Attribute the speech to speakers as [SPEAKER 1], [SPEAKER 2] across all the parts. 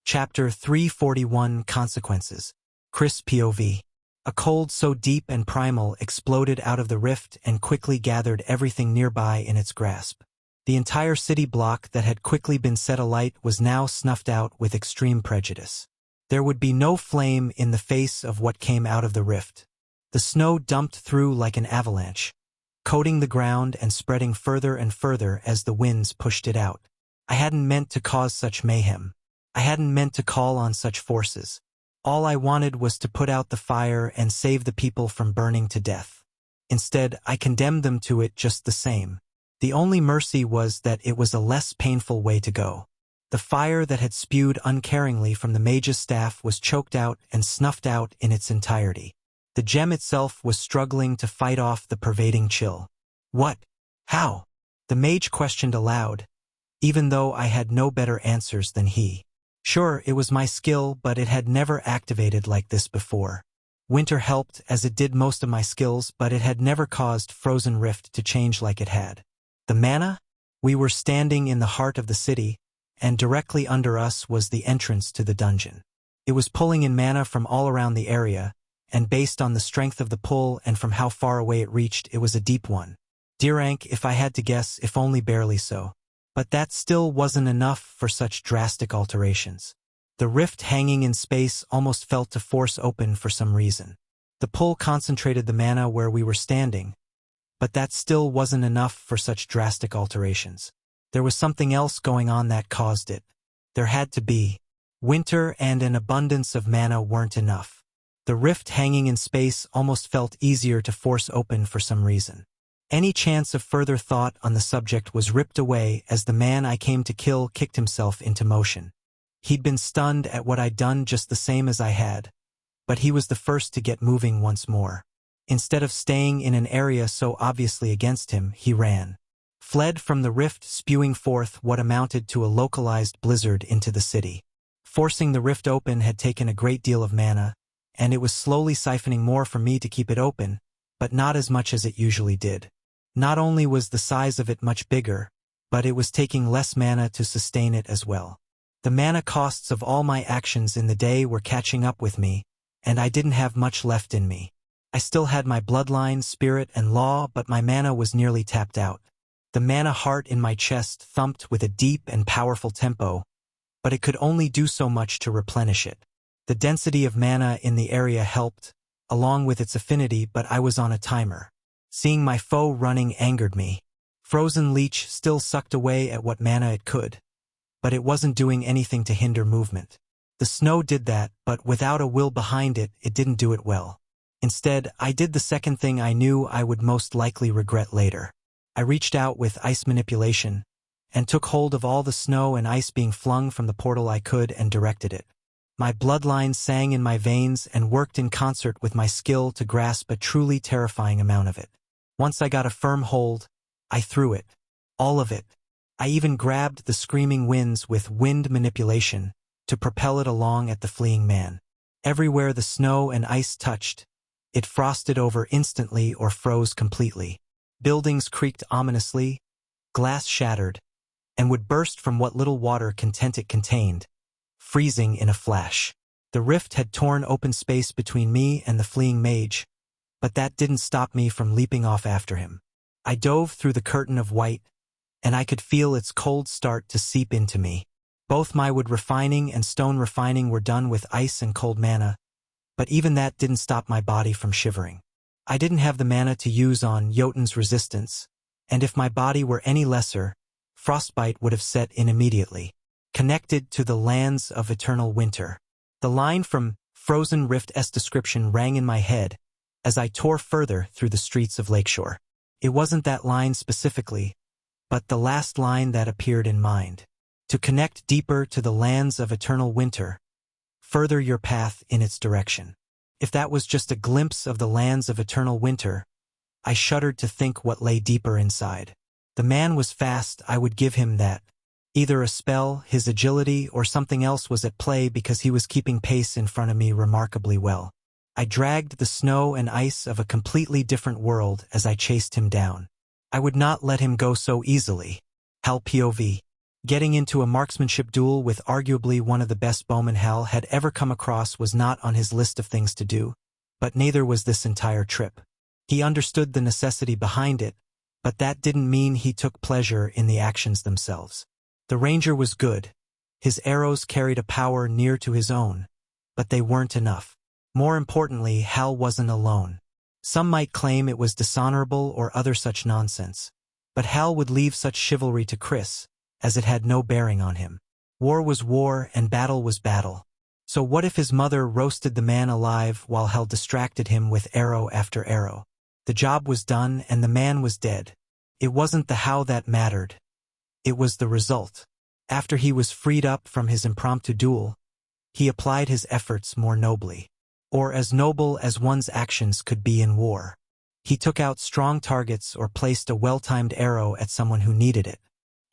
[SPEAKER 1] Chapter 341 Consequences. Chris POV. A cold so deep and primal exploded out of the rift and quickly gathered everything nearby in its grasp. The entire city block that had quickly been set alight was now snuffed out with extreme prejudice. There would be no flame in the face of what came out of the rift. The snow dumped through like an avalanche, coating the ground and spreading further and further as the winds pushed it out. I hadn't meant to cause such mayhem. I hadn't meant to call on such forces. All I wanted was to put out the fire and save the people from burning to death. Instead, I condemned them to it just the same. The only mercy was that it was a less painful way to go. The fire that had spewed uncaringly from the mage's staff was choked out and snuffed out in its entirety. The gem itself was struggling to fight off the pervading chill. What? How? The mage questioned aloud, even though I had no better answers than he. Sure, it was my skill, but it had never activated like this before. Winter helped, as it did most of my skills, but it had never caused Frozen Rift to change like it had. The mana? We were standing in the heart of the city, and directly under us was the entrance to the dungeon. It was pulling in mana from all around the area, and based on the strength of the pull and from how far away it reached, it was a deep one. D-rank, if I had to guess, if only barely so. But that still wasn't enough for such drastic alterations. The rift hanging in space almost felt to force open for some reason. The pull concentrated the mana where we were standing, but that still wasn't enough for such drastic alterations. There was something else going on that caused it. There had to be. Winter and an abundance of mana weren't enough. The rift hanging in space almost felt easier to force open for some reason. Any chance of further thought on the subject was ripped away as the man I came to kill kicked himself into motion. He'd been stunned at what I'd done just the same as I had, but he was the first to get moving once more. Instead of staying in an area so obviously against him, he ran. Fled from the rift, spewing forth what amounted to a localized blizzard into the city. Forcing the rift open had taken a great deal of mana, and it was slowly siphoning more from me to keep it open, but not as much as it usually did. Not only was the size of it much bigger, but it was taking less mana to sustain it as well. The mana costs of all my actions in the day were catching up with me, and I didn't have much left in me. I still had my bloodline, spirit, and law, but my mana was nearly tapped out. The mana heart in my chest thumped with a deep and powerful tempo, but it could only do so much to replenish it. The density of mana in the area helped, along with its affinity, but I was on a timer. Seeing my foe running angered me. Frozen Leech still sucked away at what mana it could, but it wasn't doing anything to hinder movement. The snow did that, but without a will behind it, it didn't do it well. Instead, I did the second thing I knew I would most likely regret later. I reached out with ice manipulation, and took hold of all the snow and ice being flung from the portal I could and directed it. My bloodline sang in my veins and worked in concert with my skill to grasp a truly terrifying amount of it. Once I got a firm hold, I threw it. All of it. I even grabbed the screaming winds with wind manipulation to propel it along at the fleeing man. Everywhere the snow and ice touched, it frosted over instantly or froze completely. Buildings creaked ominously, glass shattered, and would burst from what little water content it contained, freezing in a flash. The rift had torn open space between me and the fleeing mage, but that didn't stop me from leaping off after him. I dove through the curtain of white, and I could feel its cold start to seep into me. Both my wood refining and stone refining were done with ice and cold mana, but even that didn't stop my body from shivering. I didn't have the mana to use on Jotun's resistance, and if my body were any lesser, frostbite would have set in immediately. Connected to the lands of eternal winter. The line from Frozen Rift's description rang in my head as I tore further through the streets of Lakeshore. It wasn't that line specifically, but the last line that appeared in mind. To connect deeper to the lands of eternal winter, further your path in its direction. If that was just a glimpse of the lands of eternal winter, I shuddered to think what lay deeper inside. The man was fast, I would give him that. Either a spell, his agility, or something else was at play because he was keeping pace in front of me remarkably well. I dragged the snow and ice of a completely different world as I chased him down. I would not let him go so easily. Hell POV. Getting into a marksmanship duel with arguably one of the best bowmen Hal had ever come across was not on his list of things to do, but neither was this entire trip. He understood the necessity behind it, but that didn't mean he took pleasure in the actions themselves. The ranger was good. His arrows carried a power near to his own, but they weren't enough. More importantly, Hal wasn't alone. Some might claim it was dishonorable or other such nonsense, but Hal would leave such chivalry to Chris, as it had no bearing on him. War was war and battle was battle. So what if his mother roasted the man alive while Hal distracted him with arrow after arrow? The job was done and the man was dead. It wasn't the how that mattered. It was the result. After he was freed up from his impromptu duel, he applied his efforts more nobly. Or as noble as one's actions could be in war. He took out strong targets or placed a well-timed arrow at someone who needed it.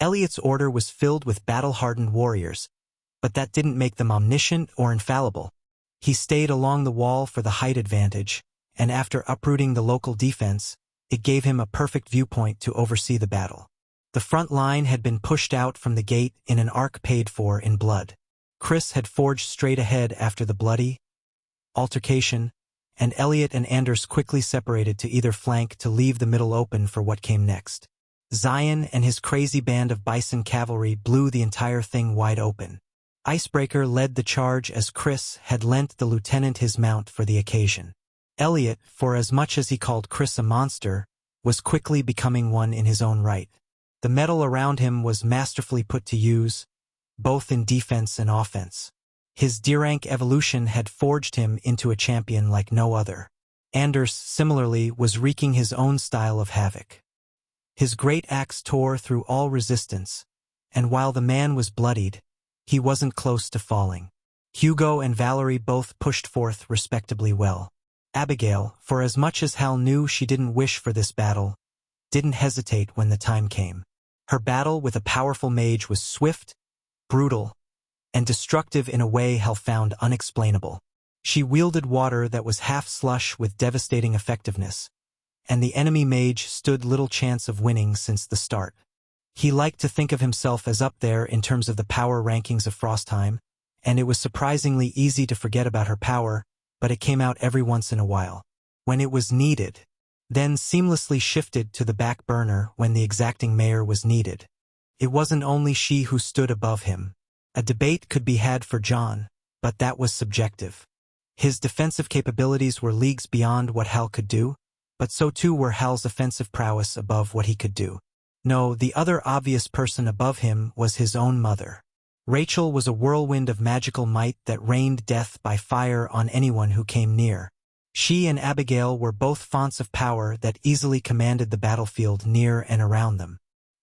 [SPEAKER 1] Elliot's order was filled with battle-hardened warriors, but that didn't make them omniscient or infallible. He stayed along the wall for the height advantage, and after uprooting the local defense, it gave him a perfect viewpoint to oversee the battle. The front line had been pushed out from the gate in an arc paid for in blood. Chris had forged straight ahead after the bloody altercation, and Elliot and Anders quickly separated to either flank to leave the middle open for what came next. Zion and his crazy band of bison cavalry blew the entire thing wide open. Icebreaker led the charge as Chris had lent the lieutenant his mount for the occasion. Elliot, for as much as he called Chris a monster, was quickly becoming one in his own right. The metal around him was masterfully put to use, both in defense and offense. His D-rank evolution had forged him into a champion like no other. Anders, similarly, was wreaking his own style of havoc. His great axe tore through all resistance, and while the man was bloodied, he wasn't close to falling. Hugo and Valerie both pushed forth respectably well. Abigail, for as much as Hal knew she didn't wish for this battle, didn't hesitate when the time came. Her battle with a powerful mage was swift, brutal, and destructive in a way Hal found unexplainable. She wielded water that was half slush with devastating effectiveness, and the enemy mage stood little chance of winning since the start. He liked to think of himself as up there in terms of the power rankings of Frostheim, and it was surprisingly easy to forget about her power, but it came out every once in a while. When it was needed, then seamlessly shifted to the back burner when the exacting mayor was needed. It wasn't only she who stood above him. A debate could be had for John, but that was subjective. His defensive capabilities were leagues beyond what Hal could do, but so too were Hal's offensive prowess above what he could do. No, the other obvious person above him was his own mother. Rachel was a whirlwind of magical might that rained death by fire on anyone who came near. She and Abigail were both fonts of power that easily commanded the battlefield near and around them.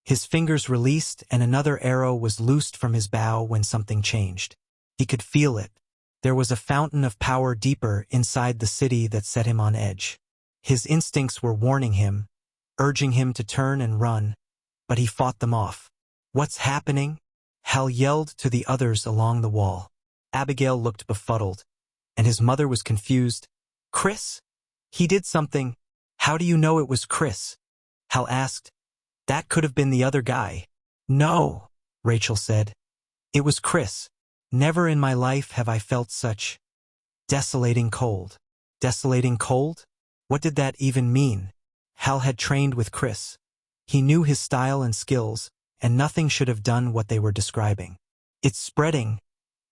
[SPEAKER 1] His fingers released and another arrow was loosed from his bow when something changed. He could feel it. There was a fountain of power deeper inside the city that set him on edge. His instincts were warning him, urging him to turn and run, but he fought them off. "What's happening?" Hal yelled to the others along the wall. Abigail looked befuddled, and his mother was confused. "Chris? He did something. How do you know it was Chris?" Hal asked. "That could have been the other guy." "No," Rachel said. "It was Chris. Never in my life have I felt such desolating cold." Desolating cold? What did that even mean? Hal had trained with Chris. He knew his style and skills, and nothing should have done what they were describing. "It's spreading,"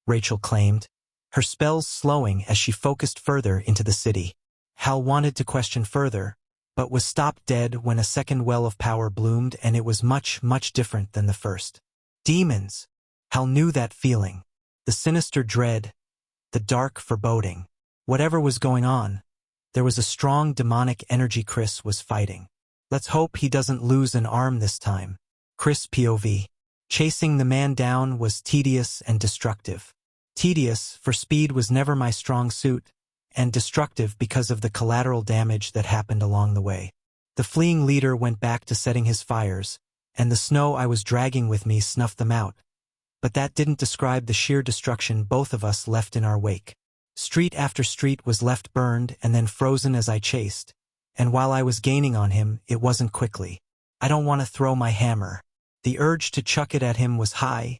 [SPEAKER 1] Rachel claimed, her spells slowing as she focused further into the city. Hal wanted to question further, but was stopped dead when a second well of power bloomed, and it was much, much different than the first. Demons! Hal knew that feeling. The sinister dread, the dark foreboding. Whatever was going on, there was a strong demonic energy Chris was fighting. Let's hope he doesn't lose an arm this time. Chris POV. Chasing the man down was tedious and destructive. Tedious, for speed was never my strong suit, and destructive because of the collateral damage that happened along the way. The fleeing leader went back to setting his fires, and the snow I was dragging with me snuffed them out. But that didn't describe the sheer destruction both of us left in our wake. Street after street was left burned and then frozen as I chased, and while I was gaining on him, it wasn't quickly. I don't want to throw my hammer. The urge to chuck it at him was high,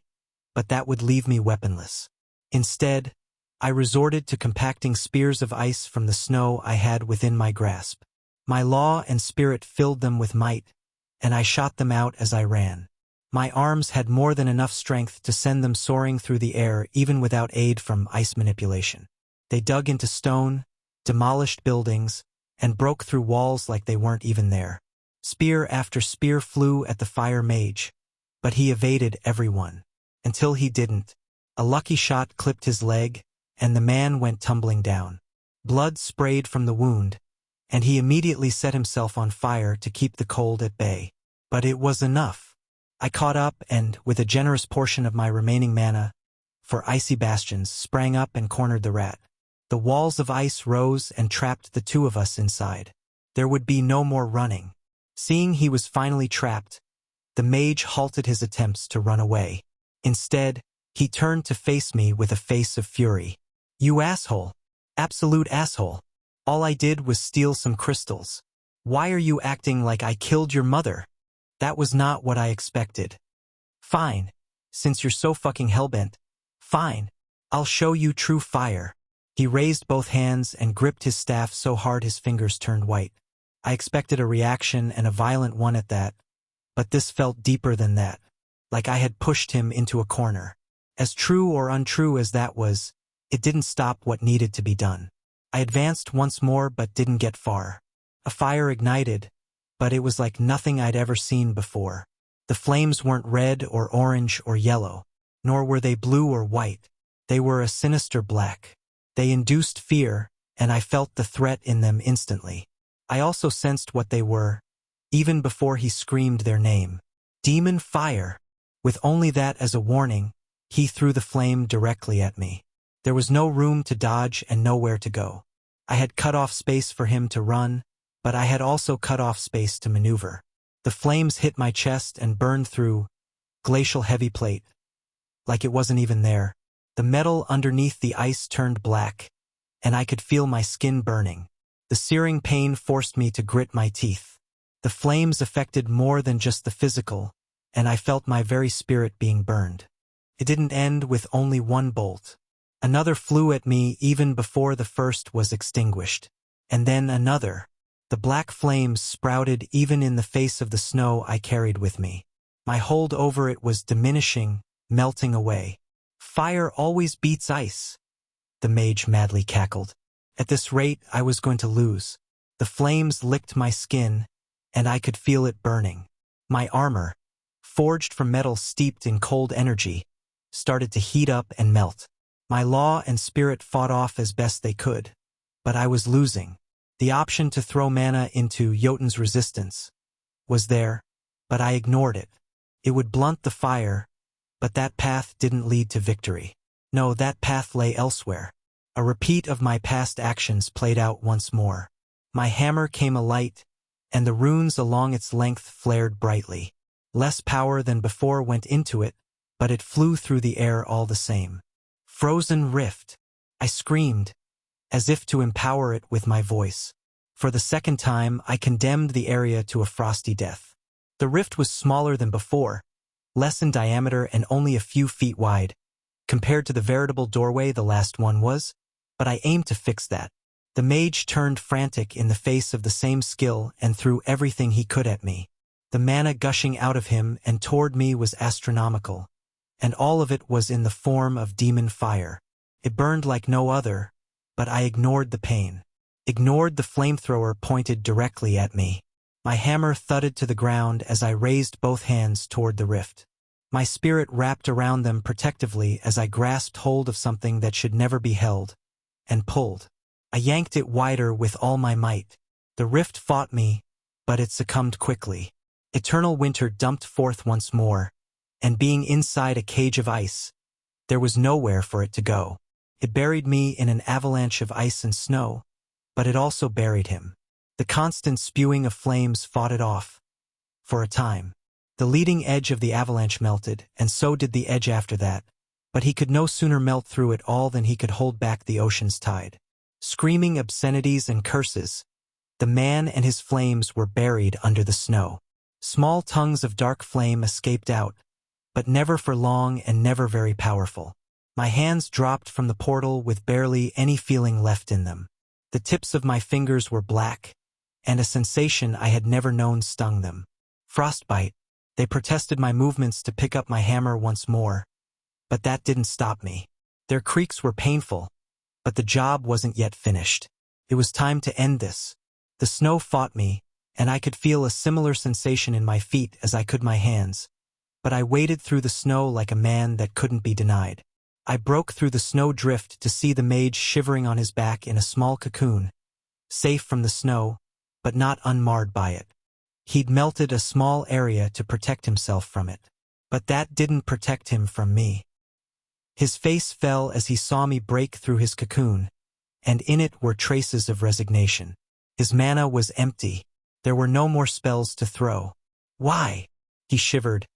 [SPEAKER 1] but that would leave me weaponless. Instead, I resorted to compacting spears of ice from the snow I had within my grasp. My law and spirit filled them with might, and I shot them out as I ran. My arms had more than enough strength to send them soaring through the air even without aid from ice manipulation. They dug into stone, demolished buildings, and broke through walls like they weren't even there. Spear after spear flew at the fire mage, but he evaded every one. Until he didn't. A lucky shot clipped his leg, and the man went tumbling down. Blood sprayed from the wound, and he immediately set himself on fire to keep the cold at bay. But it was enough. I caught up and, with a generous portion of my remaining mana, for icy bastions, sprang up and cornered the rat. The walls of ice rose and trapped the two of us inside. There would be no more running. Seeing he was finally trapped, the mage halted his attempts to run away. Instead, he turned to face me with a face of fury. "You asshole. Absolute asshole. All I did was steal some crystals. Why are you acting like I killed your mother? That was not what I expected." "Fine. Since you're so fucking hellbent. Fine. I'll show you true fire." He raised both hands and gripped his staff so hard his fingers turned white. I expected a reaction, and a violent one at that, but this felt deeper than that, like I had pushed him into a corner. As true or untrue as that was, it didn't stop what needed to be done. I advanced once more but didn't get far. A fire ignited, but it was like nothing I'd ever seen before. The flames weren't red or orange or yellow, nor were they blue or white. They were a sinister black. They induced fear, and I felt the threat in them instantly. I also sensed what they were, even before he screamed their name. Demon fire. With only that as a warning, he threw the flame directly at me. There was no room to dodge and nowhere to go. I had cut off space for him to run, but I had also cut off space to maneuver. The flames hit my chest and burned through glacial heavy plate, like it wasn't even there. The metal underneath the ice turned black, and I could feel my skin burning. The searing pain forced me to grit my teeth. The flames affected more than just the physical, and I felt my very spirit being burned. It didn't end with only one bolt. Another flew at me even before the first was extinguished. And then another. The black flames sprouted even in the face of the snow I carried with me. My hold over it was diminishing, melting away. "Fire always beats ice," the mage madly cackled. At this rate, I was going to lose. The flames licked my skin, and I could feel it burning. My armor, forged from metal steeped in cold energy, started to heat up and melt. My law and spirit fought off as best they could, but I was losing. The option to throw mana into Jotun's resistance was there, but I ignored it. It would blunt the fire, but that path didn't lead to victory. No, that path lay elsewhere. A repeat of my past actions played out once more. My hammer came alight, and the runes along its length flared brightly. Less power than before went into it, but it flew through the air all the same. "Frozen Rift!" I screamed, as if to empower it with my voice. For the second time, I condemned the area to a frosty death. The rift was smaller than before, less in diameter and only a few feet wide, compared to the veritable doorway the last one was, but I aimed to fix that. The mage turned frantic in the face of the same skill and threw everything he could at me. The mana gushing out of him and toward me was astronomical, and all of it was in the form of demon fire. It burned like no other, but I ignored the pain. Ignored the flamethrower pointed directly at me. My hammer thudded to the ground as I raised both hands toward the rift. My spirit wrapped around them protectively as I grasped hold of something that should never be held, and pulled. I yanked it wider with all my might. The rift fought me, but it succumbed quickly. Eternal winter dumped forth once more, and being inside a cage of ice, there was nowhere for it to go. It buried me in an avalanche of ice and snow, but it also buried him. The constant spewing of flames fought it off. For a time. The leading edge of the avalanche melted, and so did the edge after that, but he could no sooner melt through it all than he could hold back the ocean's tide. Screaming obscenities and curses, the man and his flames were buried under the snow. Small tongues of dark flame escaped out, but never for long and never very powerful. My hands dropped from the portal with barely any feeling left in them. The tips of my fingers were black, and a sensation I had never known stung them. Frostbite. They protested my movements to pick up my hammer once more, but that didn't stop me. Their creaks were painful, but the job wasn't yet finished. It was time to end this. The snow fought me, and I could feel a similar sensation in my feet as I could my hands, but I waded through the snow like a man that couldn't be denied. I broke through the snow drift to see the mage shivering on his back in a small cocoon, safe from the snow, but not unmarred by it. He'd melted a small area to protect himself from it, but that didn't protect him from me. His face fell as he saw me break through his cocoon, and in it were traces of resignation. His mana was empty. There were no more spells to throw. Why? He shivered.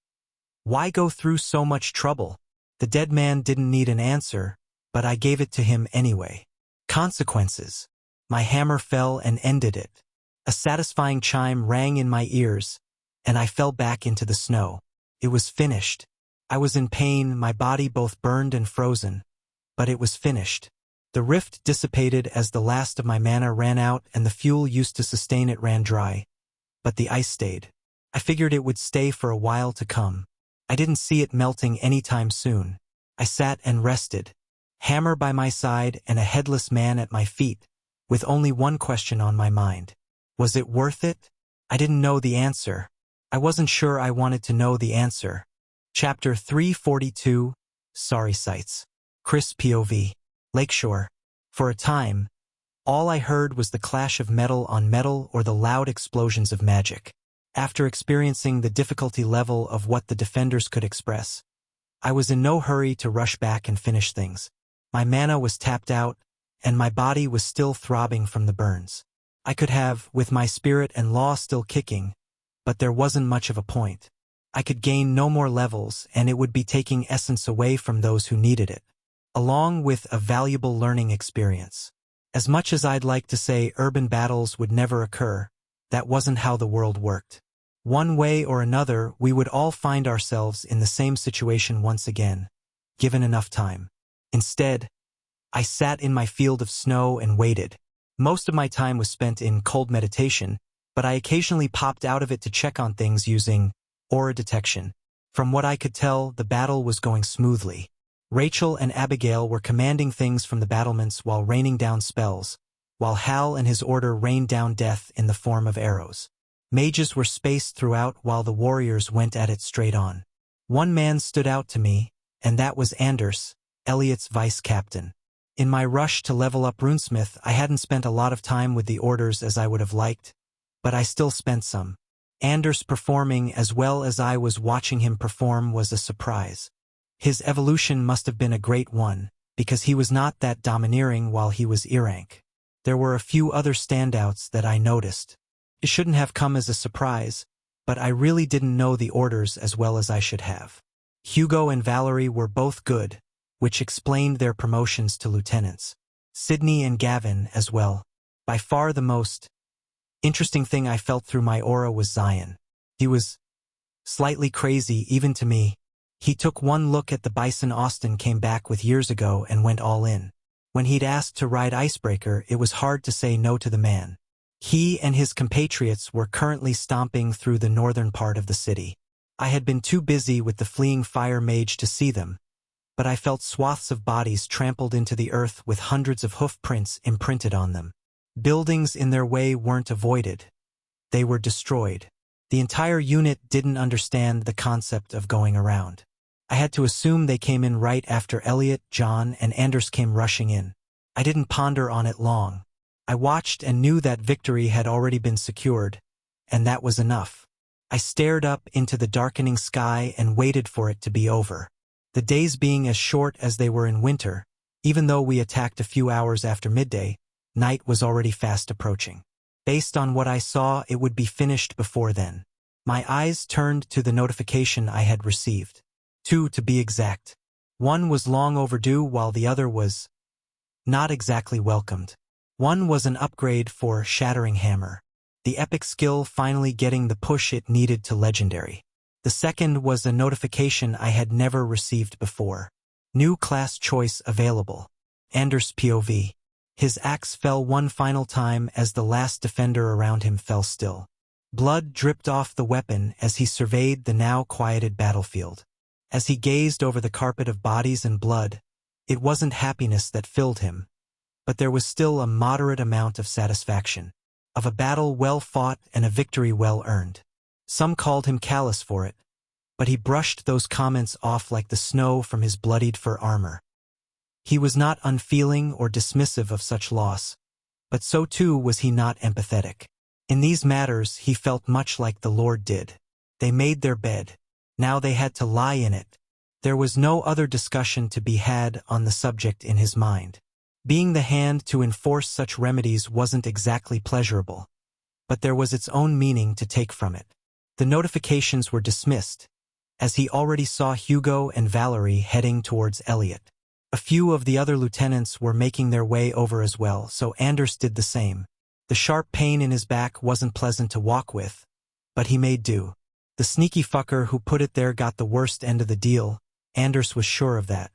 [SPEAKER 1] Why go through so much trouble? The dead man didn't need an answer, but I gave it to him anyway. Consequences. My hammer fell and ended it. A satisfying chime rang in my ears, and I fell back into the snow. It was finished. I was in pain, my body both burned and frozen, but it was finished. The rift dissipated as the last of my mana ran out and the fuel used to sustain it ran dry, but the ice stayed. I figured it would stay for a while to come. I didn't see it melting anytime soon. I sat and rested, hammer by my side and a headless man at my feet, with only one question on my mind. Was it worth it? I didn't know the answer. I wasn't sure I wanted to know the answer. Chapter 342, Sorry Sights. Chris POV. Lakeshore. For a time, all I heard was the clash of metal on metal or the loud explosions of magic. After experiencing the difficulty level of what the defenders could express, I was in no hurry to rush back and finish things. My mana was tapped out, and my body was still throbbing from the burns. I could have, with my spirit and law still kicking, but there wasn't much of a point. I could gain no more levels, and it would be taking essence away from those who needed it, along with a valuable learning experience. As much as I'd like to say urban battles would never occur, that wasn't how the world worked. One way or another, we would all find ourselves in the same situation once again, given enough time. Instead, I sat in my field of snow and waited. Most of my time was spent in cold meditation, but I occasionally popped out of it to check on things using aura detection. From what I could tell, the battle was going smoothly. Rachel and Abigail were commanding things from the battlements while raining down spells, while Hal and his order rained down death in the form of arrows. Mages were spaced throughout while the warriors went at it straight on. One man stood out to me, and that was Anders, Elliot's vice captain. In my rush to level up Runesmith, I hadn't spent a lot of time with the orders as I would have liked, but I still spent some. Anders performing as well as I was watching him perform was a surprise. His evolution must have been a great one, because he was not that domineering while he was E-rank. There were a few other standouts that I noticed. It shouldn't have come as a surprise, but I really didn't know the orders as well as I should have. Hugo and Valerie were both good, which explained their promotions to lieutenants. Sydney and Gavin as well. By far the most interesting thing I felt through my aura was Zion. He was slightly crazy even to me. He took one look at the bison Austin came back with years ago and went all in. When he'd asked to ride Icebreaker, it was hard to say no to the man. He and his compatriots were currently stomping through the northern part of the city. I had been too busy with the fleeing fire mage to see them, but I felt swaths of bodies trampled into the earth with hundreds of hoof prints imprinted on them. Buildings in their way weren't avoided. They were destroyed. The entire unit didn't understand the concept of going around. I had to assume they came in right after Elliot, John, and Anders came rushing in. I didn't ponder on it long. I watched and knew that victory had already been secured, and that was enough. I stared up into the darkening sky and waited for it to be over. The days being as short as they were in winter, even though we attacked a few hours after midday, night was already fast approaching. Based on what I saw, it would be finished before then. My eyes turned to the notification I had received. 2 to be exact. One was long overdue while the other was not exactly welcomed. One was an upgrade for Shattering Hammer. the epic skill finally getting the push it needed to legendary. The second was a notification I had never received before. New class choice available. Anders POV. His axe fell one final time as the last defender around him fell still. Blood dripped off the weapon as he surveyed the now quieted battlefield. As he gazed over the carpet of bodies and blood, it wasn't happiness that filled him, but there was still a moderate amount of satisfaction, of a battle well fought and a victory well earned. Some called him callous for it, but he brushed those comments off like the snow from his bloodied fur armor. He was not unfeeling or dismissive of such loss, but so too was he not empathetic. In these matters he felt much like the Lord did. They made their bed. Now they had to lie in it. There was no other discussion to be had on the subject in his mind. Being the hand to enforce such remedies wasn't exactly pleasurable, but there was its own meaning to take from it. The notifications were dismissed, as he already saw Hugo and Valerie heading towards Elliot. A few of the other lieutenants were making their way over as well, so Anders did the same. The sharp pain in his back wasn't pleasant to walk with, but he made do. The sneaky fucker who put it there got the worst end of the deal. Anders was sure of that.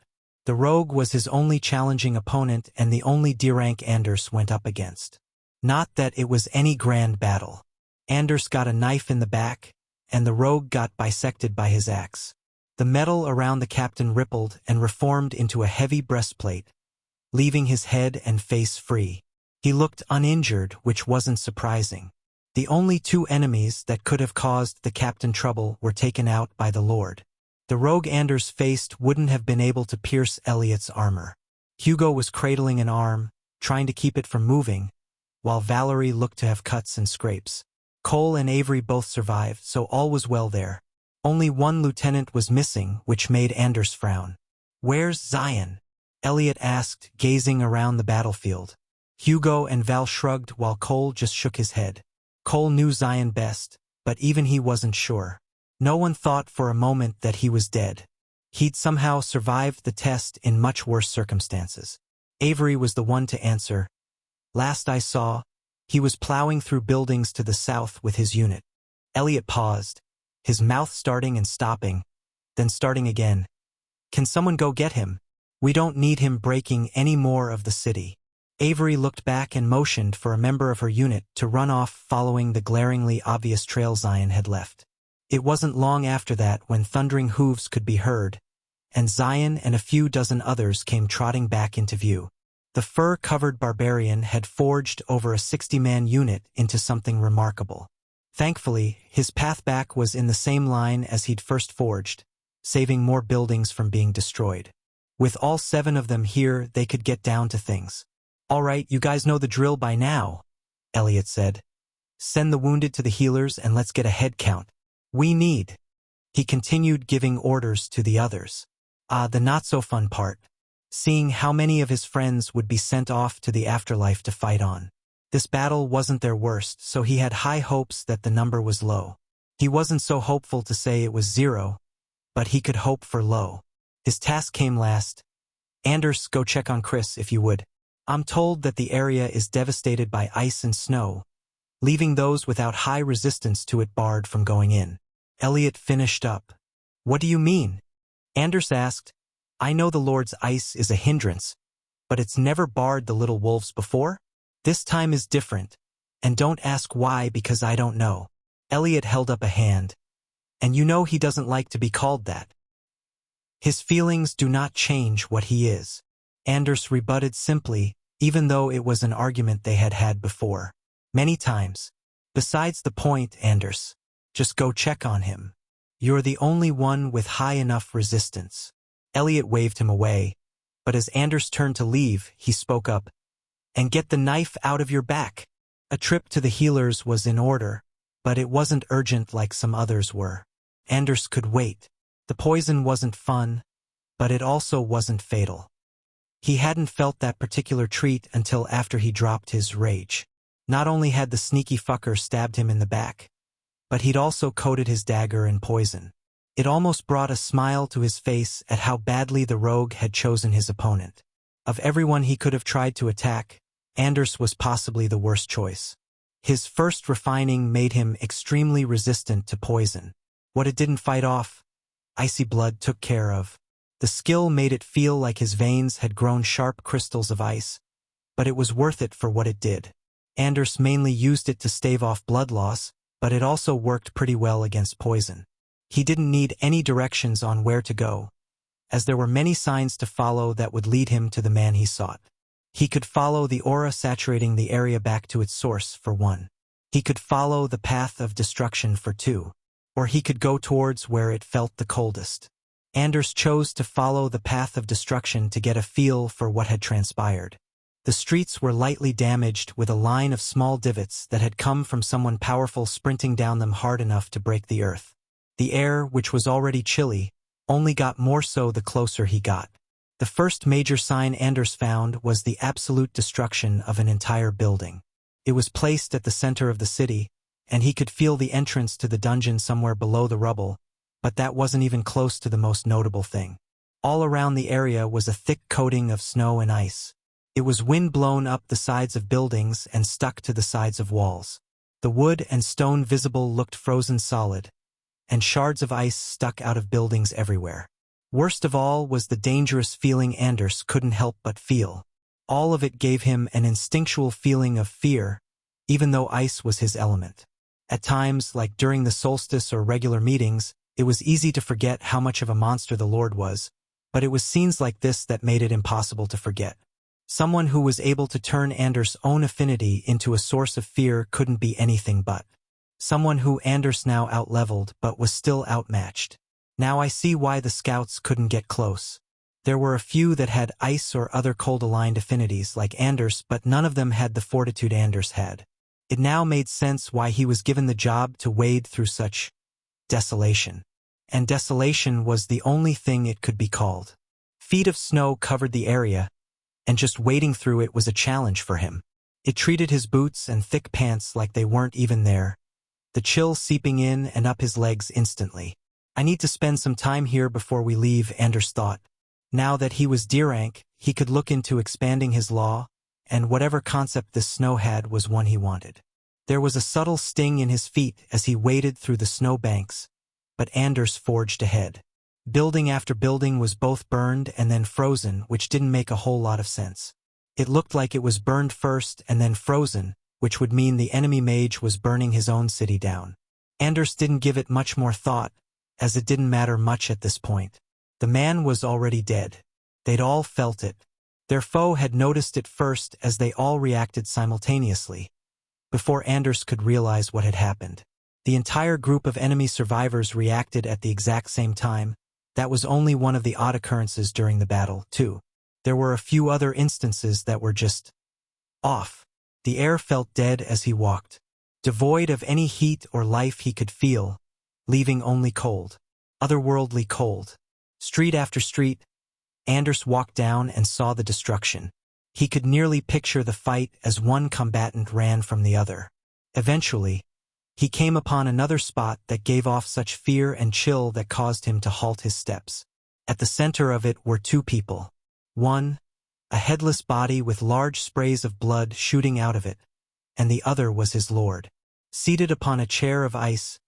[SPEAKER 1] The rogue was his only challenging opponent and the only D-rank Anders went up against. Not that it was any grand battle. Anders got a knife in the back, and the rogue got bisected by his axe. The metal around the captain rippled and reformed into a heavy breastplate, leaving his head and face free. He looked uninjured, which wasn't surprising. The only two enemies that could have caused the captain trouble were taken out by the Lord. The rogue Anders faced wouldn't have been able to pierce Elliot's armor. Hugo was cradling an arm, trying to keep it from moving, while Valerie looked to have cuts and scrapes. Cole and Avery both survived, so all was well there. Only one lieutenant was missing, which made Anders frown. "Where's Zion?" Elliot asked, gazing around the battlefield. Hugo and Val shrugged while Cole just shook his head. Cole knew Zion best, but even he wasn't sure. No one thought for a moment that he was dead. He'd somehow survived the test in much worse circumstances. Avery was the one to answer. "Last I saw, he was plowing through buildings to the south with his unit." Elliot paused, his mouth starting and stopping, then starting again. "Can someone go get him? We don't need him breaking any more of the city." Avery looked back and motioned for a member of her unit to run off following the glaringly obvious trail Zion had left. It wasn't long after that when thundering hooves could be heard, and Zion and a few dozen others came trotting back into view. The fur-covered barbarian had forged over a 60-man unit into something remarkable. Thankfully, his path back was in the same line as he'd first forged, saving more buildings from being destroyed. With all 7 of them here, they could get down to things. "All right, you guys know the drill by now," Elliot said. "Send the wounded to the healers and let's get a head count. We need." He continued giving orders to the others. The not-so-fun part. Seeing how many of his friends would be sent off to the afterlife to fight on. This battle wasn't their worst, so he had high hopes that the number was low. He wasn't so hopeful to say it was 0, but he could hope for low. His task came last. "Anders, go check on Chris if you would. I'm told that the area is devastated by ice and snow, leaving those without high resistance to it barred from going in." Elliot finished up. "What do you mean?" Anders asked. "I know the Lord's ice is a hindrance, but it's never barred the little wolves before? This time is different, and don't ask why because I don't know." Elliot held up a hand. "And you know he doesn't like to be called that. His feelings do not change what he is." Anders rebutted simply, even though it was an argument they had had before. Many times. "Besides the point, Anders. Just go check on him. You're the only one with high enough resistance." Elliot waved him away, but as Anders turned to leave, he spoke up. "And get the knife out of your back." A trip to the healers was in order, but it wasn't urgent like some others were. Anders could wait. The poison wasn't fun, but it also wasn't fatal. He hadn't felt that particular treat until after he dropped his rage. Not only had the sneaky fucker stabbed him in the back, but he'd also coated his dagger in poison. It almost brought a smile to his face at how badly the rogue had chosen his opponent. Of everyone he could have tried to attack, Anders was possibly the worst choice. His first refining made him extremely resistant to poison. What it didn't fight off, icy blood took care of. The skill made it feel like his veins had grown sharp crystals of ice, but it was worth it for what it did. Anders mainly used it to stave off blood loss, but it also worked pretty well against poison. He didn't need any directions on where to go, as there were many signs to follow that would lead him to the man he sought. He could follow the aura saturating the area back to its source, for one. He could follow the path of destruction, for two. Or he could go towards where it felt the coldest. Anders chose to follow the path of destruction to get a feel for what had transpired. The streets were lightly damaged, with a line of small divots that had come from someone powerful sprinting down them hard enough to break the earth. The air, which was already chilly, only got more so the closer he got. The first major sign Anders found was the absolute destruction of an entire building. It was placed at the center of the city, and he could feel the entrance to the dungeon somewhere below the rubble, but that wasn't even close to the most notable thing. All around the area was a thick coating of snow and ice. It was wind-blown up the sides of buildings and stuck to the sides of walls. The wood and stone visible looked frozen solid, and shards of ice stuck out of buildings everywhere. Worst of all was the dangerous feeling Anders couldn't help but feel. All of it gave him an instinctual feeling of fear, even though ice was his element. At times, like during the solstice or regular meetings, it was easy to forget how much of a monster the Lord was, but it was scenes like this that made it impossible to forget. Someone who was able to turn Anders' own affinity into a source of fear couldn't be anything but. Someone who Anders now outleveled but was still outmatched. Now I see why the scouts couldn't get close. There were a few that had ice or other cold-aligned affinities like Anders, but none of them had the fortitude Anders had. It now made sense why he was given the job to wade through such desolation. And desolation was the only thing it could be called. Feet of snow covered the area, and just wading through it was a challenge for him. It treated his boots and thick pants like they weren't even there, the chill seeping in and up his legs instantly. I need to spend some time here before we leave, Anders thought. Now that he was D-rank, he could look into expanding his law, and whatever concept this snow had was one he wanted. There was a subtle sting in his feet as he waded through the snow banks, but Anders forged ahead. Building after building was both burned and then frozen, which didn't make a whole lot of sense. It looked like it was burned first and then frozen, which would mean the enemy mage was burning his own city down. Anders didn't give it much more thought, as it didn't matter much at this point. The man was already dead. They'd all felt it. Their foe had noticed it first as they all reacted simultaneously, before Anders could realize what had happened. The entire group of enemy survivors reacted at the exact same time. That was only one of the odd occurrences during the battle, too. There were a few other instances that were just off. The air felt dead as he walked, devoid of any heat or life he could feel, leaving only cold, otherworldly cold. Street after street, Anders walked down and saw the destruction. He could nearly picture the fight as one combatant ran from the other. Eventually, he came upon another spot that gave off such fear and chill that caused him to halt his steps. At the center of it were two people. One, a headless body with large sprays of blood shooting out of it, and the other was his lord, seated upon a chair of ice,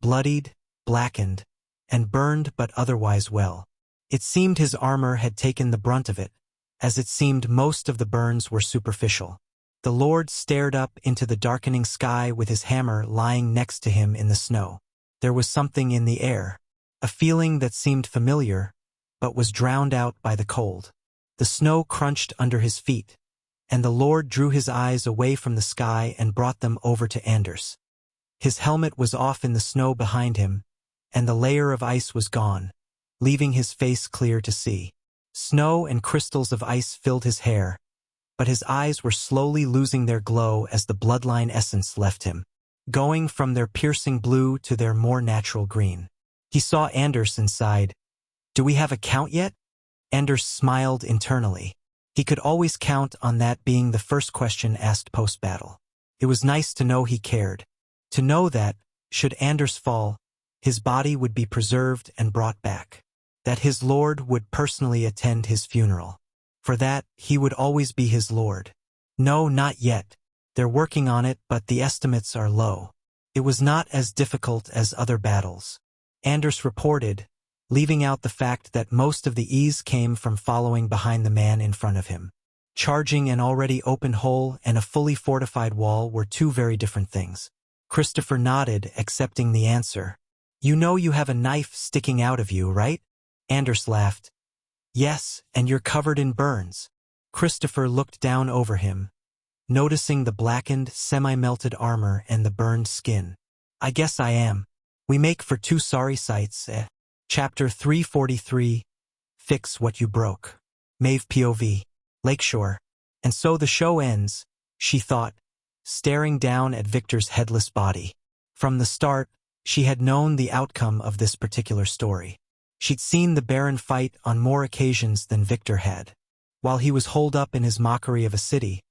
[SPEAKER 1] bloodied, blackened, and burned but otherwise well. It seemed his armor had taken the brunt of it, as it seemed most of the burns were superficial. The Lord stared up into the darkening sky with his hammer lying next to him in the snow. There was something in the air, a feeling that seemed familiar, but was drowned out by the cold. The snow crunched under his feet, and the Lord drew his eyes away from the sky and brought them over to Anders. His helmet was off in the snow behind him, and the layer of ice was gone, leaving his face clear to see. Snow and crystals of ice filled his hair, but his eyes were slowly losing their glow as the bloodline essence left him, going from their piercing blue to their more natural green. He saw Anders and sighed. "Do we have a count yet?" Anders smiled internally. He could always count on that being the first question asked post-battle. It was nice to know he cared. To know that, should Anders fall, his body would be preserved and brought back. That his lord would personally attend his funeral. For that, he would always be his lord. No, not yet. They're working on it, but the estimates are low. It was not as difficult as other battles. Anders reported, leaving out the fact that most of the ease came from following behind the man in front of him. Charging an already open hole and a fully fortified wall were two very different things. Christopher nodded, accepting the answer. You know you have a knife sticking out of you, right? Anders laughed. Yes, and you're covered in burns. Christopher looked down over him, noticing the blackened, semi-melted armor and the burned skin. I guess I am. We make for two sorry sights, eh? Chapter 343, Fix What You Broke. Maeve POV. Lakeshore. And so the show ends, she thought, staring down at Victor's headless body. From the start, she had known the outcome of this particular story. She'd seen the Baron fight on more occasions than Victor had. While he was holed up in his mockery of a city,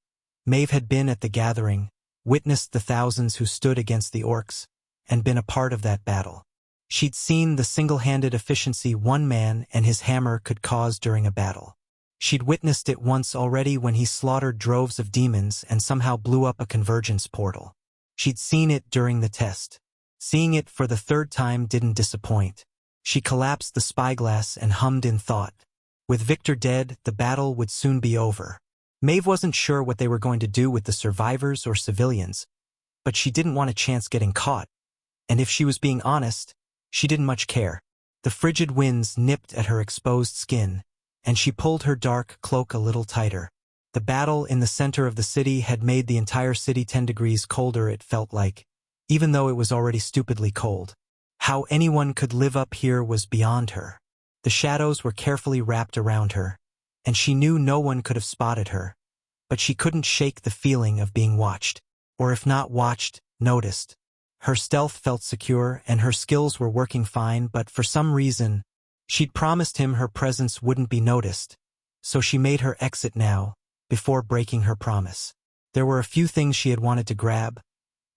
[SPEAKER 1] Maeve had been at the gathering, witnessed the thousands who stood against the orcs, and been a part of that battle. She'd seen the single-handed efficiency one man and his hammer could cause during a battle. She'd witnessed it once already when he slaughtered droves of demons and somehow blew up a convergence portal. She'd seen it during the test. Seeing it for the third time didn't disappoint. She collapsed the spyglass and hummed in thought. With Victor dead, the battle would soon be over. Maeve wasn't sure what they were going to do with the survivors or civilians, but she didn't want a chance getting caught. And if she was being honest, she didn't much care. The frigid winds nipped at her exposed skin, and she pulled her dark cloak a little tighter. The battle in the center of the city had made the entire city 10 degrees colder, it felt like, even though it was already stupidly cold. How anyone could live up here was beyond her. The shadows were carefully wrapped around her, and she knew no one could have spotted her, but she couldn't shake the feeling of being watched, or if not watched, noticed. Her stealth felt secure and her skills were working fine, but for some reason, she'd promised him her presence wouldn't be noticed, so she made her exit now, before breaking her promise. There were a few things she had wanted to grab,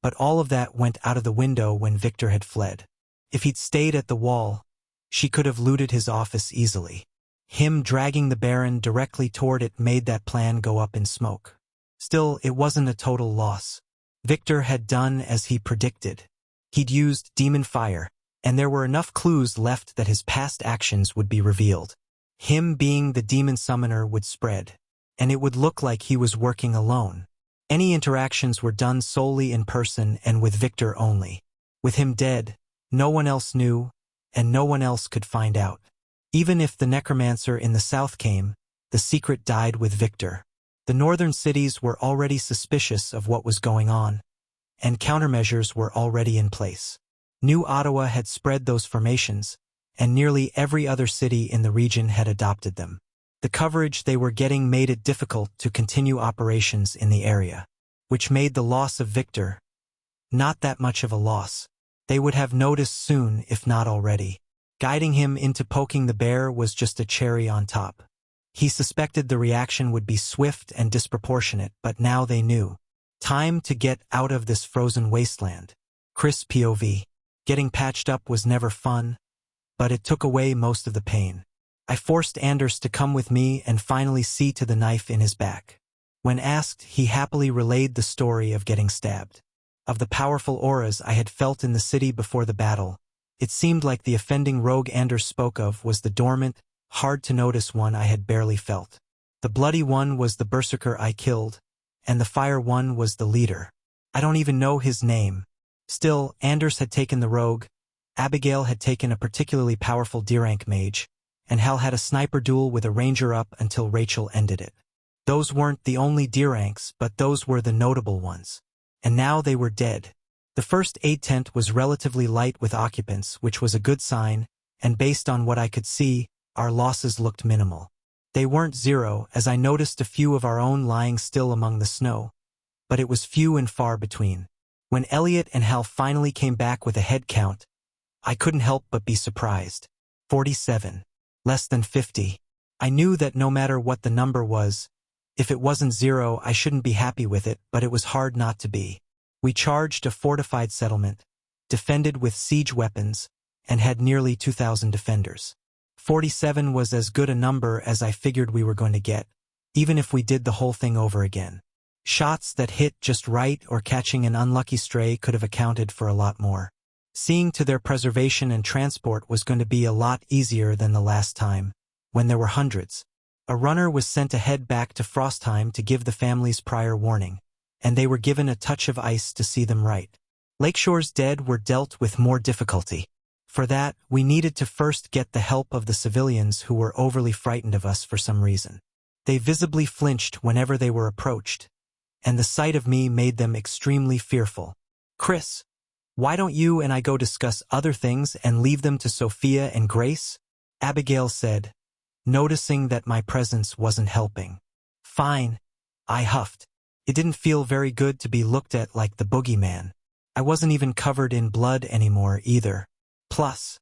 [SPEAKER 1] but all of that went out of the window when Victor had fled. If he'd stayed at the wall, she could have looted his office easily. Him dragging the Baron directly toward it made that plan go up in smoke. Still, it wasn't a total loss. Victor had done as he predicted. He'd used demon fire, and there were enough clues left that his past actions would be revealed. Him being the demon summoner would spread, and it would look like he was working alone. Any interactions were done solely in person and with Victor only. With him dead, no one else knew, and no one else could find out. Even if the necromancer in the south came, the secret died with Victor. The northern cities were already suspicious of what was going on, and countermeasures were already in place. New Ottawa had spread those formations, and nearly every other city in the region had adopted them. The coverage they were getting made it difficult to continue operations in the area, which made the loss of Victor not that much of a loss. They would have noticed soon, if not already. Guiding him into poking the bear was just a cherry on top. He suspected the reaction would be swift and disproportionate, but now they knew. Time to get out of this frozen wasteland. Chris POV. Getting patched up was never fun, but it took away most of the pain. I forced Anders to come with me and finally see to the knife in his back. When asked, he happily relayed the story of getting stabbed. Of the powerful auras I had felt in the city before the battle, it seemed like the offending rogue Anders spoke of was the dormant, hard-to-notice one I had barely felt. The bloody one was the berserker I killed, and the fire one was the leader. I don't even know his name. Still, Anders had taken the rogue, Abigail had taken a particularly powerful D-rank mage, and Hal had a sniper duel with a ranger up until Rachel ended it. Those weren't the only D-ranks, but those were the notable ones. And now they were dead. The first aid tent was relatively light with occupants, which was a good sign, and based on what I could see, our losses looked minimal. They weren't zero, as I noticed a few of our own lying still among the snow, but it was few and far between. When Elliot and Hal finally came back with a head count, I couldn't help but be surprised. 47. Less than 50. I knew that no matter what the number was, if it wasn't zero, I shouldn't be happy with it, but it was hard not to be. We charged a fortified settlement, defended with siege weapons, and had nearly 2,000 defenders. 47 was as good a number as I figured we were going to get, even if we did the whole thing over again. Shots that hit just right or catching an unlucky stray could have accounted for a lot more. Seeing to their preservation and transport was going to be a lot easier than the last time, when there were hundreds. A runner was sent ahead back to Frostheim to give the families prior warning, and they were given a touch of ice to see them right. Lakeshore's dead were dealt with more difficulty. For that, we needed to first get the help of the civilians who were overly frightened of us for some reason. They visibly flinched whenever they were approached, and the sight of me made them extremely fearful. "Chris, why don't you and I go discuss other things and leave them to Sophia and Grace?" Abigail said, noticing that my presence wasn't helping. "Fine," I huffed. It didn't feel very good to be looked at like the boogeyman. I wasn't even covered in blood anymore either. Plus,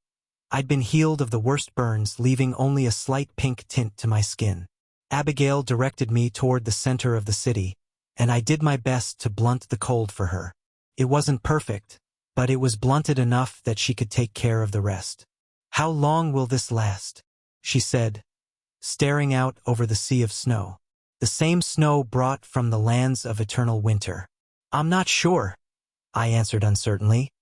[SPEAKER 1] I'd been healed of the worst burns, leaving only a slight pink tint to my skin. Abigail directed me toward the center of the city, and I did my best to blunt the cold for her. It wasn't perfect, but it was blunted enough that she could take care of the rest. "How long will this last?" she said, staring out over the sea of snow. The same snow brought from the lands of eternal winter. "I'm not sure," I answered uncertainly.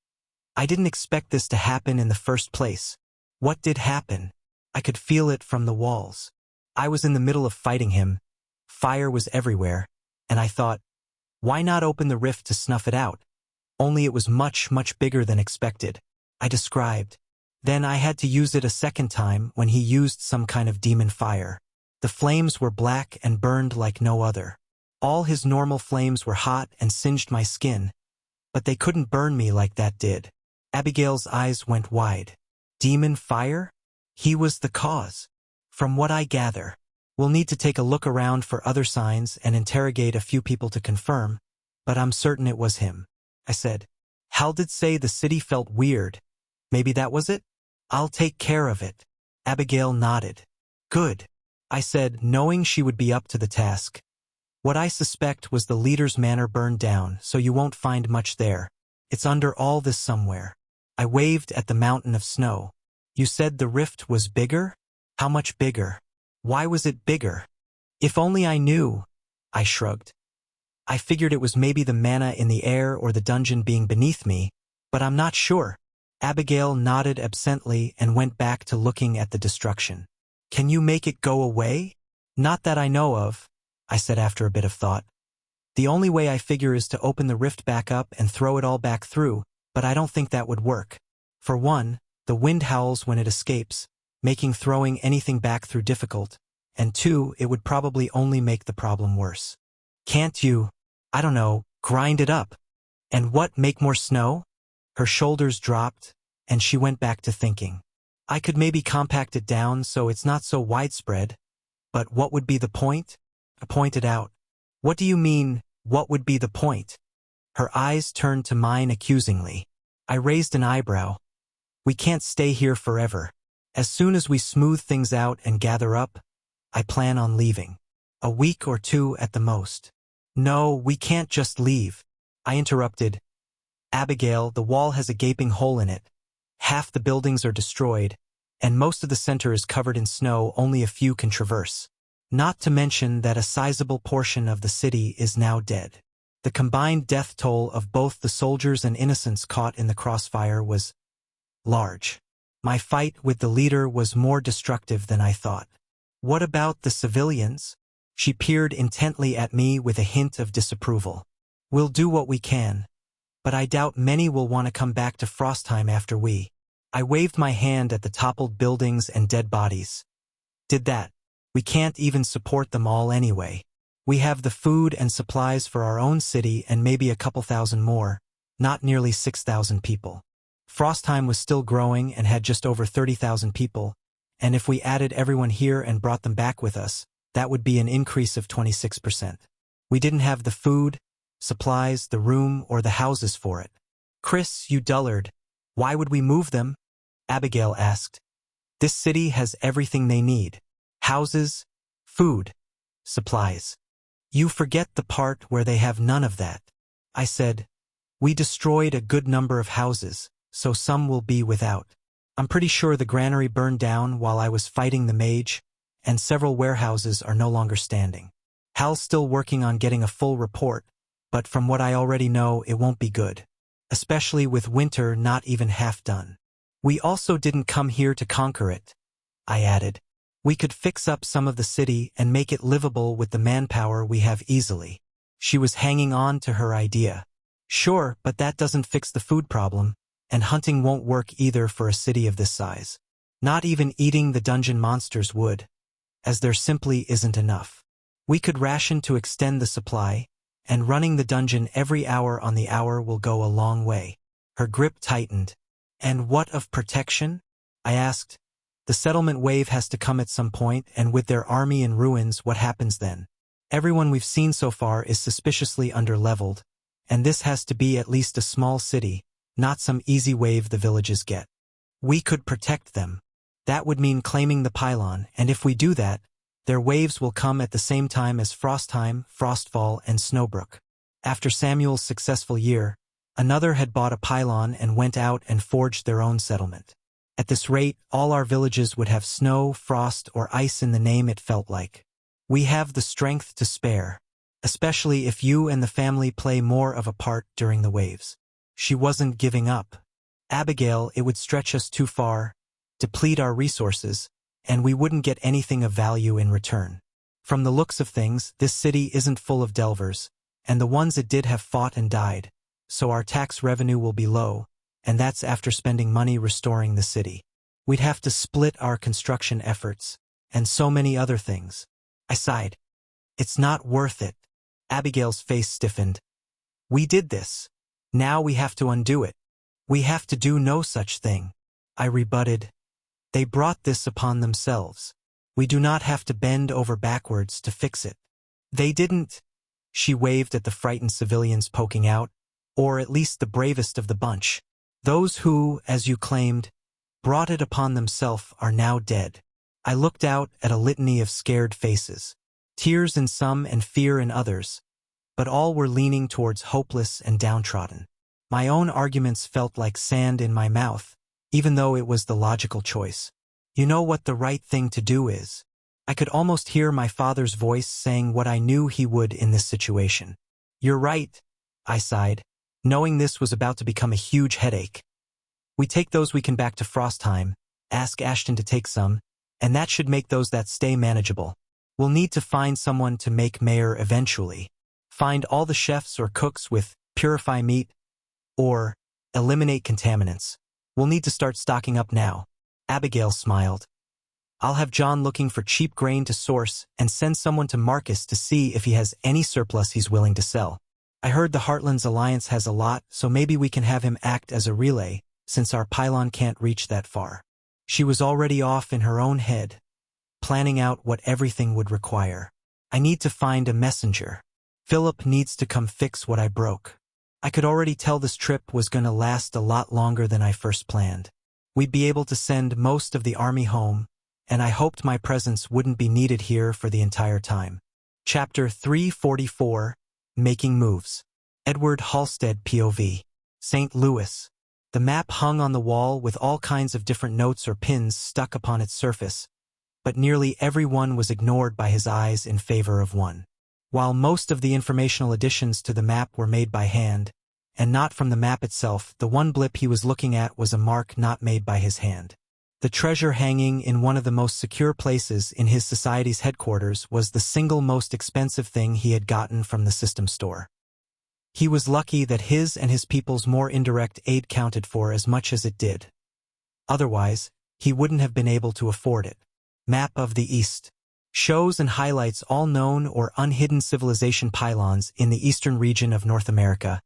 [SPEAKER 1] "I didn't expect this to happen in the first place." What did happen? I could feel it from the walls. I was in the middle of fighting him. Fire was everywhere, and I thought, why not open the rift to snuff it out? Only it was much, much bigger than expected. I described. Then I had to use it a second time when he used some kind of demon fire. The flames were black and burned like no other. All his normal flames were hot and singed my skin, but they couldn't burn me like that did. Abigail's eyes went wide. Demon fire? He was the cause. From what I gather, we'll need to take a look around for other signs and interrogate a few people to confirm, but I'm certain it was him. I said. Hal did say the city felt weird. Maybe that was it? I'll take care of it. Abigail nodded. Good, I said, knowing she would be up to the task. What I suspect was the leader's manor burned down, so you won't find much there. It's under all this somewhere. I waved at the mountain of snow. You said the rift was bigger? How much bigger? Why was it bigger? If only I knew, I shrugged. I figured it was maybe the mana in the air or the dungeon being beneath me, but I'm not sure. Abigail nodded absently and went back to looking at the destruction. Can you make it go away? Not that I know of, I said after a bit of thought. The only way I figure is to open the rift back up and throw it all back through, but I don't think that would work. For one, the wind howls when it escapes, making throwing anything back through difficult, and two, it would probably only make the problem worse. Can't you, I don't know, grind it up? And what, make more snow? Her shoulders dropped, and she went back to thinking. I could maybe compact it down so it's not so widespread, but what would be the point? I pointed out. What do you mean, what would be the point? Her eyes turned to mine accusingly. I raised an eyebrow. We can't stay here forever. As soon as we smooth things out and gather up, I plan on leaving. A week or two at the most. No, we can't just leave. I interrupted. Abigail, the wall has a gaping hole in it. Half the buildings are destroyed, and most of the center is covered in snow only a few can traverse. Not to mention that a sizable portion of the city is now dead. The combined death toll of both the soldiers and innocents caught in the crossfire was large. My fight with the leader was more destructive than I thought. What about the civilians? She peered intently at me with a hint of disapproval. We'll do what we can, but I doubt many will want to come back to Frostheim after we. I waved my hand at the toppled buildings and dead bodies. Did that. We can't even support them all anyway. We have the food and supplies for our own city and maybe a couple thousand more, not nearly 6,000 people. Frostheim was still growing and had just over 30,000 people, and if we added everyone here and brought them back with us, that would be an increase of 26%. We didn't have the food, supplies, the room, or the houses for it. Chris, you dullard, why would we move them? Abigail asked. This city has everything they need. Houses, food, supplies. You forget the part where they have none of that. I said, we destroyed a good number of houses, so some will be without. I'm pretty sure the granary burned down while I was fighting the mage, and several warehouses are no longer standing. Hal's still working on getting a full report, but from what I already know, it won't be good. Especially with winter not even half done. We also didn't come here to conquer it, I added. We could fix up some of the city and make it livable with the manpower we have easily. She was hanging on to her idea. Sure, but that doesn't fix the food problem, and hunting won't work either for a city of this size. Not even eating the dungeon monsters would, as there simply isn't enough. We could ration to extend the supply, and running the dungeon every hour on the hour will go a long way. Her grip tightened. And what of protection? I asked. The settlement wave has to come at some point, and with their army in ruins, what happens then? Everyone we've seen so far is suspiciously underleveled, and this has to be at least a small city, not some easy wave the villages get. We could protect them. That would mean claiming the pylon, and if we do that, their waves will come at the same time as Frostheim, Frostfall, and Snowbrook. After Samuel's successful year, another had bought a pylon and went out and forged their own settlement. At this rate, all our villages would have snow, frost, or ice in the name, it felt like. We have the strength to spare, especially if you and the family play more of a part during the waves. She wasn't giving up. Abigail, it would stretch us too far, deplete our resources, and we wouldn't get anything of value in return. From the looks of things, this city isn't full of delvers, and the ones it did have fought and died, so our tax revenue will be low, and that's after spending money restoring the city. We'd have to split our construction efforts, and so many other things. I sighed. It's not worth it. Abigail's face stiffened. We did this. Now we have to undo it. We have to do no such thing. I rebutted. They brought this upon themselves. We do not have to bend over backwards to fix it. They didn't. She waved at the frightened civilians poking out, or at least the bravest of the bunch. Those who, as you claimed, brought it upon themselves are now dead. I looked out at a litany of scared faces, tears in some and fear in others, but all were leaning towards hopeless and downtrodden. My own arguments felt like sand in my mouth, even though it was the logical choice. You know what the right thing to do is. I could almost hear my father's voice saying what I knew he would in this situation. You're right, I sighed, knowing this was about to become a huge headache. We take those we can back to Frostheim, ask Ashton to take some, and that should make those that stay manageable. We'll need to find someone to make mayor eventually. Find all the chefs or cooks with purify meat, or eliminate contaminants. We'll need to start stocking up now. Abigail smiled. I'll have John looking for cheap grain to source and send someone to Marcus to see if he has any surplus he's willing to sell. I heard the Heartlands Alliance has a lot, so maybe we can have him act as a relay, since our pylon can't reach that far. She was already off in her own head, planning out what everything would require. I need to find a messenger. Philip needs to come fix what I broke. I could already tell this trip was going to last a lot longer than I first planned. We'd be able to send most of the army home, and I hoped my presence wouldn't be needed here for the entire time. Chapter 344, Making Moves. Edward Halstead POV. St. Louis. The map hung on the wall with all kinds of different notes or pins stuck upon its surface, but nearly every one was ignored by his eyes in favor of one. While most of the informational additions to the map were made by hand, and not from the map itself, the one blip he was looking at was a mark not made by his hand. The treasure hanging in one of the most secure places in his society's headquarters was the single most expensive thing he had gotten from the system store. He was lucky that his and his people's more indirect aid counted for as much as it did. Otherwise, he wouldn't have been able to afford it. Map of the East. Shows and highlights all known or unhidden civilization pylons in the eastern region of North America,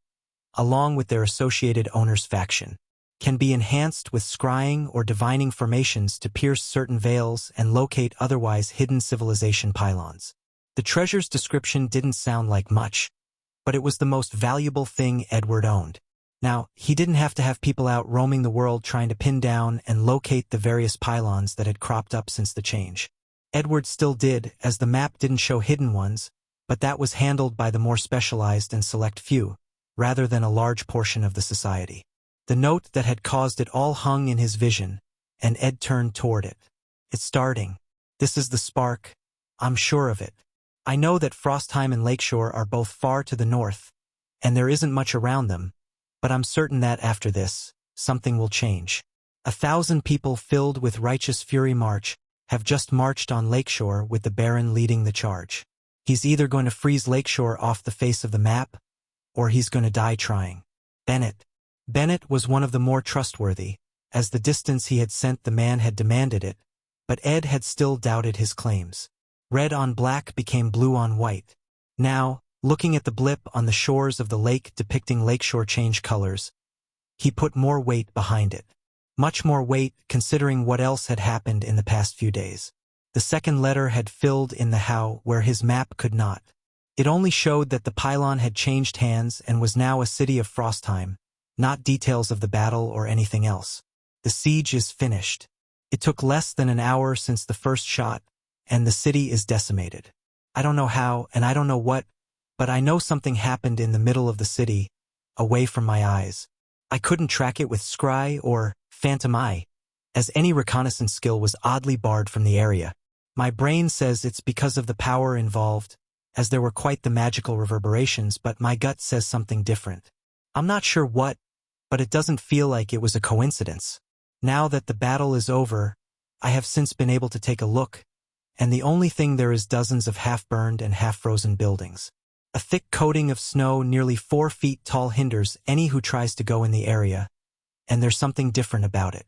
[SPEAKER 1] along with their associated owner's faction. Can be enhanced with scrying or divining formations to pierce certain veils and locate otherwise hidden civilization pylons. The treasure's description didn't sound like much, but it was the most valuable thing Edward owned. Now, he didn't have to have people out roaming the world trying to pin down and locate the various pylons that had cropped up since the change. Edward still did, as the map didn't show hidden ones, but that was handled by the more specialized and select few, rather than a large portion of the society. The note that had caused it all hung in his vision, and Ed turned toward it. It's starting. This is the spark. I'm sure of it. I know that Frostheim and Lakeshore are both far to the north, and there isn't much around them, but I'm certain that after this, something will change. 1,000 people filled with righteous fury march have just marched on Lakeshore with the Baron leading the charge. He's either going to freeze Lakeshore off the face of the map, or he's going to die trying. Bennett was one of the more trustworthy, as the distance he had sent the man had demanded it, but Ed had still doubted his claims. Red on black became blue on white. Now, looking at the blip on the shores of the lake depicting Lakeshore change colors, he put more weight behind it. Much more weight considering what else had happened in the past few days. The second letter had filled in the how where his map could not. It only showed that the pylon had changed hands and was now a city of Frostheim, not details of the battle or anything else. The siege is finished. It took less than an hour since the first shot, and the city is decimated. I don't know how, and I don't know what, but I know something happened in the middle of the city, away from my eyes. I couldn't track it with scry or phantom eye, as any reconnaissance skill was oddly barred from the area. My brain says it's because of the power involved, as there were quite the magical reverberations, but my gut says something different. I'm not sure what, but it doesn't feel like it was a coincidence. Now that the battle is over, I have since been able to take a look, and the only thing there is dozens of half-burned and half-frozen buildings. A thick coating of snow nearly 4 feet tall hinders any who tries to go in the area, and there's something different about it.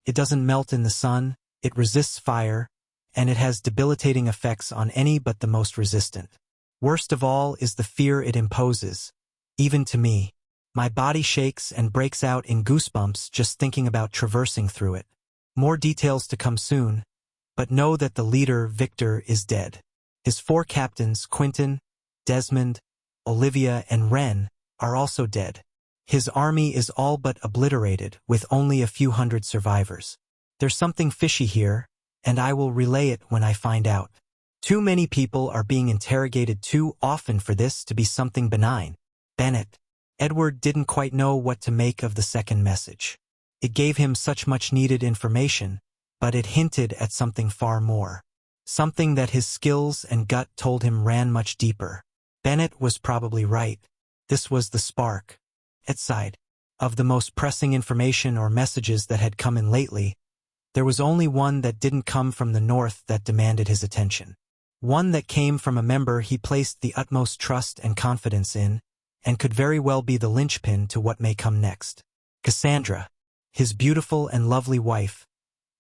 [SPEAKER 1] It doesn't melt in the sun, it resists fire, and it has debilitating effects on any but the most resistant. Worst of all is the fear it imposes, even to me. My body shakes and breaks out in goosebumps just thinking about traversing through it. More details to come soon, but know that the leader, Victor, is dead. His 4 captains, Quentin, Desmond, Olivia, and Wren, are also dead. His army is all but obliterated, with only a few hundred survivors. There's something fishy here, and I will relay it when I find out. Too many people are being interrogated too often for this to be something benign. Bennett. Edward didn't quite know what to make of the second message. It gave him such much-needed information, but it hinted at something far more. Something that his skills and gut told him ran much deeper. Bennett was probably right. This was the spark. Ed sighed. Of the most pressing information or messages that had come in lately, there was only one that didn't come from the north that demanded his attention. One that came from a member he placed the utmost trust and confidence in, and could very well be the linchpin to what may come next. Cassandra, his beautiful and lovely wife,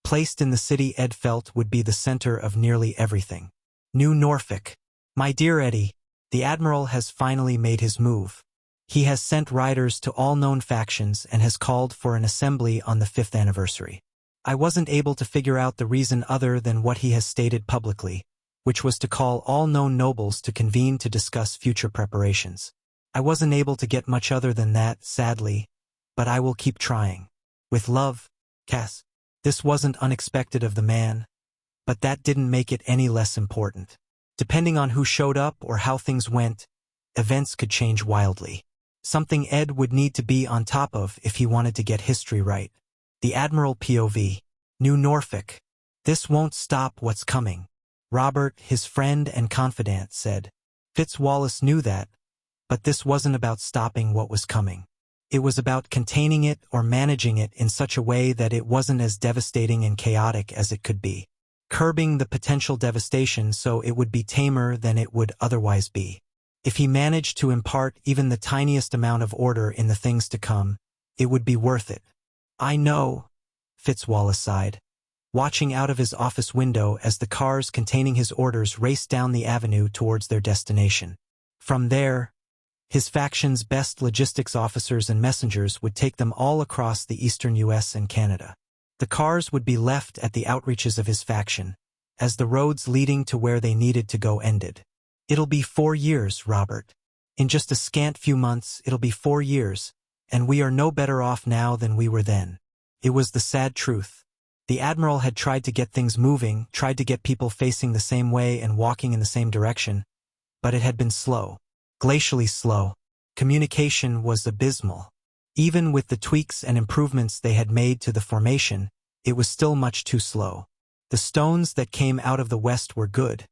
[SPEAKER 1] placed in the city Ed felt would be the center of nearly everything. New Norfolk. My dear Eddie, the Admiral has finally made his move. He has sent riders to all known factions and has called for an assembly on the 5th anniversary. I wasn't able to figure out the reason other than what he has stated publicly, which was to call all known nobles to convene to discuss future preparations. I wasn't able to get much other than that, sadly, but I will keep trying. With love, Cass. This wasn't unexpected of the man, but that didn't make it any less important. Depending on who showed up or how things went, events could change wildly. Something Ed would need to be on top of if he wanted to get history right. The Admiral POV. New Norfolk. This won't stop what's coming. Robert, his friend and confidant, said. Fitzwallace knew that, but this wasn't about stopping what was coming. It was about containing it or managing it in such a way that it wasn't as devastating and chaotic as it could be. Curbing the potential devastation so it would be tamer than it would otherwise be. If he managed to impart even the tiniest amount of order in the things to come, it would be worth it. I know, Fitzwallace sighed, watching out of his office window as the cars containing his orders raced down the avenue towards their destination. From there, his faction's best logistics officers and messengers would take them all across the eastern U.S. and Canada. The cars would be left at the outreaches of his faction, as the roads leading to where they needed to go ended. It'll be 4 years, Robert. In just a scant few months, it'll be 4 years, and we are no better off now than we were then. It was the sad truth. The Admiral had tried to get things moving, tried to get people facing the same way and walking in the same direction, but it had been slow. Glacially slow. Communication was abysmal. Even with the tweaks and improvements they had made to the formation, it was still much too slow. The stones that came out of the west were good,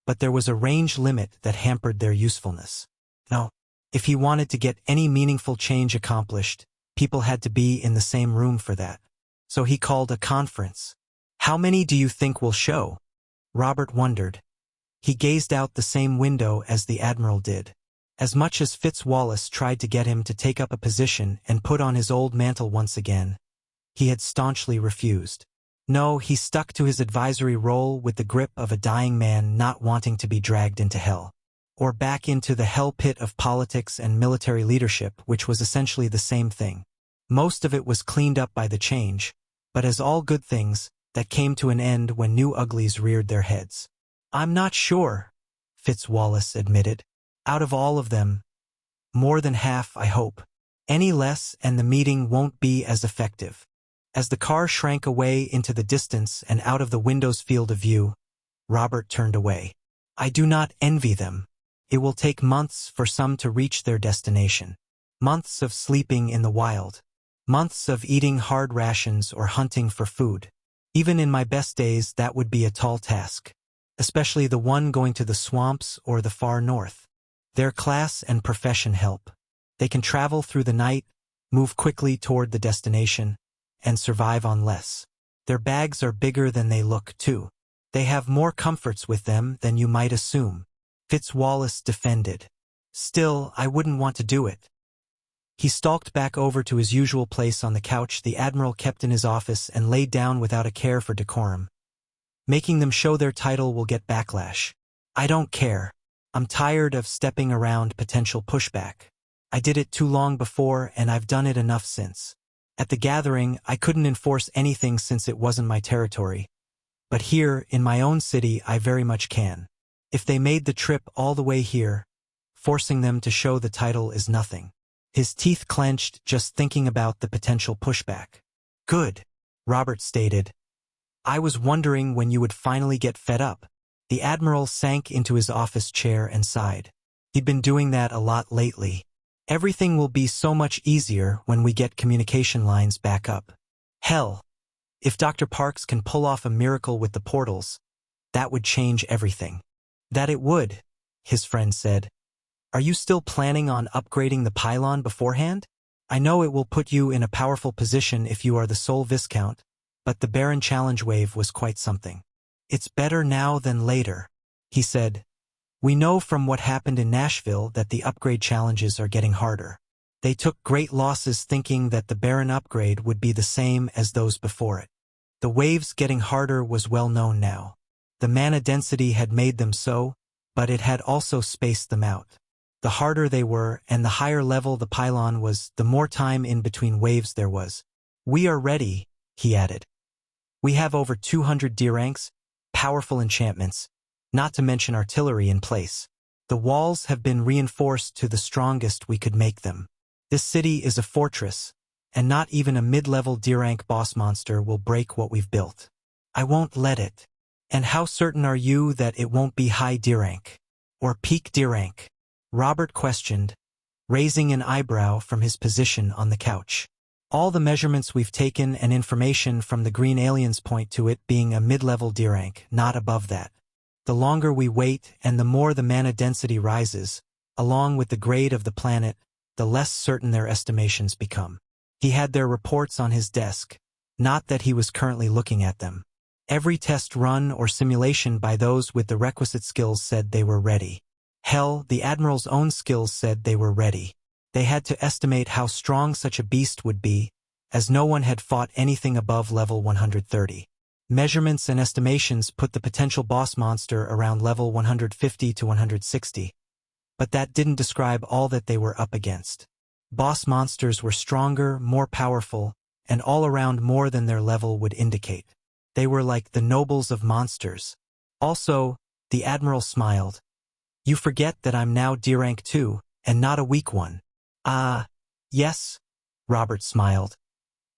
[SPEAKER 1] but there was a range limit that hampered their usefulness. No, if he wanted to get any meaningful change accomplished, people had to be in the same room for that. So he called a conference. How many do you think will show? Robert wondered. He gazed out the same window as the Admiral did. As much as Fitzwallace tried to get him to take up a position and put on his old mantle once again, he had staunchly refused. No, he stuck to his advisory role with the grip of a dying man not wanting to be dragged into hell. Or back into the hell pit of politics and military leadership, which was essentially the same thing. Most of it was cleaned up by the change, but as all good things, that came to an end when new uglies reared their heads. I'm not sure, Fitzwallace admitted. Out of all of them, more than half, I hope. Any less and the meeting won't be as effective. As the car shrank away into the distance and out of the window's field of view, Robert turned away. I do not envy them. It will take months for some to reach their destination. Months of sleeping in the wild. Months of eating hard rations or hunting for food. Even in my best days, that would be a tall task. Especially the one going to the swamps or the far north. Their class and profession help. They can travel through the night, move quickly toward the destination, and survive on less. Their bags are bigger than they look, too. They have more comforts with them than you might assume. Fitzwallace defended. Still, I wouldn't want to do it. He stalked back over to his usual place on the couch the Admiral kept in his office and laid down without a care for decorum. Making them show their title will get backlash. I don't care. I'm tired of stepping around potential pushback. I did it too long before and I've done it enough since. At the gathering, I couldn't enforce anything since it wasn't my territory. But here, in my own city, I very much can. If they made the trip all the way here, forcing them to show the title is nothing. His teeth clenched just thinking about the potential pushback. Good, Robert stated. I was wondering when you would finally get fed up. The Admiral sank into his office chair and sighed. He'd been doing that a lot lately. Everything will be so much easier when we get communication lines back up. Hell, if Dr. Parks can pull off a miracle with the portals, that would change everything. That it would, his friend said. Are you still planning on upgrading the pylon beforehand? I know it will put you in a powerful position if you are the sole Viscount, but the Baron challenge wave was quite something. It's better now than later, he said. We know from what happened in Nashville that the upgrade challenges are getting harder. They took great losses thinking that the Baron upgrade would be the same as those before it. The waves getting harder was well known now. The mana density had made them so, but it had also spaced them out. The harder they were and the higher level the pylon was, the more time in between waves there was. We are ready, he added. We have over 200 D-ranks, powerful enchantments, not to mention artillery in place. The walls have been reinforced to the strongest we could make them. This city is a fortress, and not even a mid-level D-rank boss monster will break what we've built. I won't let it. And how certain are you that it won't be high D-rank? Or peak D-rank? Robert questioned, raising an eyebrow from his position on the couch. All the measurements we've taken and information from the green aliens point to it being a mid-level D-rank, not above that. The longer we wait and the more the mana density rises, along with the grade of the planet, the less certain their estimations become. He had their reports on his desk, not that he was currently looking at them. Every test run or simulation by those with the requisite skills said they were ready. Hell, the Admiral's own skills said they were ready. They had to estimate how strong such a beast would be, as no one had fought anything above level 130. Measurements and estimations put the potential boss monster around level 150 to 160. But that didn't describe all that they were up against. Boss monsters were stronger, more powerful, and all around more than their level would indicate. They were like the nobles of monsters. Also, the Admiral smiled. You forget that I'm now D-rank 2, and not a weak one. Yes, Robert smiled.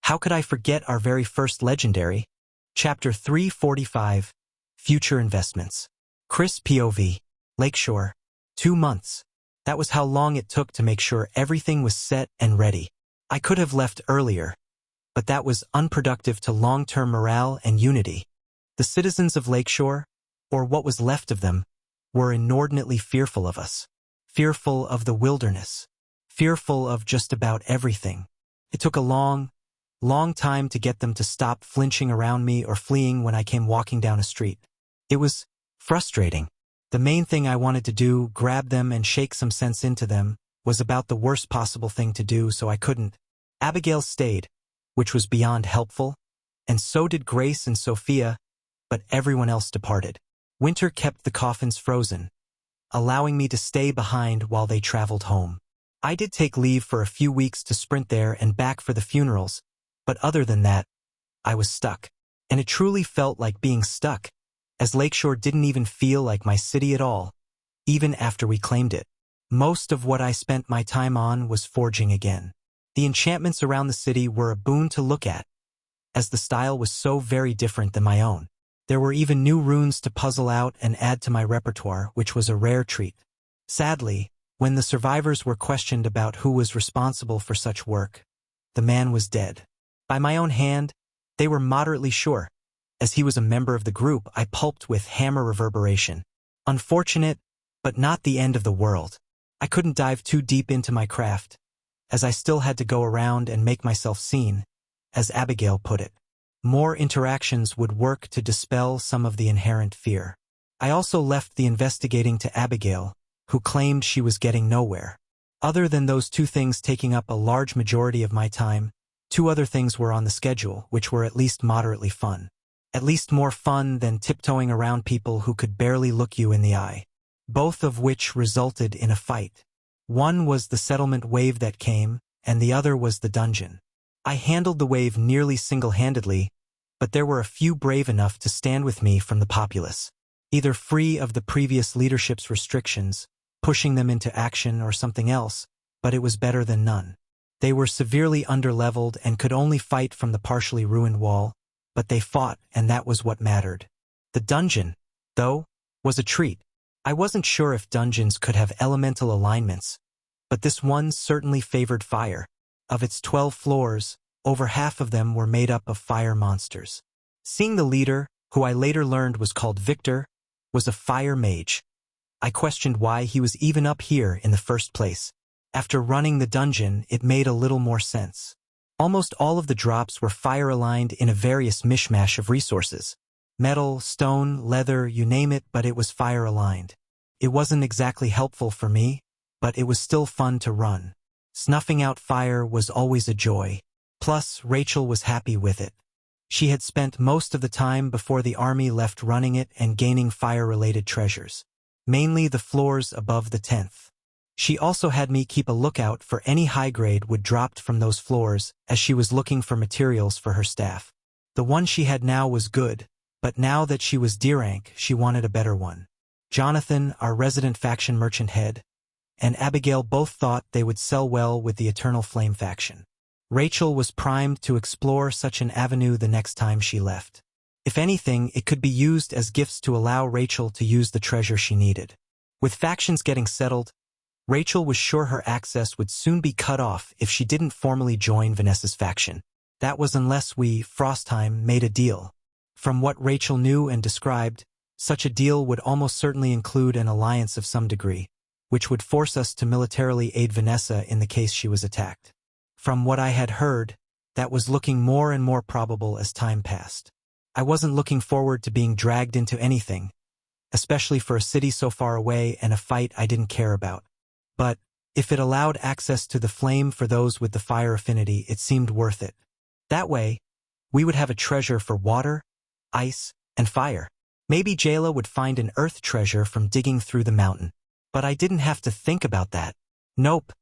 [SPEAKER 1] How could I forget our very first legendary? Chapter 345, Future Investments. Chris POV. Lakeshore. 2 months. That was how long it took to make sure everything was set and ready. I could have left earlier, but that was unproductive to long-term morale and unity. The citizens of Lakeshore, or what was left of them, were inordinately fearful of us. Fearful of the wilderness. Fearful of just about everything. It took a long time to get them to stop flinching around me or fleeing when I came walking down a street. It was frustrating. The main thing I wanted to do, grab them and shake some sense into them, was about the worst possible thing to do, so I couldn't. Abigail stayed, which was beyond helpful, and so did Grace and Sophia, but everyone else departed. Winter kept the coffins frozen, allowing me to stay behind while they traveled home. I did take leave for a few weeks to sprint there and back for the funerals, but other than that, I was stuck. And it truly felt like being stuck, as Lakeshore didn't even feel like my city at all, even after we claimed it. Most of what I spent my time on was forging again. The enchantments around the city were a boon to look at, as the style was so very different than my own. There were even new runes to puzzle out and add to my repertoire, which was a rare treat. Sadly, when the survivors were questioned about who was responsible for such work, the man was dead. By my own hand, they were moderately sure. As he was a member of the group, I pulped with hammer reverberation. Unfortunate, but not the end of the world. I couldn't dive too deep into my craft, as I still had to go around and make myself seen, as Abigail put it. More interactions would work to dispel some of the inherent fear. I also left the investigating to Abigail, who claimed she was getting nowhere. Other than those two things taking up a large majority of my time, two other things were on the schedule, which were at least moderately fun. At least more fun than tiptoeing around people who could barely look you in the eye. Both of which resulted in a fight. One was the settlement wave that came, and the other was the dungeon. I handled the wave nearly single-handedly, but there were a few brave enough to stand with me from the populace. Either free of the previous leadership's restrictions, pushing them into action, or something else, but it was better than none. They were severely underleveled and could only fight from the partially ruined wall, but they fought, and that was what mattered. The dungeon, though, was a treat. I wasn't sure if dungeons could have elemental alignments, but this one certainly favored fire. Of its 12 floors, over half of them were made up of fire monsters. Seeing the leader, who I later learned was called Victor, was a fire mage. I questioned why he was even up here in the first place. After running the dungeon, it made a little more sense. Almost all of the drops were fire-aligned in a various mishmash of resources. Metal, stone, leather, you name it, but it was fire-aligned. It wasn't exactly helpful for me, but it was still fun to run. Snuffing out fire was always a joy. Plus, Rachel was happy with it. She had spent most of the time before the army left running it and gaining fire-related treasures. Mainly the floors above the 10th. She also had me keep a lookout for any high-grade wood dropped from those floors, as she was looking for materials for her staff. The one she had now was good, but now that she was D-rank, she wanted a better one. Jonathan, our resident faction merchant head, and Abigail both thought they would sell well with the Eternal Flame faction. Rachel was primed to explore such an avenue the next time she left. If anything, it could be used as gifts to allow Rachel to use the treasure she needed. With factions getting settled, Rachel was sure her access would soon be cut off if she didn't formally join Vanessa's faction. That was unless we, Frostheim, made a deal. From what Rachel knew and described, such a deal would almost certainly include an alliance of some degree, which would force us to militarily aid Vanessa in the case she was attacked. From what I had heard, that was looking more and more probable as time passed. I wasn't looking forward to being dragged into anything, especially for a city so far away and a fight I didn't care about. But, if it allowed access to the flame for those with the fire affinity, it seemed worth it. That way, we would have a treasure for water, ice, and fire. Maybe Jayla would find an earth treasure from digging through the mountain. But I didn't have to think about that. Nope.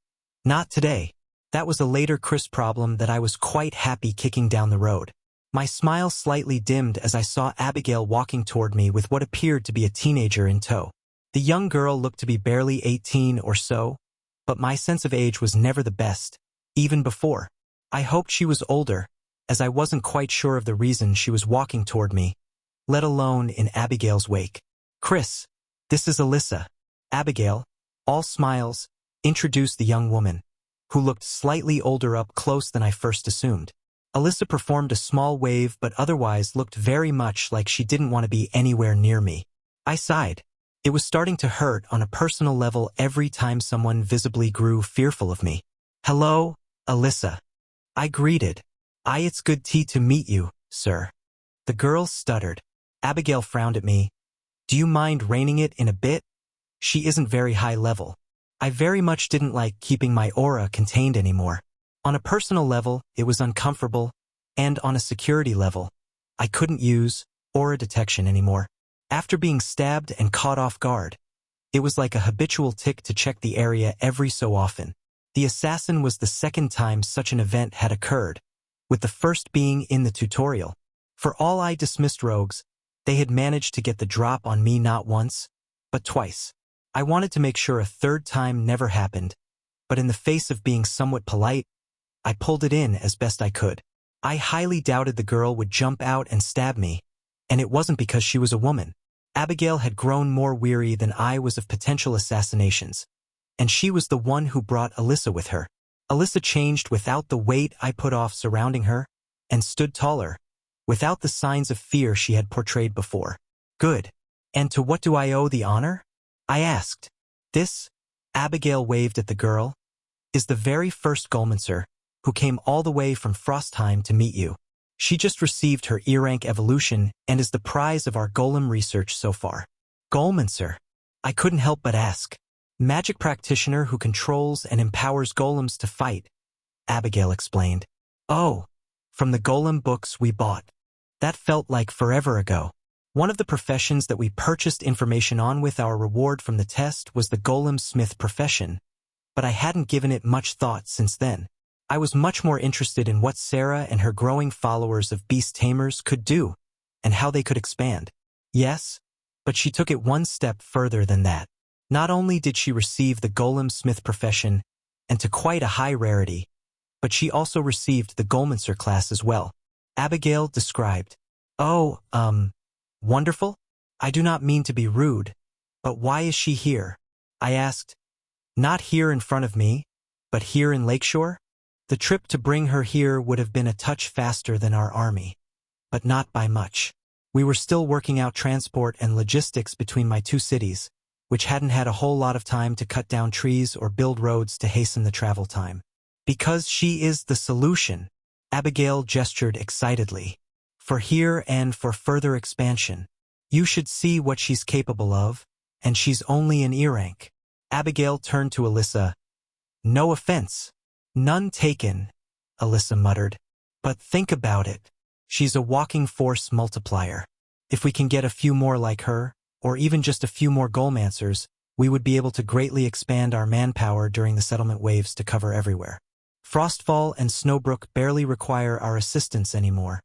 [SPEAKER 1] Not today. That was a later Chris problem that I was quite happy kicking down the road. My smile slightly dimmed as I saw Abigail walking toward me with what appeared to be a teenager in tow. The young girl looked to be barely 18 or so, but my sense of age was never the best, even before. I hoped she was older, as I wasn't quite sure of the reason she was walking toward me, let alone in Abigail's wake. Chris, this is Alyssa. Abigail, all smiles, introduced the young woman, who looked slightly older up close than I first assumed. Alyssa performed a small wave but otherwise looked very much like she didn't want to be anywhere near me. I sighed. It was starting to hurt on a personal level every time someone visibly grew fearful of me. "Hello, Alyssa," I greeted. It's good to meet you, sir." The girl stuttered. Abigail frowned at me. "Do you mind reining it in a bit? She isn't very high level." I very much didn't like keeping my aura contained anymore. On a personal level, it was uncomfortable, and on a security level, I couldn't use aura detection anymore. After being stabbed and caught off guard, it was like a habitual tick to check the area every so often. The assassin was the second time such an event had occurred, with the first being in the tutorial. For all I dismissed rogues, they had managed to get the drop on me not once, but twice. I wanted to make sure a third time never happened, but in the face of being somewhat polite, I pulled it in as best I could. I highly doubted the girl would jump out and stab me, and it wasn't because she was a woman. Abigail had grown more weary than I was of potential assassinations, and she was the one who brought Alyssa with her. Alyssa changed without the weight I put off surrounding her, and stood taller, without the signs of fear she had portrayed before. "Good. And to what do I owe the honor?" I asked. "This," Abigail waved at the girl, "is the very first Golmancer who came all the way from Frostheim to meet you. She just received her E-rank evolution and is the prize of our golem research so far." "Golmancer?" I couldn't help but ask. "Magic practitioner who controls and empowers golems to fight," Abigail explained. "Oh, from the golem books we bought." That felt like forever ago. One of the professions that we purchased information on with our reward from the test was the golem smith profession, but I hadn't given it much thought since then. I was much more interested in what Sarah and her growing followers of beast tamers could do, and how they could expand. Yes, but she took it one step further than that. Not only did she receive the golem smith profession, and to quite a high rarity, but she also received the Golmancer class as well. Abigail described. "Oh, wonderful? I do not mean to be rude, but why is she here?" I asked. "Not here in front of me, but here in Lakeshore?" The trip to bring her here would have been a touch faster than our army, but not by much. We were still working out transport and logistics between my two cities, which hadn't had a whole lot of time to cut down trees or build roads to hasten the travel time. "Because she is the solution," Abigail gestured excitedly. "For here and for further expansion. You should see what she's capable of, and she's only an E-rank." Abigail turned to Alyssa. "No offense." "None taken," Alyssa muttered. "But think about it. She's a walking force multiplier. If we can get a few more like her, or even just a few more Golmancers, we would be able to greatly expand our manpower during the settlement waves to cover everywhere. Frostfall and Snowbrook barely require our assistance anymore,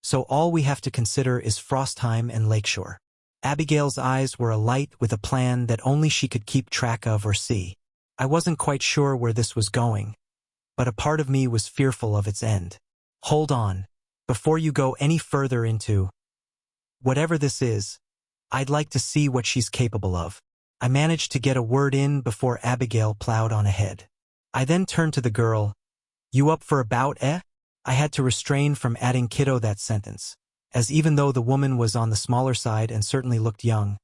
[SPEAKER 1] so all we have to consider is Frostheim and Lakeshore." Abigail's eyes were alight with a plan that only she could keep track of or see. I wasn't quite sure where this was going, but a part of me was fearful of its end. "Hold on. Before you go any further into whatever this is, I'd like to see what she's capable of." I managed to get a word in before Abigail plowed on ahead. I then turned to the girl. "You up for a bout, eh?" I had to restrain from adding kiddo that sentence, as even though the woman was on the smaller side and certainly looked young,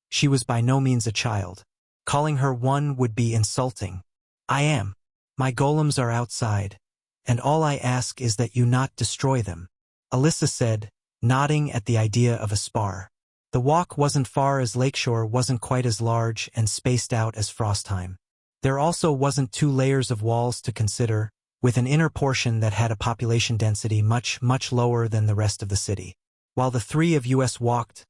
[SPEAKER 1] she was by no means a child. Calling her one would be insulting. "I am. My golems are outside, and all I ask is that you not destroy them," Alyssa said, nodding at the idea of a spar. The walk wasn't far as Lakeshore wasn't quite as large and spaced out as Frostheim. There also wasn't 2 layers of walls to consider, with an inner portion that had a population density much, much lower than the rest of the city. While the 3 of us walked,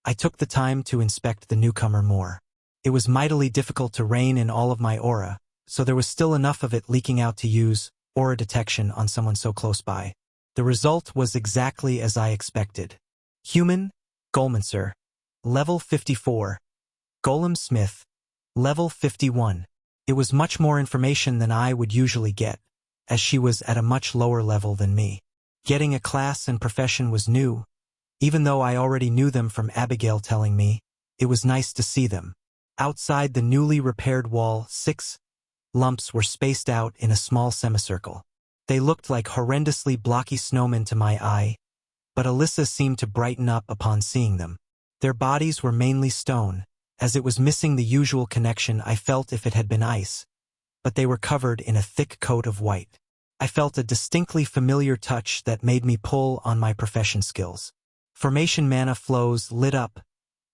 [SPEAKER 1] I took the time to inspect the newcomer more. It was mightily difficult to rein in all of my aura, so there was still enough of it leaking out to use aura detection on someone so close by. The result was exactly as I expected. Human, Golmancer, level 54. Golem Smith, level 51. It was much more information than I would usually get, as she was at a much lower level than me. Getting a class and profession was new. Even though I already knew them from Abigail telling me, it was nice to see them. Outside the newly repaired wall, 6 lumps were spaced out in a small semicircle. They looked like horrendously blocky snowmen to my eye, but Alyssa seemed to brighten up upon seeing them. Their bodies were mainly stone, As it was missing the usual connection I felt if it had been ice, but they were covered in a thick coat of white. I felt a distinctly familiar touch that made me pull on my profession skills. Formation mana flows lit up,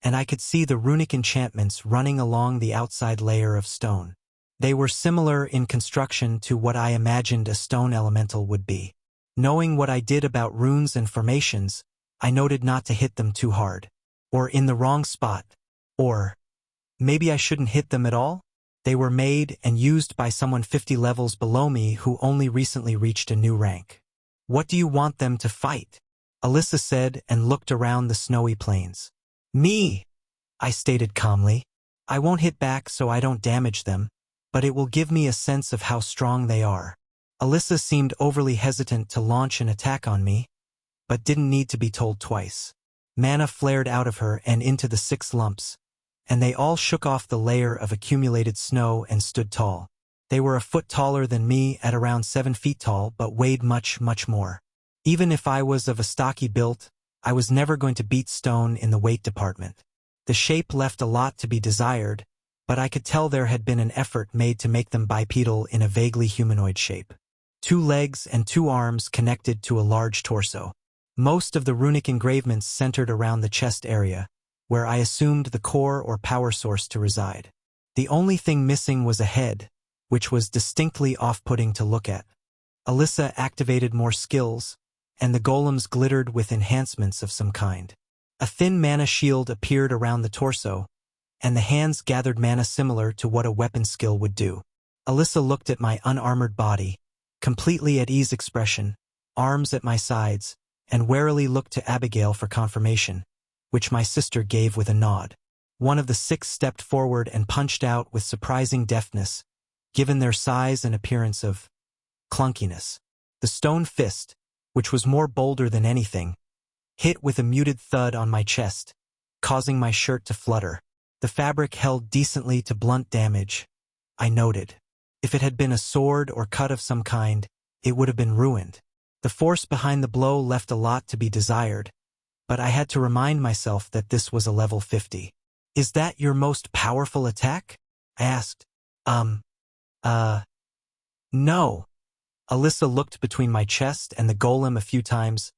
[SPEAKER 1] and I could see the runic enchantments running along the outside layer of stone. They were similar in construction to what I imagined a stone elemental would be. Knowing what I did about runes and formations, I noted not to hit them too hard. Or in the wrong spot. Or maybe I shouldn't hit them at all? They were made and used by someone 50 levels below me who only recently reached a new rank. What do you want them to fight? Alyssa said and looked around the snowy plains. Me, I stated calmly. I won't hit back so I don't damage them, but it will give me a sense of how strong they are. Alyssa seemed overly hesitant to launch an attack on me, but didn't need to be told twice. Mana flared out of her and into the 6 lumps, and they all shook off the layer of accumulated snow and stood tall. They were a foot taller than me at around 7 feet tall, but weighed much, much more. Even if I was of a stocky build, I was never going to beat stone in the weight department. The shape left a lot to be desired, but I could tell there had been an effort made to make them bipedal in a vaguely humanoid shape. 2 legs and 2 arms connected to a large torso. Most of the runic engravements centered around the chest area, where I assumed the core or power source to reside. The only thing missing was a head, which was distinctly off-putting to look at. Alyssa activated more skills, and the golems glittered with enhancements of some kind. A thin mana shield appeared around the torso, and the hands gathered mana similar to what a weapon skill would do. Alyssa looked at my unarmored body, completely at ease expression, arms at my sides, and warily looked to Abigail for confirmation, which my sister gave with a nod. One of the 6 stepped forward and punched out with surprising deftness, given their size and appearance of clunkiness. The stone fist, which was more bolder than anything, hit with a muted thud on my chest, causing my shirt to flutter. The fabric held decently to blunt damage, I noted. If it had been a sword or cut of some kind, it would have been ruined. The force behind the blow left a lot to be desired, but I had to remind myself that this was a level 50. Is that your most powerful attack? I asked. No. Alyssa looked between my chest and the golem a few times.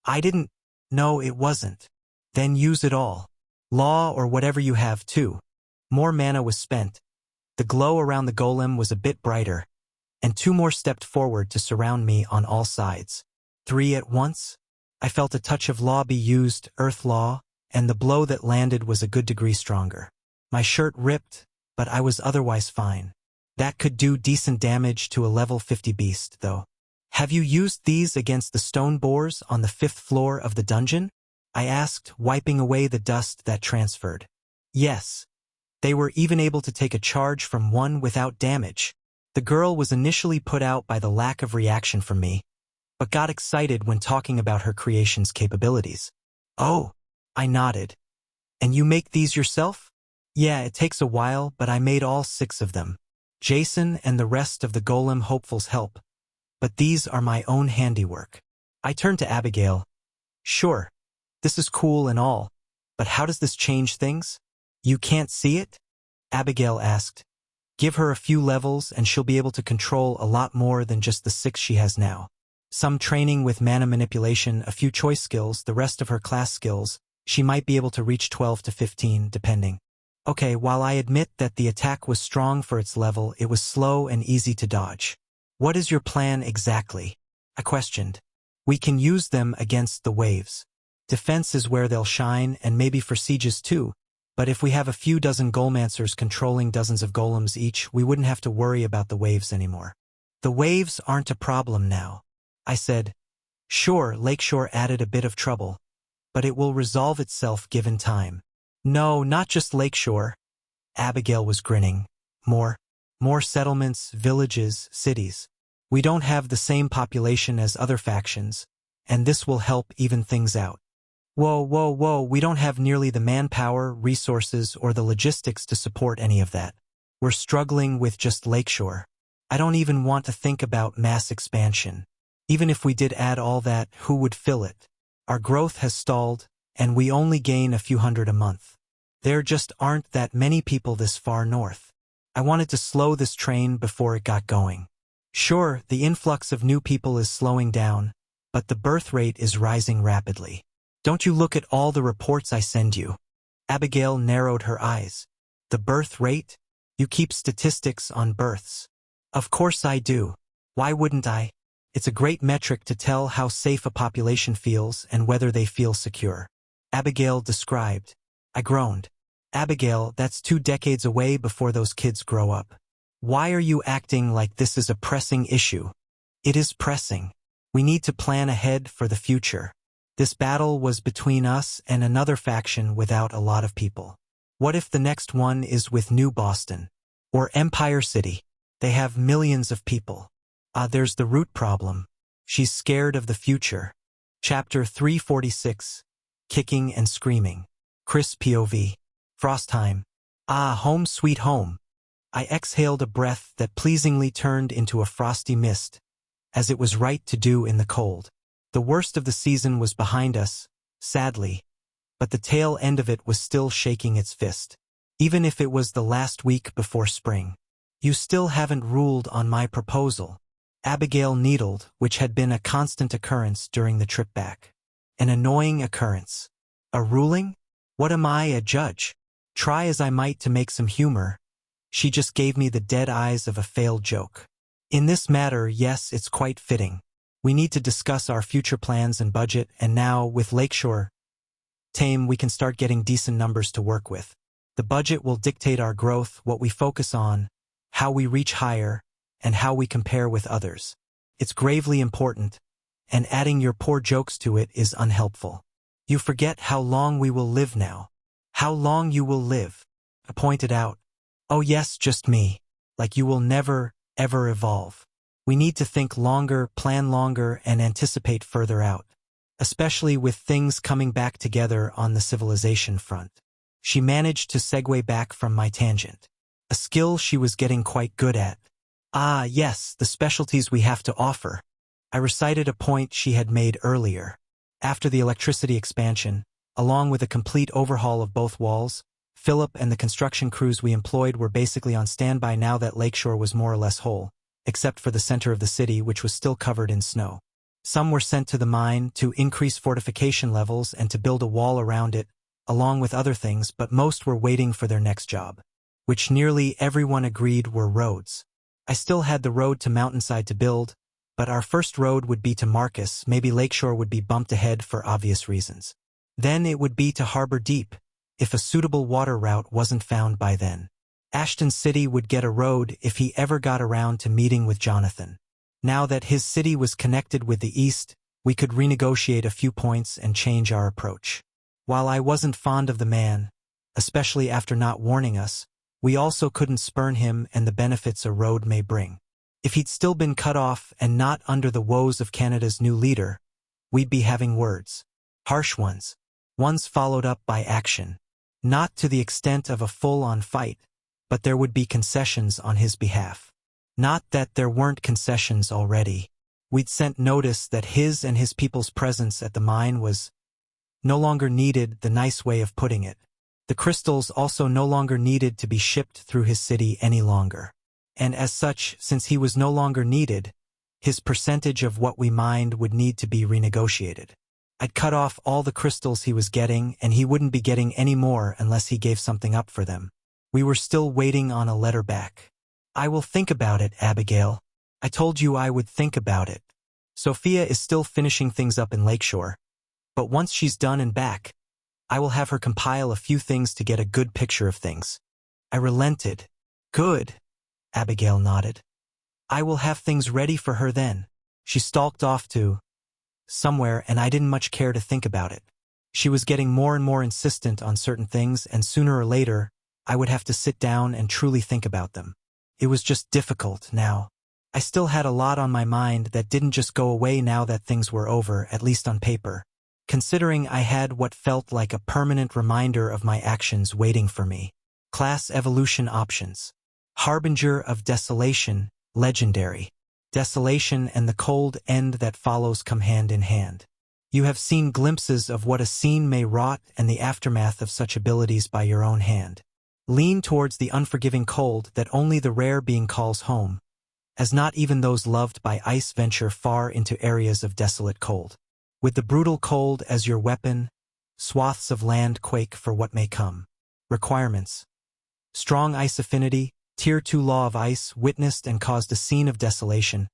[SPEAKER 1] I didn't. No, it wasn't. Then use it all. Law or whatever you have too. More mana was spent. The glow around the golem was a bit brighter, and 2 more stepped forward to surround me on all sides. 3 at once? I felt a touch of law be used, earth law, and the blow that landed was a good degree stronger. My shirt ripped, but I was otherwise fine. That could do decent damage to a level 50 beast, though. Have you used these against the stone boars on the 5th floor of the dungeon? I asked, wiping away the dust that transferred. Yes. They were even able to take a charge from one without damage. The girl was initially put out by the lack of reaction from me, but got excited when talking about her creation's capabilities. Oh, I nodded. And you make these yourself? Yeah, it takes a while, but I made all 6 of them. Jason and the rest of the golem hopefuls help, but these are my own handiwork. I turned to Abigail. Sure, this is cool and all, but how does this change things? You can't see it? Abigail asked. Give her a few levels and she'll be able to control a lot more than just the 6 she has now. Some training with mana manipulation, a few choice skills, the rest of her class skills, she might be able to reach 12 to 15, depending. Okay, while I admit that the attack was strong for its level, it was slow and easy to dodge. What is your plan exactly? I questioned. We can use them against the waves. Defense is where they'll shine, and maybe for sieges too. But if we have a few dozen golemancers controlling dozens of golems each, we wouldn't have to worry about the waves anymore. The waves aren't a problem now, I said. Sure, Lakeshore added a bit of trouble, but it will resolve itself given time. No, not just Lakeshore. Abigail was grinning. More settlements, villages, cities. We don't have the same population as other factions, and this will help even things out. Whoa, we don't have nearly the manpower, resources, or the logistics to support any of that. We're struggling with just Lakeshore. I don't even want to think about mass expansion. Even if we did add all that, who would fill it? Our growth has stalled, and we only gain a few hundred a month. There just aren't that many people this far north. I wanted to slow this train before it got going. Sure, the influx of new people is slowing down, but the birth rate is rising rapidly. Don't you look at all the reports I send you? Abigail narrowed her eyes. The birth rate? You keep statistics on births. Of course I do. Why wouldn't I? It's a great metric to tell how safe a population feels and whether they feel secure. Abigail described. I groaned. Abigail, that's 2 decades away before those kids grow up. Why are you acting like this is a pressing issue? It is pressing. We need to plan ahead for the future. This battle was between us and another faction without a lot of people. What if the next one is with New Boston? Or Empire City? They have millions of people. There's the root problem. She's scared of the future. Chapter 346. Kicking and Screaming. Chris POV. Frostheim. Home sweet home. I exhaled a breath that pleasingly turned into a frosty mist, as it was right to do in the cold. The worst of the season was behind us, sadly, but the tail end of it was still shaking its fist. Even if it was the last week before spring. You still haven't ruled on my proposal. Abigail needled, which had been a constant occurrence during the trip back. An annoying occurrence. A ruling? What am I, a judge? Try as I might to make some humor, she just gave me the dead eyes of a failed joke. In this matter, yes, it's quite fitting. We need to discuss our future plans and budget, and now, with Lakeshore tame, we can start getting decent numbers to work with. The budget will dictate our growth, what we focus on, how we reach higher, and how we compare with others. It's gravely important, and adding your poor jokes to it is unhelpful. You forget how long we will live now. How long you will live, I pointed out. Oh yes, just me. Like you will never, ever evolve. We need to think longer, plan longer, and anticipate further out. Especially with things coming back together on the civilization front. She managed to segue back from my tangent. A skill she was getting quite good at. Yes, the specialties we have to offer. I recited a point she had made earlier. After the electricity expansion, along with a complete overhaul of both walls, Philip and the construction crews we employed were basically on standby now that Lakeshore was more or less whole, except for the center of the city, which was still covered in snow. Some were sent to the mine to increase fortification levels and to build a wall around it, along with other things, but most were waiting for their next job, which nearly everyone agreed were roads. I still had the road to Mountainside to build, but our first road would be to Marcus. Maybe Lakeshore would be bumped ahead for obvious reasons. Then it would be to Harbor Deep, if a suitable water route wasn't found by then. Ashton City would get a road if he ever got around to meeting with Jonathan. Now that his city was connected with the east, we could renegotiate a few points and change our approach. While I wasn't fond of the man, especially after not warning us, we also couldn't spurn him and the benefits a road may bring. If he'd still been cut off and not under the woes of Canada's new leader, we'd be having words. Harsh ones. Ones followed up by action. Not to the extent of a full-on fight, but there would be concessions on his behalf. Not that there weren't concessions already. We'd sent notice that his and his people's presence at the mine was no longer needed, the nice way of putting it. The crystals also no longer needed to be shipped through his city any longer. And as such, since he was no longer needed, his percentage of what we mined would need to be renegotiated. I'd cut off all the crystals he was getting, and he wouldn't be getting any more unless he gave something up for them. We were still waiting on a letter back. I will think about it, Abigail. I told you I would think about it. Sophia is still finishing things up in Lakeshore. But once she's done and back, I will have her compile a few things to get a good picture of things. I relented. Good. Abigail nodded. I will have things ready for her then. She stalked off to somewhere, and I didn't much care to think about it. She was getting more and more insistent on certain things, and sooner or later, I would have to sit down and truly think about them. It was just difficult now. I still had a lot on my mind that didn't just go away now that things were over, at least on paper. Considering I had what felt like a permanent reminder of my actions waiting for me. Class evolution options. Harbinger of desolation, legendary. Desolation and the cold end that follows come hand in hand. You have seen glimpses of what a scene may wrought and the aftermath of such abilities by your own hand. Lean towards the unforgiving cold that only the rare being calls home, as not even those loved by ice venture far into areas of desolate cold. With the brutal cold as your weapon, swaths of land quake for what may come. Requirements: strong ice affinity, Tier 2 law of ice, witnessed and caused a scene of desolation,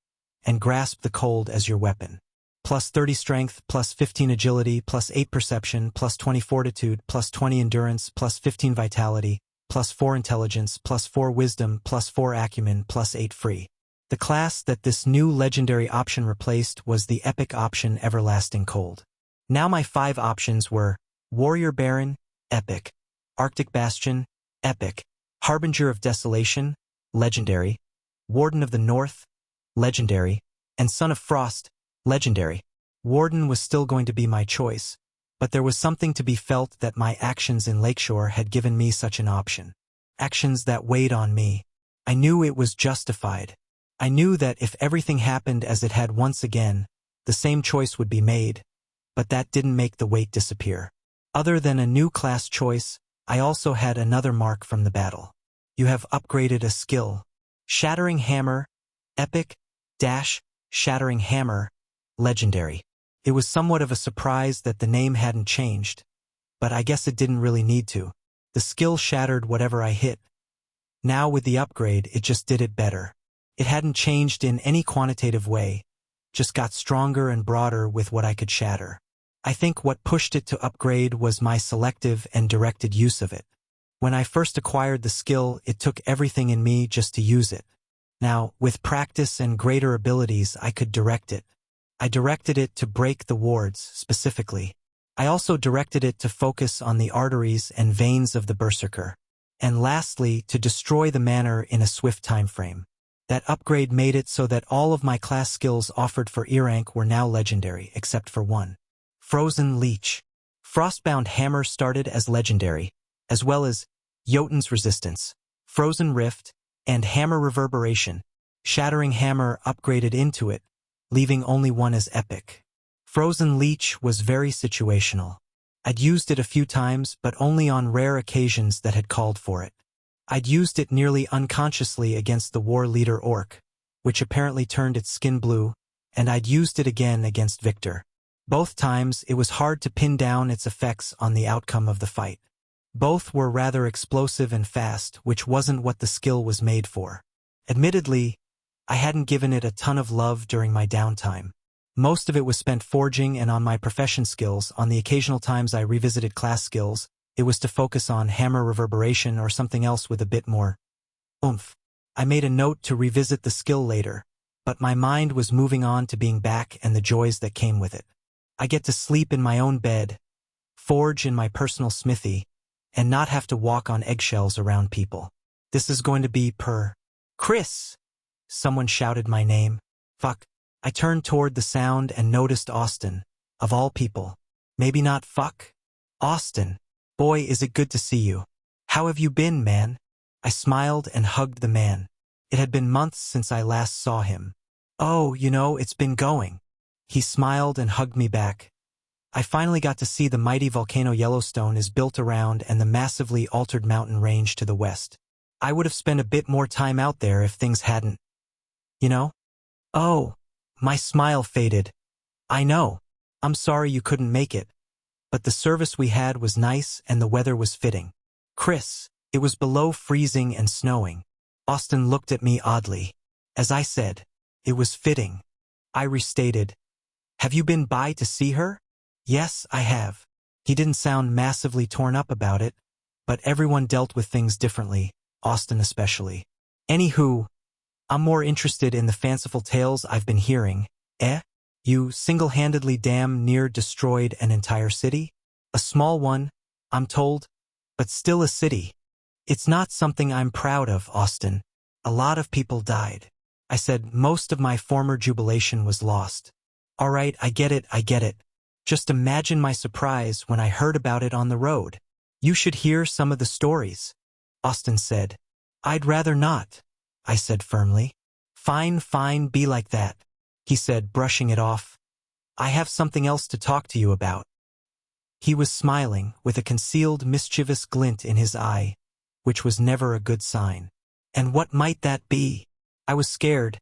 [SPEAKER 1] and grasp the cold as your weapon. Plus 30 strength, plus 15 agility, plus 8 perception, plus 20 fortitude, plus 20 endurance, plus 15 vitality, plus 4 intelligence, plus 4 wisdom, plus 4 acumen, plus 8 free. The class that this new legendary option replaced was the epic option Everlasting Cold. Now my 5 options were Warrior Baron, epic; Arctic Bastion, epic; Harbinger of Desolation, legendary; Warden of the North, legendary; and Son of Frost, legendary. Warden was still going to be my choice, but there was something to be felt that my actions in Lakeshore had given me such an option. Actions that weighed on me. I knew it was justified. I knew that if everything happened as it had once again, the same choice would be made, but that didn't make the weight disappear. Other than a new class choice, I also had another mark from the battle. You have upgraded a skill. Shattering Hammer, epic, dash, Shattering Hammer, legendary. It was somewhat of a surprise that the name hadn't changed, but I guess it didn't really need to. The skill shattered whatever I hit. Now with the upgrade, it just did it better. It hadn't changed in any quantitative way, just got stronger and broader with what I could shatter. I think what pushed it to upgrade was my selective and directed use of it. When I first acquired the skill, it took everything in me just to use it. Now, with practice and greater abilities, I could direct it. I directed it to break the wards, specifically. I also directed it to focus on the arteries and veins of the Berserker. And lastly, to destroy the manner in a swift time frame. That upgrade made it so that all of my class skills offered for E rank were now legendary, except for one. Frozen Leech. Frostbound Hammer started as legendary, as well as Jotun's Resistance, Frozen Rift, and Hammer Reverberation. Shattering Hammer upgraded into it, leaving only one as epic. Frozen Leech was very situational. I'd used it a few times, but only on rare occasions that had called for it. I'd used it nearly unconsciously against the war leader Orc, which apparently turned its skin blue, and I'd used it again against Victor. Both times, it was hard to pin down its effects on the outcome of the fight. Both were rather explosive and fast, which wasn't what the skill was made for. Admittedly, I hadn't given it a ton of love during my downtime. Most of it was spent forging and on my profession skills. On the occasional times I revisited class skills, it was to focus on Hammer Reverberation or something else with a bit more oomph. I made a note to revisit the skill later, but my mind was moving on to being back and the joys that came with it. I get to sleep in my own bed, forge in my personal smithy, and not have to walk on eggshells around people. This is going to be Chris! Someone shouted my name. Fuck. I turned toward the sound and noticed Austin, of all people. Maybe not fuck? Austin. Boy, is it good to see you. How have you been, man? I smiled and hugged the man. It had been months since I last saw him. Oh, it's been going. He smiled and hugged me back. I finally got to see the mighty volcano Yellowstone is built around and the massively altered mountain range to the west. I would have spent a bit more time out there if things hadn't. Oh, my smile faded. I know. I'm sorry you couldn't make it. But the service we had was nice and the weather was fitting. Chris, it was below freezing and snowing. Austin looked at me oddly. As I said, it was fitting. I restated, have you been by to see her? Yes, I have. He didn't sound massively torn up about it, but everyone dealt with things differently, Austin especially. Anywho, I'm more interested in the fanciful tales I've been hearing. You single-handedly damn near destroyed an entire city? A small one, I'm told, but still a city. It's not something I'm proud of, Austin. A lot of people died. I said most of my former jubilation was lost. All right, I get it. Just imagine my surprise when I heard about it on the road. You should hear some of the stories. Austin said. I'd rather not, I said firmly. Fine, be like that, he said, brushing it off. I have something else to talk to you about. He was smiling, with a concealed mischievous glint in his eye, which was never a good sign. And what might that be? I was scared,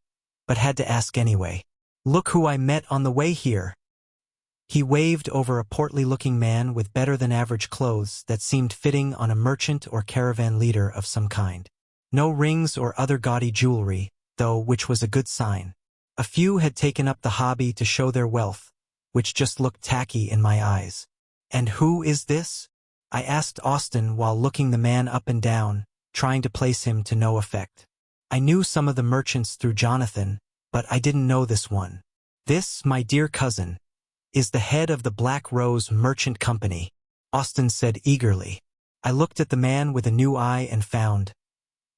[SPEAKER 1] but had to ask anyway. Look who I met on the way here. He waved over a portly-looking man with better-than-average clothes that seemed fitting on a merchant or caravan leader of some kind. No rings or other gaudy jewelry, though, which was a good sign. A few had taken up the hobby to show their wealth, which just looked tacky in my eyes. And who is this? I asked Austin while looking the man up and down, trying to place him to no effect. I knew some of the merchants through Jonathan, but I didn't know this one. This, my dear cousin, is the head of the Black Rose Merchant Company, Austin said eagerly. I looked at the man with a new eye and found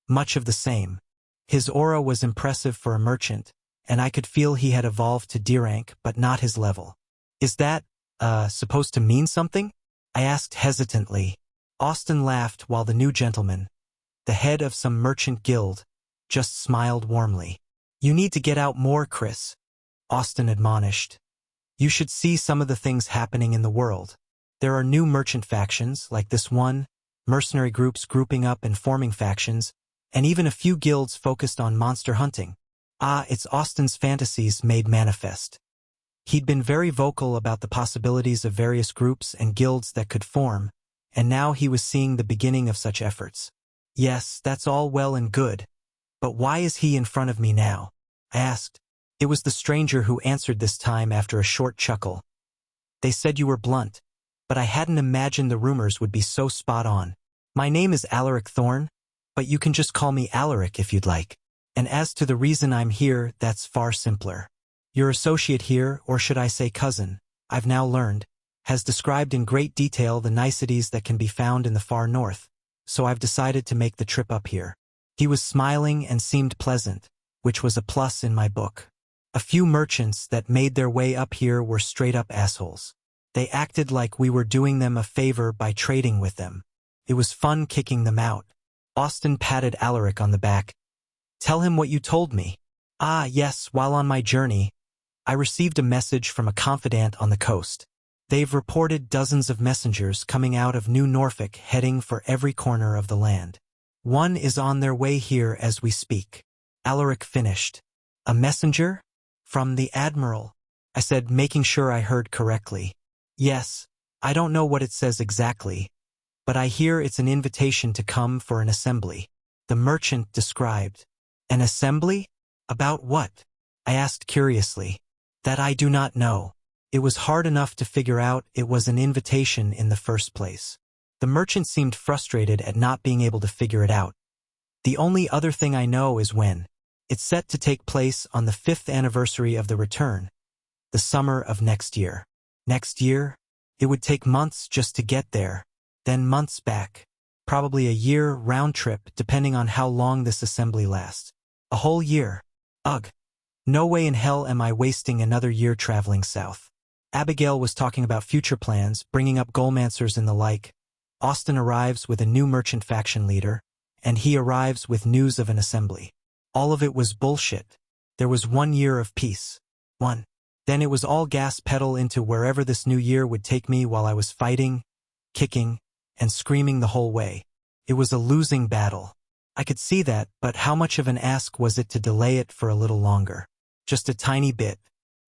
[SPEAKER 1] much of the same. His aura was impressive for a merchant, and I could feel he had evolved to D rank, but not his level. Is that, supposed to mean something? I asked hesitantly. Austin laughed while the new gentleman, the head of some merchant guild, just smiled warmly. You need to get out more, Chris, Austin admonished. You should see some of the things happening in the world. There are new merchant factions, like this one, mercenary groups grouping up and forming factions, and even a few guilds focused on monster hunting. It's Austin's fantasies made manifest. He'd been very vocal about the possibilities of various groups and guilds that could form, and now he was seeing the beginning of such efforts. Yes, that's all well and good. But why is he in front of me now? I asked. It was the stranger who answered this time after a short chuckle. They said you were blunt, but I hadn't imagined the rumors would be so spot on. My name is Alaric Thorne, but you can just call me Alaric if you'd like. And as to the reason I'm here, that's far simpler. Your associate here, or should I say cousin, I've now learned, has described in great detail the niceties that can be found in the far north, so I've decided to make the trip up here. He was smiling and seemed pleasant, which was a plus in my book. A few merchants that made their way up here were straight-up assholes. They acted like we were doing them a favor by trading with them. It was fun kicking them out. Austin patted Alaric on the back. Tell him what you told me. Yes, while on my journey, I received a message from a confidant on the coast. They've reported dozens of messengers coming out of New Norfolk heading for every corner of the land. One is on their way here as we speak. Alaric finished. A messenger? From the Admiral, I said, making sure I heard correctly. Yes, I don't know what it says exactly, but I hear it's an invitation to come for an assembly. The merchant described. An assembly? About what? I asked curiously. That I do not know. It was hard enough to figure out it was an invitation in the first place. The merchant seemed frustrated at not being able to figure it out. The only other thing I know is when. It's set to take place on the 5th anniversary of the return, the summer of next year. Next year? It would take months just to get there, then months back. Probably a year round trip depending on how long this assembly lasts. A whole year. Ugh. No way in hell am I wasting another year traveling south. Abigail was talking about future plans, bringing up goalmancers and the like. Austin arrives with a new merchant faction leader, and he arrives with news of an assembly. All of it was bullshit. There was 1 year of peace. Then it was all gas pedal into wherever this new year would take me while I was fighting, kicking, and screaming the whole way. It was a losing battle. I could see that, but how much of an ask was it to delay it for a little longer? Just a tiny bit.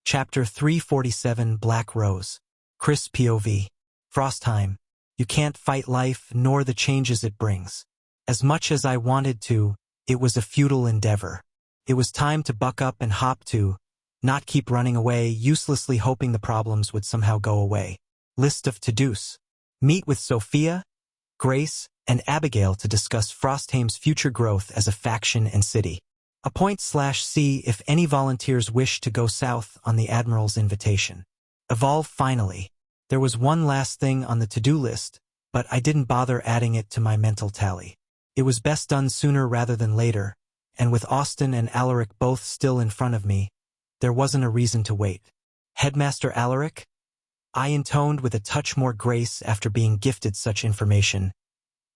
[SPEAKER 1] Chapter 347, Black Rose. Chris POV. Frostheim. You can't fight life nor the changes it brings. As much as I wanted to, it was a futile endeavor. It was time to buck up and hop to, not keep running away, uselessly hoping the problems would somehow go away. List of to-dos. Meet with Sophia, Grace, and Abigail to discuss Frostheim's future growth as a faction and city. Appoint/see if any volunteers wish to go south on the Admiral's invitation. Evolve finally. There was one last thing on the to-do list, but I didn't bother adding it to my mental tally. It was best done sooner rather than later, and with Austin and Alaric both still in front of me, there wasn't a reason to wait. Headmaster Alaric? I intoned with a touch more grace after being gifted such information.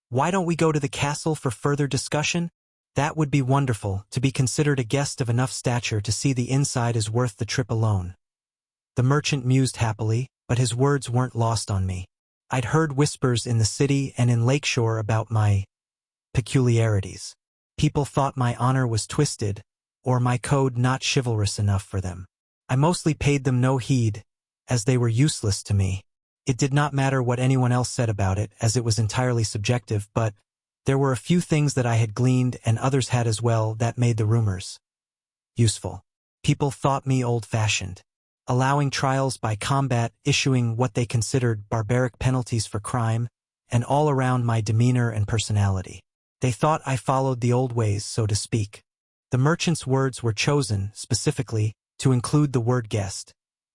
[SPEAKER 1] Why don't we go to the castle for further discussion? That would be wonderful. To be considered a guest of enough stature to see the inside is worth the trip alone. The merchant mused happily, but his words weren't lost on me. I'd heard whispers in the city and in Lakeshore about my peculiarities. People thought my honor was twisted, or my code not chivalrous enough for them. I mostly paid them no heed, as they were useless to me. It did not matter what anyone else said about it, as it was entirely subjective, but there were a few things that I had gleaned and others had as well that made the rumors useful. People thought me old-fashioned, allowing trials by combat, issuing what they considered barbaric penalties for crime, and all around my demeanor and personality. They thought I followed the old ways, so to speak. The merchant's words were chosen, specifically, to include the word guest,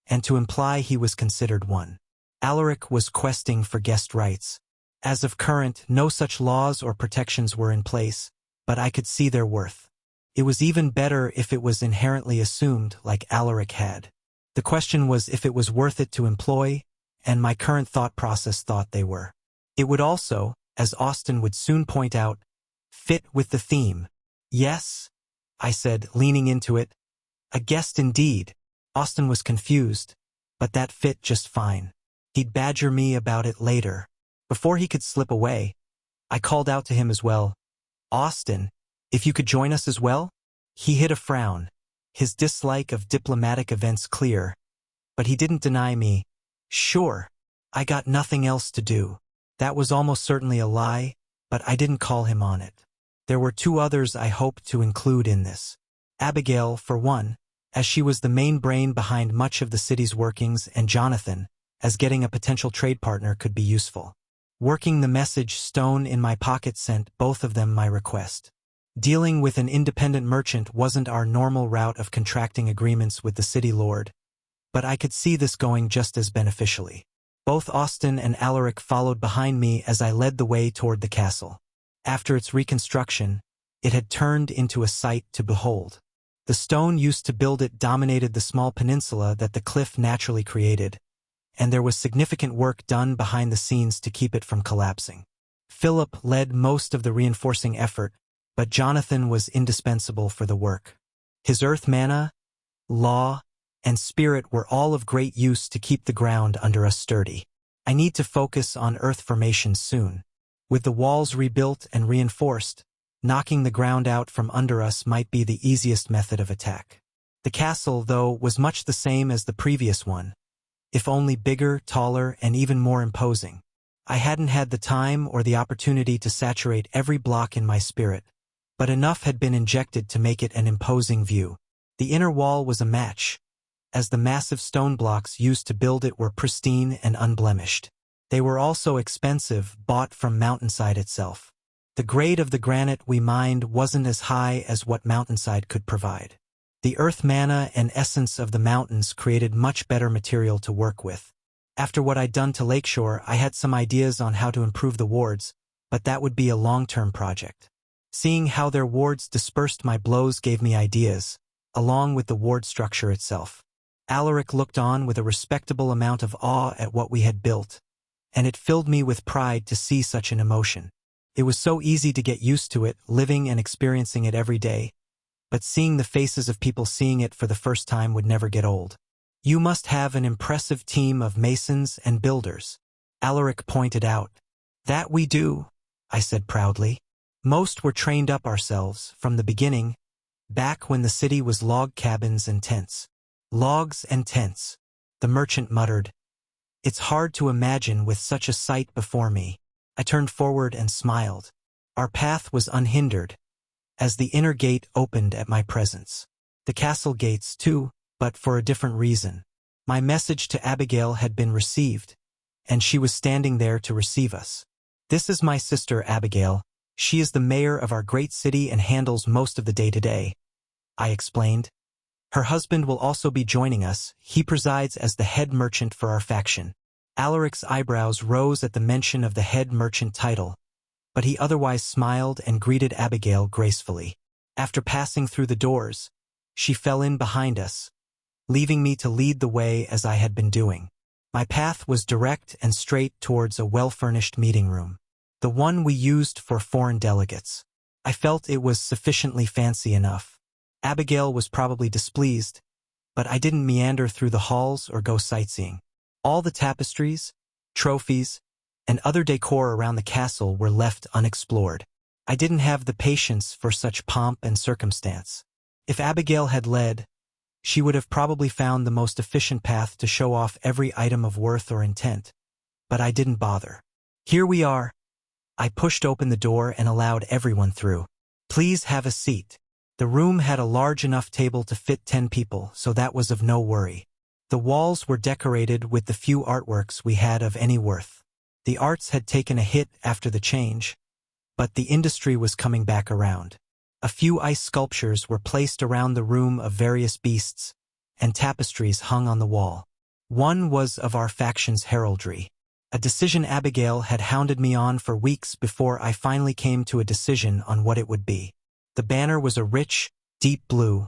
[SPEAKER 1] and to imply he was considered one. Alaric was questing for guest rights. As of current, no such laws or protections were in place, but I could see their worth. It was even better if it was inherently assumed, like Alaric had. The question was if it was worth it to employ, and my current thought process thought they were. It would also, as Austin would soon point out, fit with the theme. Yes, I said, leaning into it. A guest indeed. Austin was confused, but that fit just fine. He'd badger me about it later. Before he could slip away, I called out to him as well. Austin, if you could join us as well? He hid a frown, his dislike of diplomatic events clear, but he didn't deny me. Sure, I got nothing else to do. That was almost certainly a lie, but I didn't call him on it. There were two others I hoped to include in this. Abigail, for one, as she was the main brain behind much of the city's workings, and Jonathan, as getting a potential trade partner could be useful. Working the message stone in my pocket sent both of them my request. Dealing with an independent merchant wasn't our normal route of contracting agreements with the city lord, but I could see this going just as beneficially. Both Austin and Alaric followed behind me as I led the way toward the castle. After its reconstruction, it had turned into a sight to behold. The stone used to build it dominated the small peninsula that the cliff naturally created, and there was significant work done behind the scenes to keep it from collapsing. Philip led most of the reinforcing effort, but Jonathan was indispensable for the work. His earth mana, law, and spirit were all of great use to keep the ground under us sturdy. I need to focus on earth formation soon. With the walls rebuilt and reinforced, knocking the ground out from under us might be the easiest method of attack. The castle, though, was much the same as the previous one, if only bigger, taller, and even more imposing. I hadn't had the time or the opportunity to saturate every block in my spirit, but enough had been injected to make it an imposing view. The inner wall was a match, as the massive stone blocks used to build it were pristine and unblemished. They were also expensive, bought from Mountainside itself. The grade of the granite we mined wasn't as high as what Mountainside could provide. The earth mana and essence of the mountains created much better material to work with. After what I'd done to Lakeshore, I had some ideas on how to improve the wards, but that would be a long-term project. Seeing how their wards dispersed my blows gave me ideas, along with the ward structure itself. Alaric looked on with a respectable amount of awe at what we had built, and it filled me with pride to see such an emotion. It was so easy to get used to it, living and experiencing it every day, but seeing the faces of people seeing it for the first time would never get old. You must have an impressive team of masons and builders, Alaric pointed out. That we do, I said proudly. Most were trained up ourselves, from the beginning, back when the city was log cabins and tents. Logs and tents, the merchant muttered. It's hard to imagine with such a sight before me. I turned forward and smiled. Our path was unhindered, as the inner gate opened at my presence. The castle gates, too, but for a different reason. My message to Abigail had been received, and she was standing there to receive us. This is my sister Abigail. She is the mayor of our great city and handles most of the day-to-day, I explained. Her husband will also be joining us. He presides as the head merchant for our faction. Alaric's eyebrows rose at the mention of the head merchant title, but he otherwise smiled and greeted Abigail gracefully. After passing through the doors, she fell in behind us, leaving me to lead the way as I had been doing. My path was direct and straight towards a well-furnished meeting room, the one we used for foreign delegates. I felt it was sufficiently fancy enough. Abigail was probably displeased, but I didn't meander through the halls or go sightseeing. All the tapestries, trophies, and other decor around the castle were left unexplored. I didn't have the patience for such pomp and circumstance. If Abigail had led, she would have probably found the most efficient path to show off every item of worth or intent. But I didn't bother. Here we are. I pushed open the door and allowed everyone through. Please have a seat. The room had a large enough table to fit 10 people, so that was of no worry. The walls were decorated with the few artworks we had of any worth. The arts had taken a hit after the change, but the industry was coming back around. A few ice sculptures were placed around the room of various beasts, and tapestries hung on the wall. One was of our faction's heraldry. A decision Abigail had hounded me on for weeks before I finally came to a decision on what it would be. The banner was a rich, deep blue,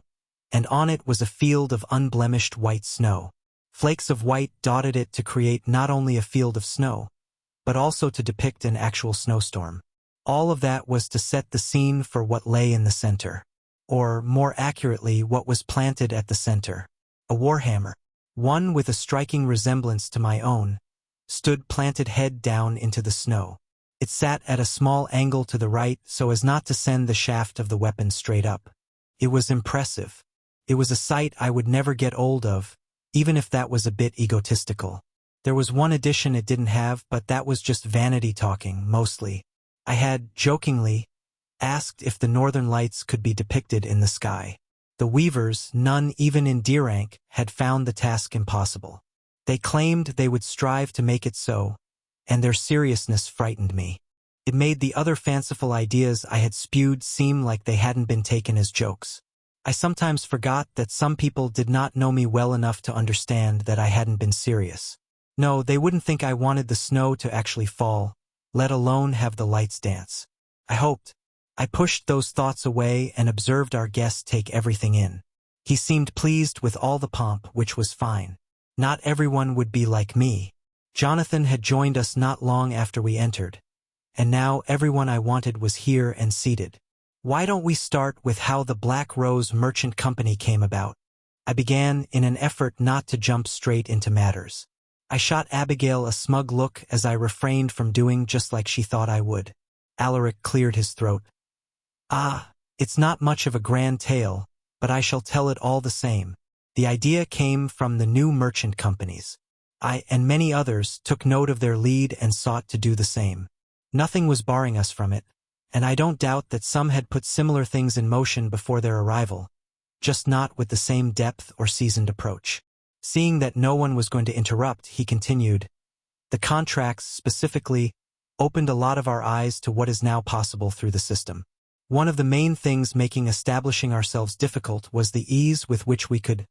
[SPEAKER 1] and on it was a field of unblemished white snow. Flakes of white dotted it to create not only a field of snow, but also to depict an actual snowstorm. All of that was to set the scene for what lay in the center. Or, more accurately, what was planted at the center. A warhammer, one with a striking resemblance to my own, stood planted head down into the snow. It sat at a small angle to the right so as not to send the shaft of the weapon straight up. It was impressive. It was a sight I would never get old of, even if that was a bit egotistical. There was one addition it didn't have, but that was just vanity talking, mostly. I had, jokingly, asked if the northern lights could be depicted in the sky. The weavers, none even in D rank, had found the task impossible. They claimed they would strive to make it so, and their seriousness frightened me. It made the other fanciful ideas I had spewed seem like they hadn't been taken as jokes. I sometimes forgot that some people did not know me well enough to understand that I hadn't been serious. No, they wouldn't think I wanted the snow to actually fall, let alone have the lights dance. I hoped. I pushed those thoughts away and observed our guest take everything in. He seemed pleased with all the pomp, which was fine. Not everyone would be like me. Jonathan had joined us not long after we entered, and now everyone I wanted was here and seated. Why don't we start with how the Black Rose Merchant Company came about? I began in an effort not to jump straight into matters. I shot Abigail a smug look as I refrained from doing just like she thought I would. Alaric cleared his throat. It's not much of a grand tale, but I shall tell it all the same. The idea came from the new merchant companies. I and many others took note of their lead and sought to do the same. Nothing was barring us from it, and I don't doubt that some had put similar things in motion before their arrival, just not with the same depth or seasoned approach. Seeing that no one was going to interrupt, he continued, the contracts, specifically, opened a lot of our eyes to what is now possible through the system. One of the main things making establishing ourselves difficult was the ease with which we could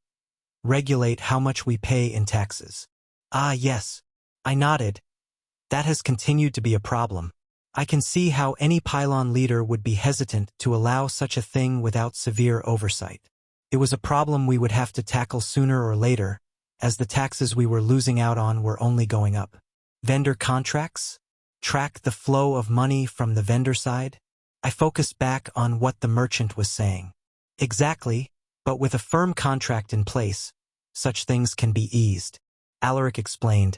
[SPEAKER 1] regulate how much we pay in taxes. Yes. I nodded. That has continued to be a problem. I can see how any pylon leader would be hesitant to allow such a thing without severe oversight. It was a problem we would have to tackle sooner or later, as the taxes we were losing out on were only going up. Vendor contracts? Track the flow of money from the vendor side? I focused back on what the merchant was saying. Exactly, but with a firm contract in place, such things can be eased. Alaric explained.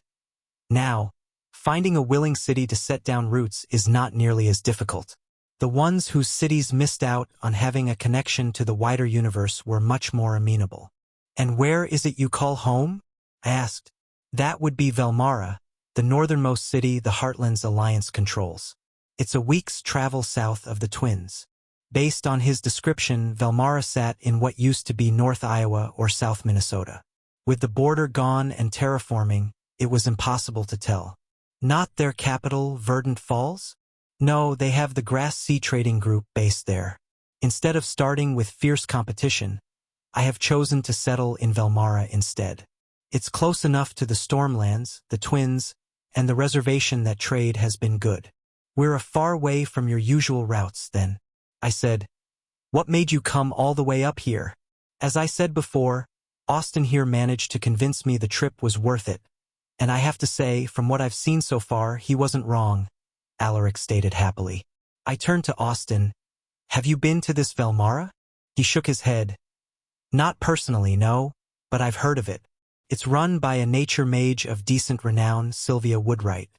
[SPEAKER 1] Now, finding a willing city to set down roots is not nearly as difficult. The ones whose cities missed out on having a connection to the wider universe were much more amenable. And where is it you call home? I asked. That would be Velmara, the northernmost city the Heartlands Alliance controls. It's a week's travel south of the Twins. Based on his description, Velmara sat in what used to be North Iowa or South Minnesota. With the border gone and terraforming, it was impossible to tell. Not their capital, Verdant Falls? No, they have the Grass Sea Trading Group based there. Instead of starting with fierce competition, I have chosen to settle in Velmara instead. It's close enough to the Stormlands, the Twins, and the reservation that trade has been good. We're a far way from your usual routes, then. I said. What made you come all the way up here? As I said before, Austin here managed to convince me the trip was worth it. And I have to say, from what I've seen so far, he wasn't wrong, Alaric stated happily. I turned to Austin. Have you been to this Velmara? He shook his head. Not personally, no, but I've heard of it. It's run by a nature mage of decent renown, Sylvia Woodwright.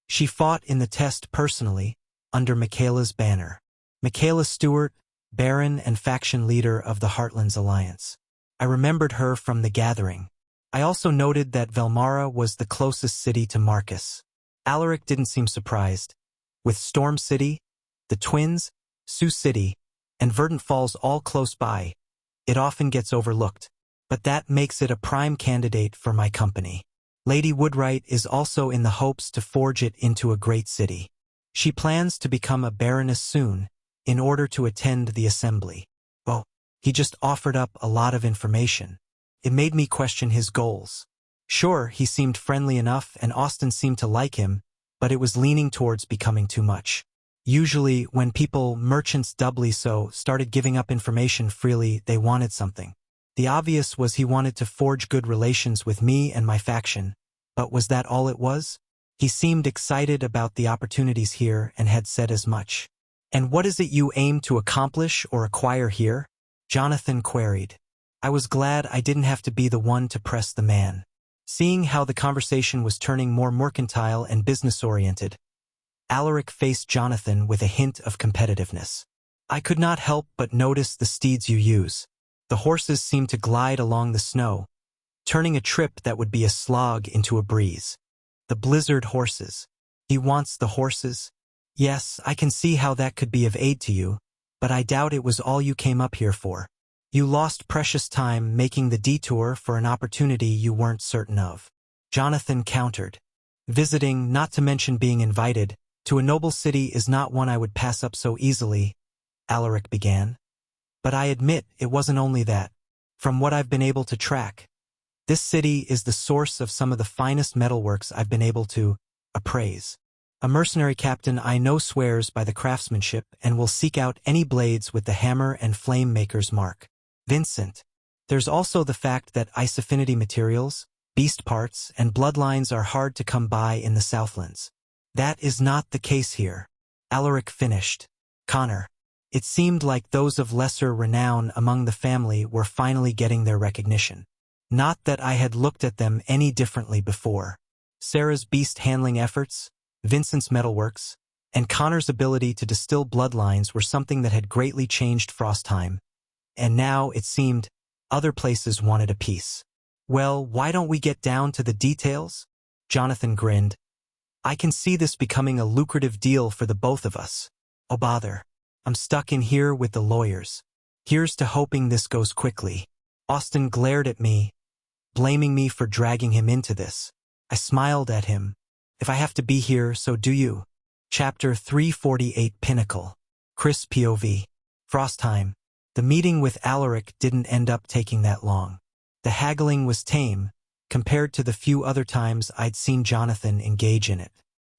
[SPEAKER 1] She fought in the test personally, under Michaela's banner. Michaela Stewart, Baron and faction leader of the Heartlands Alliance. I remembered her from the gathering. I also noted that Velmara was the closest city to Marcus. Alaric didn't seem surprised. With Storm City, the Twins, Sioux City, and Verdant Falls all close by, it often gets overlooked. But that makes it a prime candidate for my company. Lady Woodwright is also in the hopes to forge it into a great city. She plans to become a baroness soon, in order to attend the assembly. Well, he just offered up a lot of information. It made me question his goals. Sure, he seemed friendly enough and Austin seemed to like him, but it was leaning towards becoming too much. Usually, when people, merchants doubly so, started giving up information freely, they wanted something. The obvious was he wanted to forge good relations with me and my faction, but was that all it was? He seemed excited about the opportunities here and had said as much. "And what is it you aim to accomplish or acquire here?" Jonathan queried. I was glad I didn't have to be the one to press the man. Seeing how the conversation was turning more mercantile and business-oriented, Alaric faced Jonathan with a hint of competitiveness. "I could not help but notice the steeds you use. The horses seem to glide along the snow, turning a trip that would be a slog into a breeze. The blizzard horses. He wants the horses? Yes, I can see how that could be of aid to you, but I doubt it was all you came up here for. You lost precious time making the detour for an opportunity you weren't certain of." Jonathan countered. "Visiting, not to mention being invited, to a noble city is not one I would pass up so easily," Alaric began. "But I admit it wasn't only that. From what I've been able to track, this city is the source of some of the finest metalworks I've been able to appraise. A mercenary captain I know swears by the craftsmanship and will seek out any blades with the hammer and flame maker's mark. Vincent. There's also the fact that ice affinity materials, beast parts, and bloodlines are hard to come by in the Southlands. That is not the case here." Alaric finished. "Connor. It seemed like those of lesser renown among the family were finally getting their recognition. Not that I had looked at them any differently before. Sarah's beast handling efforts, Vincent's metalworks, and Connor's ability to distill bloodlines were something that had greatly changed Frostheim. And now, it seemed, other places wanted a piece. Well, why don't we get down to the details?" Jonathan grinned. "I can see this becoming a lucrative deal for the both of us. Oh bother. I'm stuck in here with the lawyers. Here's to hoping this goes quickly." Austin glared at me, blaming me for dragging him into this. I smiled at him. "If I have to be here, so do you." Chapter 348 Pinnacle. Chris POV. Frostheim. The meeting with Alaric didn't end up taking that long. The haggling was tame, compared to the few other times I'd seen Jonathan engage in it.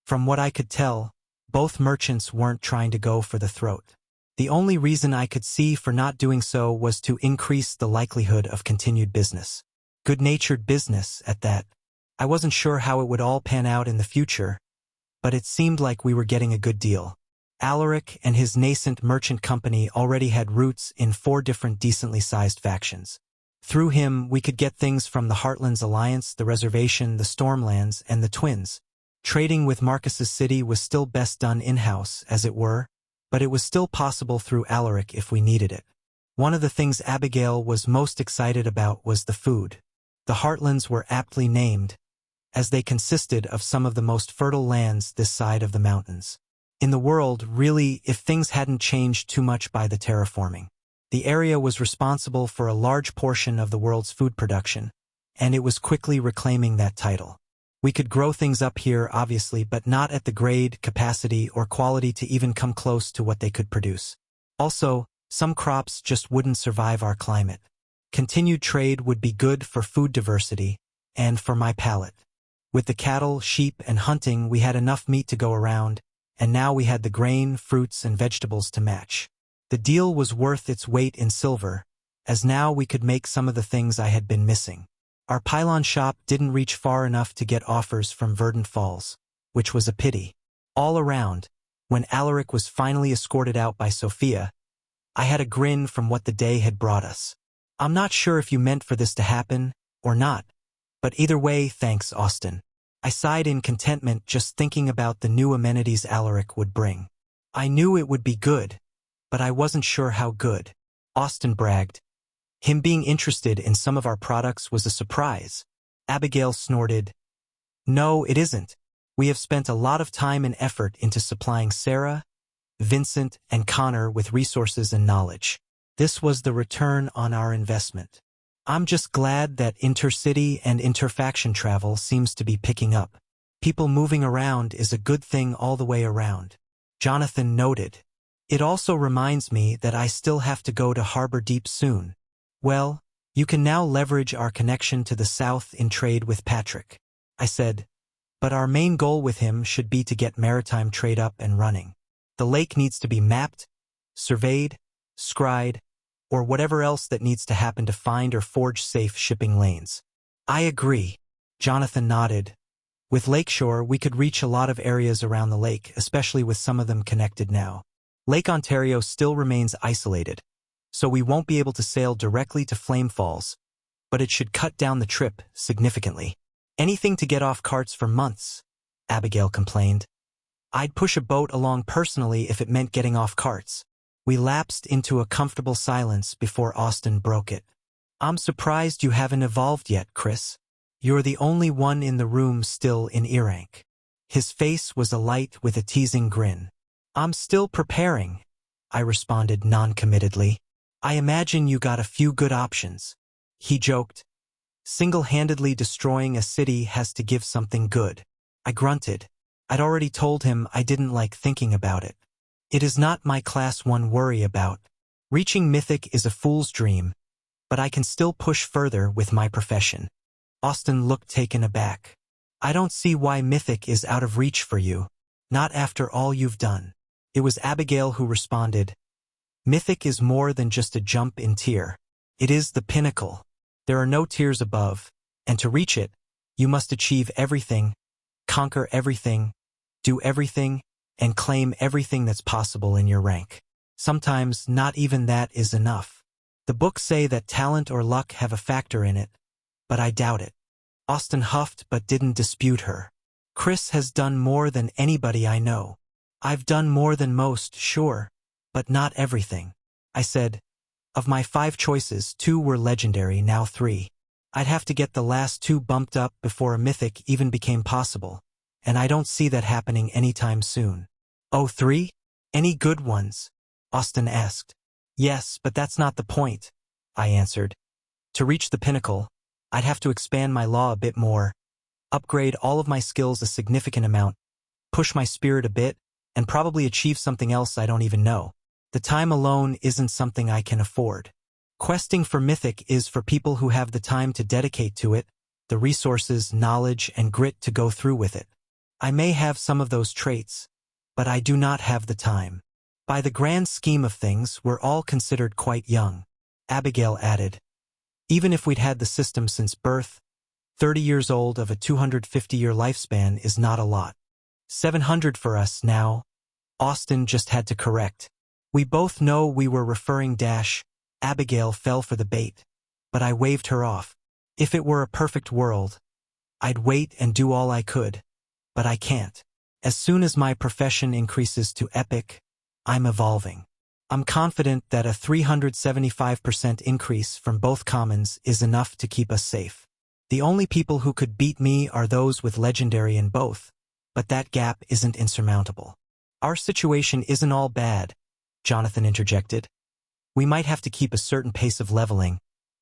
[SPEAKER 1] From what I could tell, both merchants weren't trying to go for the throat. The only reason I could see for not doing so was to increase the likelihood of continued business. Good-natured business, at that. I wasn't sure how it would all pan out in the future, but it seemed like we were getting a good deal. Alaric and his nascent merchant company already had roots in 4 different decently sized factions. Through him, we could get things from the Heartlands Alliance, the Reservation, the Stormlands, and the Twins. Trading with Marcus's city was still best done in-house, as it were, but it was still possible through Alaric if we needed it. One of the things Abigail was most excited about was the food. The Heartlands were aptly named, as they consisted of some of the most fertile lands this side of the mountains. In the world, really, if things hadn't changed too much by the terraforming. The area was responsible for a large portion of the world's food production, and it was quickly reclaiming that title. We could grow things up here, obviously, but not at the grade, capacity, or quality to even come close to what they could produce. Also, some crops just wouldn't survive our climate. Continued trade would be good for food diversity, and for my palate. With the cattle, sheep, and hunting, we had enough meat to go around, and now we had the grain, fruits, and vegetables to match. The deal was worth its weight in silver, as now we could make some of the things I had been missing. Our pylon shop didn't reach far enough to get offers from Verdant Falls, which was a pity. All around, when Alaric was finally escorted out by Sophia, I had a grin from what the day had brought us. "I'm not sure if you meant for this to happen," or not. But either way, thanks, Austin. I sighed in contentment just thinking about the new amenities Alaric would bring. I knew it would be good, but I wasn't sure how good. Austin bragged. Him being interested in some of our products was a surprise. Abigail snorted. No, it isn't. We have spent a lot of time and effort into supplying Sarah, Vincent, and Connor with resources and knowledge. This was the return on our investment. I'm just glad that intercity and interfaction travel seems to be picking up. People moving around is a good thing all the way around. Jonathan noted. It also reminds me that I still have to go to Harbor Deep soon. Well, you can now leverage our connection to the south in trade with Patrick. I said, but our main goal with him should be to get maritime trade up and running. The lake needs to be mapped, surveyed, scried, or whatever else that needs to happen to find or forge safe shipping lanes. I agree. Jonathan nodded. With Lakeshore, we could reach a lot of areas around the lake, especially with some of them connected now. Lake Ontario still remains isolated, so we won't be able to sail directly to Flame Falls, but it should cut down the trip significantly. Anything to get off carts for months, Abigail complained. I'd push a boat along personally if it meant getting off carts. We lapsed into a comfortable silence before Austin broke it. I'm surprised you haven't evolved yet, Chris. You're the only one in the room still in E-rank. His face was alight with a teasing grin. I'm still preparing, I responded non-committedly. I imagine you got a few good options. He joked. Single-handedly destroying a city has to give something good. I grunted. I'd already told him I didn't like thinking about it. It is not my Class 1 worry about. Reaching Mythic is a fool's dream, but I can still push further with my profession. Austin looked taken aback. I don't see why Mythic is out of reach for you. Not after all you've done. It was Abigail who responded. Mythic is more than just a jump in tier. It is the pinnacle. There are no tiers above, and to reach it, you must achieve everything, conquer everything, do everything, and claim everything that's possible in your rank. Sometimes not even that is enough. The books say that talent or luck have a factor in it, but I doubt it. Austin huffed but didn't dispute her. Chris has done more than anybody I know. I've done more than most, sure, but not everything. I said, of my 5 choices, 2 were legendary, now 3. I'd have to get the last 2 bumped up before a mythic even became possible, and I don't see that happening anytime soon. Oh, 3? Any good ones? Austin asked. Yes, but that's not the point, I answered. To reach the pinnacle, I'd have to expand my law a bit more, upgrade all of my skills a significant amount, push my spirit a bit, and probably achieve something else I don't even know. The time alone isn't something I can afford. Questing for Mythic is for people who have the time to dedicate to it, the resources, knowledge, and grit to go through with it. I may have some of those traits, but I do not have the time. By the grand scheme of things, we're all considered quite young, Abigail added. Even if we'd had the system since birth, 30 years old of a 250-year lifespan is not a lot. 700 for us now, Austin just had to correct. We both know we were referring Abigail fell for the bait, but I waved her off. If it were a perfect world, I'd wait and do all I could, but I can't. As soon as my profession increases to epic, I'm evolving. I'm confident that a 375% increase from both commons is enough to keep us safe. The only people who could beat me are those with legendary in both, but that gap isn't insurmountable. Our situation isn't all bad, Jonathan interjected. We might have to keep a certain pace of leveling,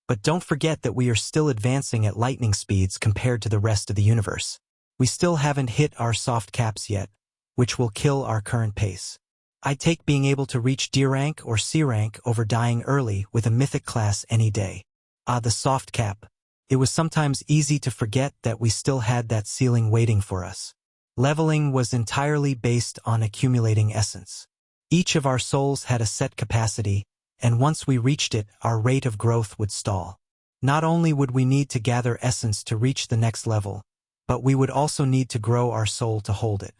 [SPEAKER 1] but don't forget that we are still advancing at lightning speeds compared to the rest of the universe. We still haven't hit our soft caps yet, which will kill our current pace. I'd take being able to reach D rank or C rank over dying early with a mythic class any day. The soft cap. It was sometimes easy to forget that we still had that ceiling waiting for us. Leveling was entirely based on accumulating essence. Each of our souls had a set capacity, and once we reached it, our rate of growth would stall. Not only would we need to gather essence to reach the next level, but we would also need to grow our soul to hold it.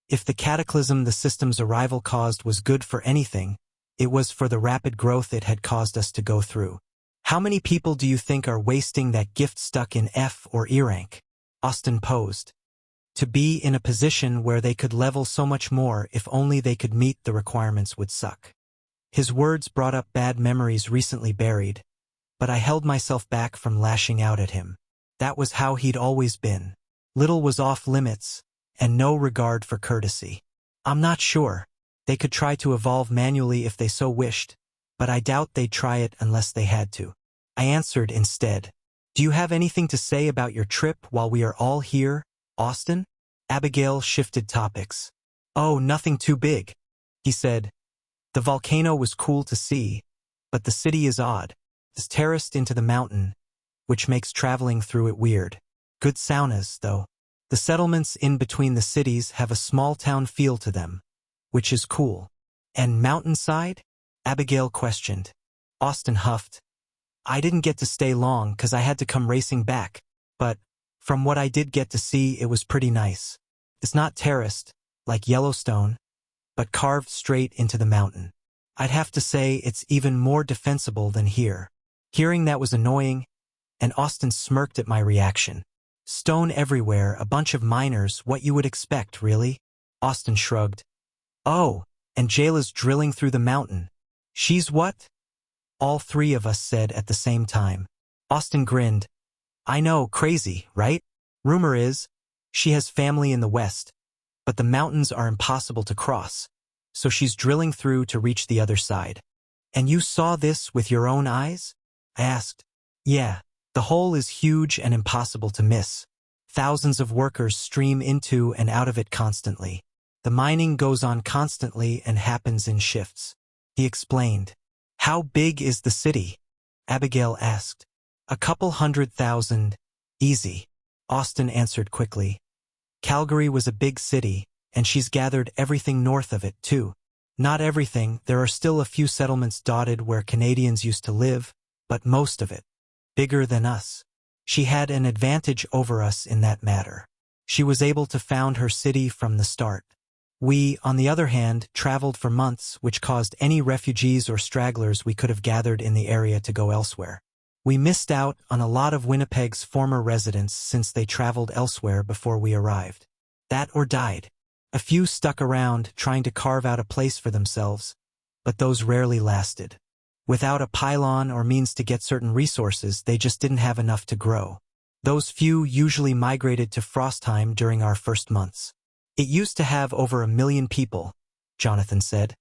[SPEAKER 1] If the cataclysm the system's arrival caused was good for anything, it was for the rapid growth it had caused us to go through. How many people do you think are wasting that gift stuck in F or E rank? Austin posed. To be in a position where they could level so much more if only they could meet the requirements would suck. His words brought up bad memories recently buried, but I held myself back from lashing out at him. That was how he'd always been. Little was off limits, and no regard for courtesy. I'm not sure. They could try to evolve manually if they so wished, but I doubt they'd try it unless they had to. I answered instead. Do you have anything to say about your trip while we are all here, Austin? Abigail shifted topics. Oh, nothing too big, he said. The volcano was cool to see, but the city is odd. It's terraced into the mountain, which makes traveling through it weird. Good saunas, though. The settlements in between the cities have a small-town feel to them, which is cool. And mountainside? Abigail questioned. Austin huffed. I didn't get to stay long 'cause I had to come racing back, but from what I did get to see, it was pretty nice. It's not terraced, like Yellowstone, but carved straight into the mountain. I'd have to say it's even more defensible than here. Hearing that was annoying, and Austin smirked at my reaction. Stone everywhere, a bunch of miners, what you would expect, really? Austin shrugged. Oh, and Jayla's drilling through the mountain. She's what? All three of us said at the same time. Austin grinned. I know, crazy, right? Rumor is, she has family in the west, but the mountains are impossible to cross, so she's drilling through to reach the other side. And you saw this with your own eyes? I asked. Yeah, the hole is huge and impossible to miss. Thousands of workers stream into and out of it constantly. The mining goes on constantly and happens in shifts. He explained. How big is the city? Abigail asked. A couple 100,000, easy. Austin answered quickly. Calgary was a big city, and she's gathered everything north of it, too. Not everything, there are still a few settlements dotted where Canadians used to live, but most of it. Bigger than us. She had an advantage over us in that matter. She was able to found her city from the start. We, on the other hand, traveled for months, which caused any refugees or stragglers we could have gathered in the area to go elsewhere. We missed out on a lot of Winnipeg's former residents since they traveled elsewhere before we arrived. That or died. A few stuck around, trying to carve out a place for themselves, but those rarely lasted. Without a pylon or means to get certain resources, they just didn't have enough to grow. Those few usually migrated to Frostheim during our first months. It used to have over 1 million people, Jonathan said.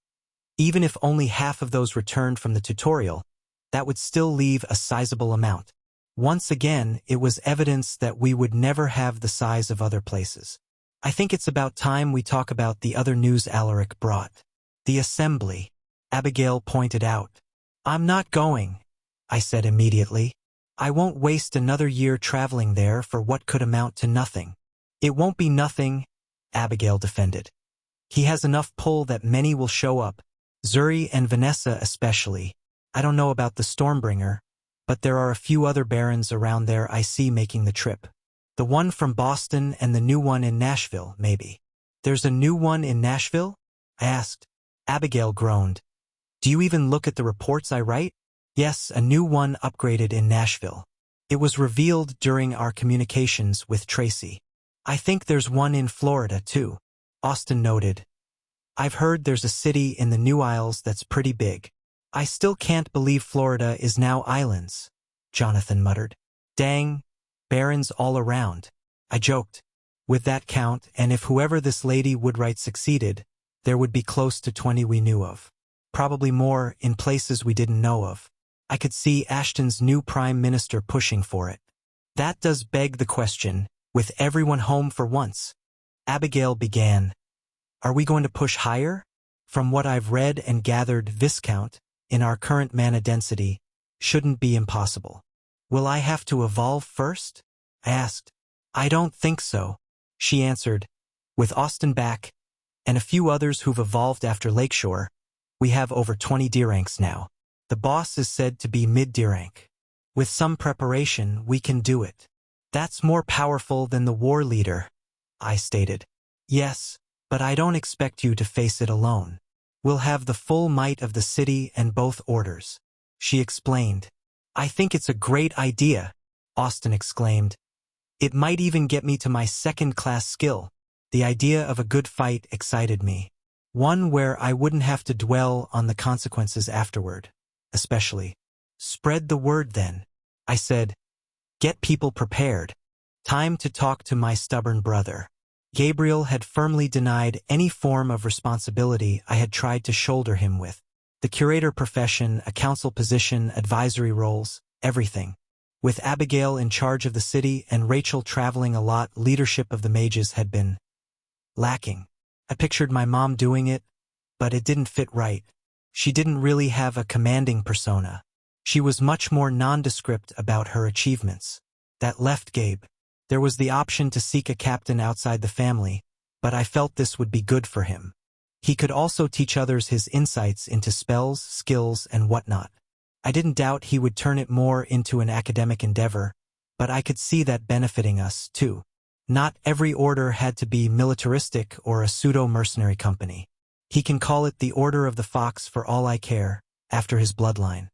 [SPEAKER 1] Even if only half of those returned from the tutorial, that would still leave a sizable amount. Once again, it was evidence that we would never have the size of other places. I think it's about time we talk about the other news Alaric brought. The assembly, Abigail pointed out. I'm not going, I said immediately. I won't waste another year traveling there for what could amount to nothing. It won't be nothing, Abigail defended. He has enough pull that many will show up, Zuri and Vanessa especially. I don't know about the Stormbringer, but there are a few other barons around there I see making the trip. The one from Boston and the new one in Nashville, maybe. There's a new one in Nashville? I asked. Abigail groaned. Do you even look at the reports I write? Yes, a new one upgraded in Nashville. It was revealed during our communications with Tracy. I think there's one in Florida, too, Austin noted. I've heard there's a city in the New Isles that's pretty big. I still can't believe Florida is now islands, Jonathan muttered. Dang, barons all around. I joked. With that count, and if whoever this Lady Woodwright succeeded, there would be close to 20 we knew of. Probably more in places we didn't know of. I could see Ashton's new prime minister pushing for it. That does beg the question, with everyone home for once. Abigail began. Are we going to push higher? From what I've read and gathered, Viscount, in our current mana density, shouldn't be impossible. Will I have to evolve first? I asked. I don't think so, she answered. With Austin back, and a few others who've evolved after Lakeshore, we have over 20 D ranks now. The boss is said to be mid-D rank. With some preparation, we can do it. That's more powerful than the war leader, I stated. Yes, but I don't expect you to face it alone. We'll have the full might of the city and both orders, she explained. I think it's a great idea, Austin exclaimed. It might even get me to my second-class skill. The idea of a good fight excited me. One where I wouldn't have to dwell on the consequences afterward, especially. Spread the word then, I said. Get people prepared. Time to talk to my stubborn brother. Gabriel had firmly denied any form of responsibility I had tried to shoulder him with. The curator profession, a council position, advisory roles, everything. With Abigail in charge of the city and Rachel traveling a lot, leadership of the mages had been lacking. I pictured my mom doing it, but it didn't fit right. She didn't really have a commanding persona. She was much more nondescript about her achievements. That left Gabe. There was the option to seek a captain outside the family, but I felt this would be good for him. He could also teach others his insights into spells, skills, and whatnot. I didn't doubt he would turn it more into an academic endeavor, but I could see that benefiting us, too. Not every order had to be militaristic or a pseudo-mercenary company. He can call it the Order of the Fox for all I care, after his bloodline.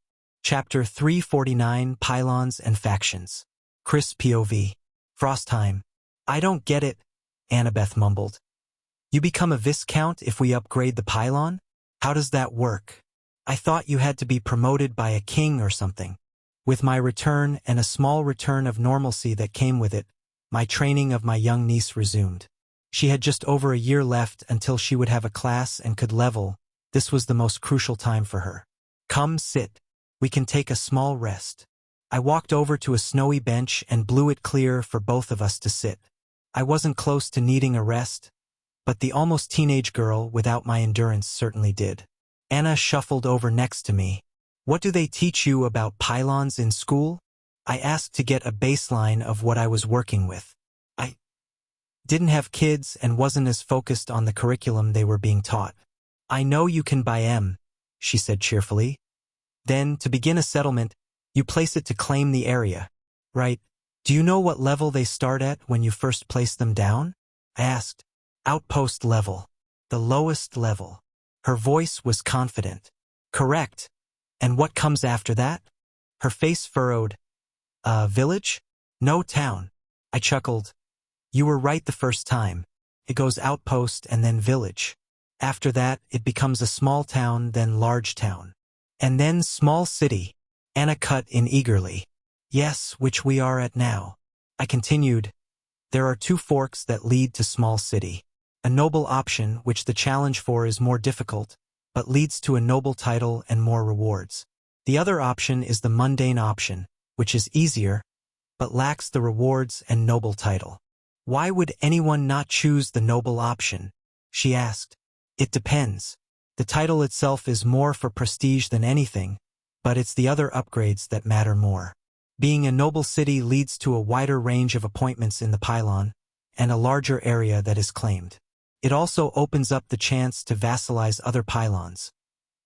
[SPEAKER 1] Chapter 349, Pylons and Factions. Chris POV. Frostheim. I don't get it, Annabeth mumbled. You become a Viscount if we upgrade the pylon? How does that work? I thought you had to be promoted by a king or something. With my return and a small return of normalcy that came with it, my training of my young niece resumed. She had just over a year left until she would have a class and could level. This was the most crucial time for her. Come sit. We can take a small rest. I walked over to a snowy bench and blew it clear for both of us to sit. I wasn't close to needing a rest, but the almost teenage girl without my endurance certainly did. Anna shuffled over next to me. What do they teach you about pylons in school? I asked to get a baseline of what I was working with. I didn't have kids and wasn't as focused on the curriculum they were being taught. I know you can buy M, she said cheerfully. Then, to begin a settlement, you place it to claim the area, right? Do you know what level they start at when you first place them down? I asked. Outpost level. The lowest level. Her voice was confident. Correct. And what comes after that? Her face furrowed. Village? No, town. I chuckled. You were right the first time. It goes outpost and then village. After that, it becomes a small town, then large town. And then small city. Anna cut in eagerly. Yes, which we are at now. I continued. There are two forks that lead to small city. A noble option, which the challenge for is more difficult, but leads to a noble title and more rewards. The other option is the mundane option, which is easier, but lacks the rewards and noble title. Why would anyone not choose the noble option? She asked. It depends. The title itself is more for prestige than anything, but it's the other upgrades that matter more. Being a noble city leads to a wider range of appointments in the pylon, and a larger area that is claimed. It also opens up the chance to vassalize other pylons,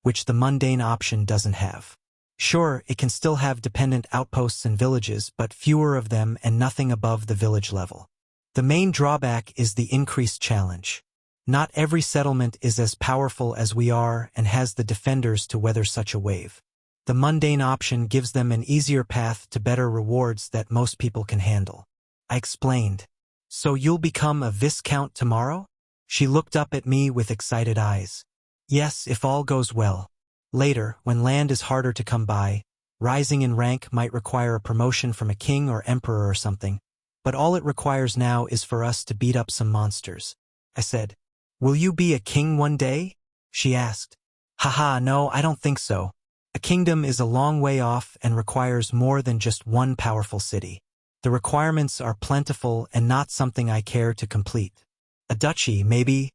[SPEAKER 1] which the mundane option doesn't have. Sure, it can still have dependent outposts and villages, but fewer of them and nothing above the village level. The main drawback is the increased challenge. Not every settlement is as powerful as we are and has the defenders to weather such a wave. The mundane option gives them an easier path to better rewards that most people can handle. I explained. So you'll become a Viscount tomorrow? She looked up at me with excited eyes. Yes, if all goes well. Later, when land is harder to come by, rising in rank might require a promotion from a king or emperor or something, but all it requires now is for us to beat up some monsters. I said. Will you be a king one day? She asked. Haha, no, I don't think so. A kingdom is a long way off and requires more than just one powerful city. The requirements are plentiful and not something I care to complete. A duchy, maybe,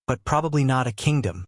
[SPEAKER 1] but probably not a kingdom.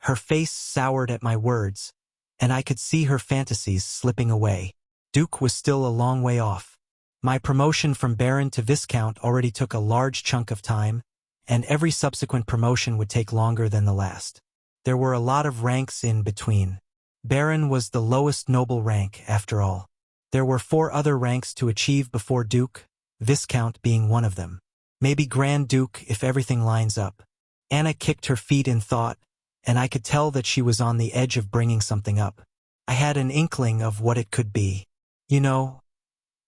[SPEAKER 1] Her face soured at my words, and I could see her fantasies slipping away. Duke was still a long way off. My promotion from Baron to Viscount already took a large chunk of time, and every subsequent promotion would take longer than the last. There were a lot of ranks in between. Baron was the lowest noble rank, after all. There were 4 other ranks to achieve before Duke, Viscount being one of them. Maybe Grand Duke if everything lines up. Anna kicked her feet in thought, and I could tell that she was on the edge of bringing something up. I had an inkling of what it could be. You know,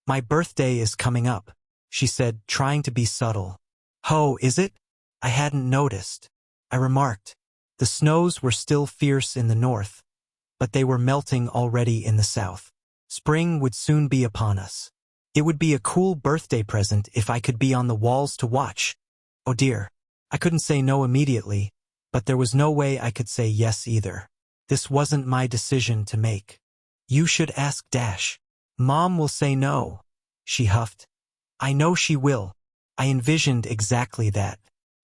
[SPEAKER 1] my birthday is coming up, she said, trying to be subtle. Oh, is it? I hadn't noticed. I remarked. The snows were still fierce in the north, but they were melting already in the south. Spring would soon be upon us. It would be a cool birthday present if I could be on the walls to watch. Oh dear. I couldn't say no immediately, but there was no way I could say yes either. This wasn't my decision to make. You should ask Dash. Mom will say no, she huffed. I know she will. I envisioned exactly that.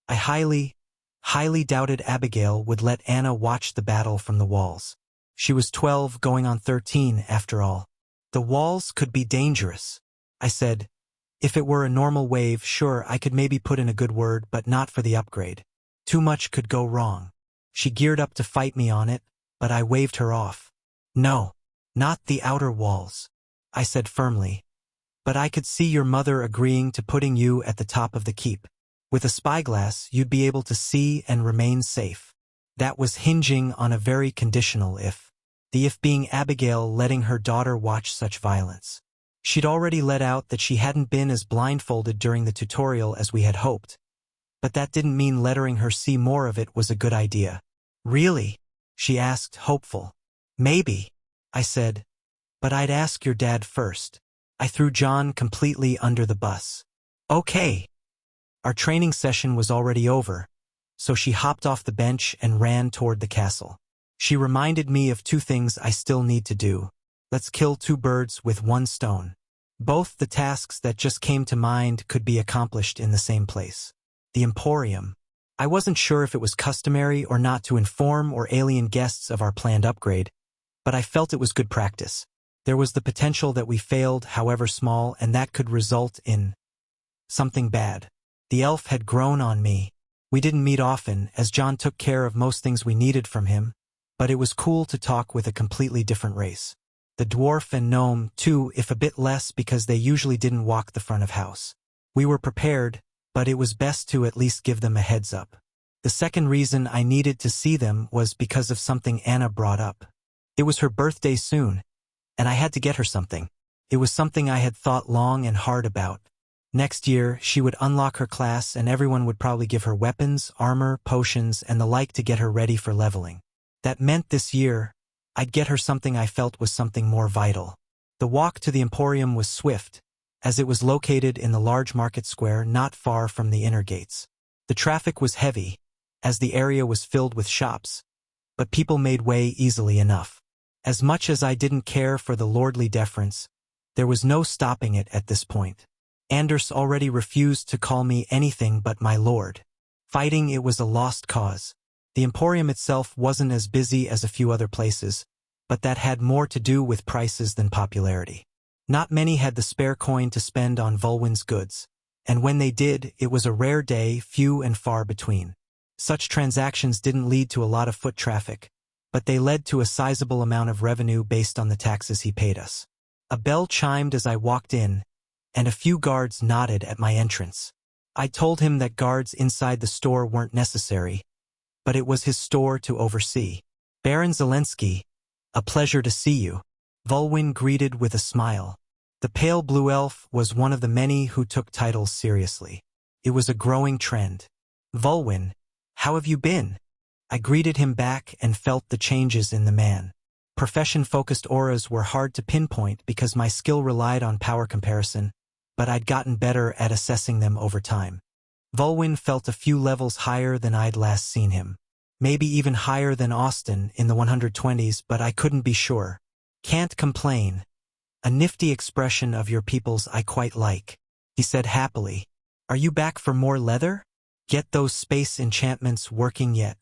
[SPEAKER 1] I highly doubted Abigail would let Anna watch the battle from the walls. She was 12 going on 13 after all. The walls could be dangerous. I said, if it were a normal wave, sure, I could maybe put in a good word, but not for the upgrade. Too much could go wrong. She geared up to fight me on it, but I waved her off. No, not the outer walls, I said firmly. But I could see your mother agreeing to putting you at the top of the keep. With a spyglass, you'd be able to see and remain safe. That was hinging on a very conditional if. The if being Abigail letting her daughter watch such violence. She'd already let out that she hadn't been as blindfolded during the tutorial as we had hoped. But that didn't mean letting her see more of it was a good idea. Really? She asked, hopeful. Maybe, I said. But I'd ask your dad first. I threw John completely under the bus. Okay. Our training session was already over, so she hopped off the bench and ran toward the castle. She reminded me of two things I still need to do. Let's kill two birds with one stone. Both the tasks that just came to mind could be accomplished in the same place. The Emporium. I wasn't sure if it was customary or not to inform or alien guests of our planned upgrade, but I felt it was good practice. There was the potential that we failed, however small, and that could result in something bad. The elf had grown on me. We didn't meet often, as John took care of most things we needed from him, but it was cool to talk with a completely different race. The dwarf and gnome, too, if a bit less because they usually didn't walk the front of house. We were prepared, but it was best to at least give them a heads up. The second reason I needed to see them was because of something Anna brought up. It was her birthday soon, and I had to get her something. It was something I had thought long and hard about. Next year, she would unlock her class and everyone would probably give her weapons, armor, potions, and the like to get her ready for leveling. That meant this year, I'd get her something I felt was something more vital. The walk to the Emporium was swift, as it was located in the large market square not far from the inner gates. The traffic was heavy, as the area was filled with shops, but people made way easily enough. As much as I didn't care for the lordly deference, there was no stopping it at this point. Anders already refused to call me anything but my lord. Fighting it was a lost cause. The Emporium itself wasn't as busy as a few other places, but that had more to do with prices than popularity. Not many had the spare coin to spend on Volwyn's goods, and when they did, it was a rare day, few and far between. Such transactions didn't lead to a lot of foot traffic, but they led to a sizable amount of revenue based on the taxes he paid us. A bell chimed as I walked in, and a few guards nodded at my entrance. I told him that guards inside the store weren't necessary, but it was his store to oversee. Baron Zelensky, a pleasure to see you. Volwyn greeted with a smile. The pale blue elf was one of the many who took titles seriously. It was a growing trend. Volwyn, how have you been? I greeted him back and felt the changes in the man. Profession-focused auras were hard to pinpoint because my skill relied on power comparison, but I'd gotten better at assessing them over time. Volwyn felt a few levels higher than I'd last seen him. Maybe even higher than Austin in the 120s, but I couldn't be sure. Can't complain. A nifty expression of your peoples I quite like, he said happily. Are you back for more leather? Get those space enchantments working yet?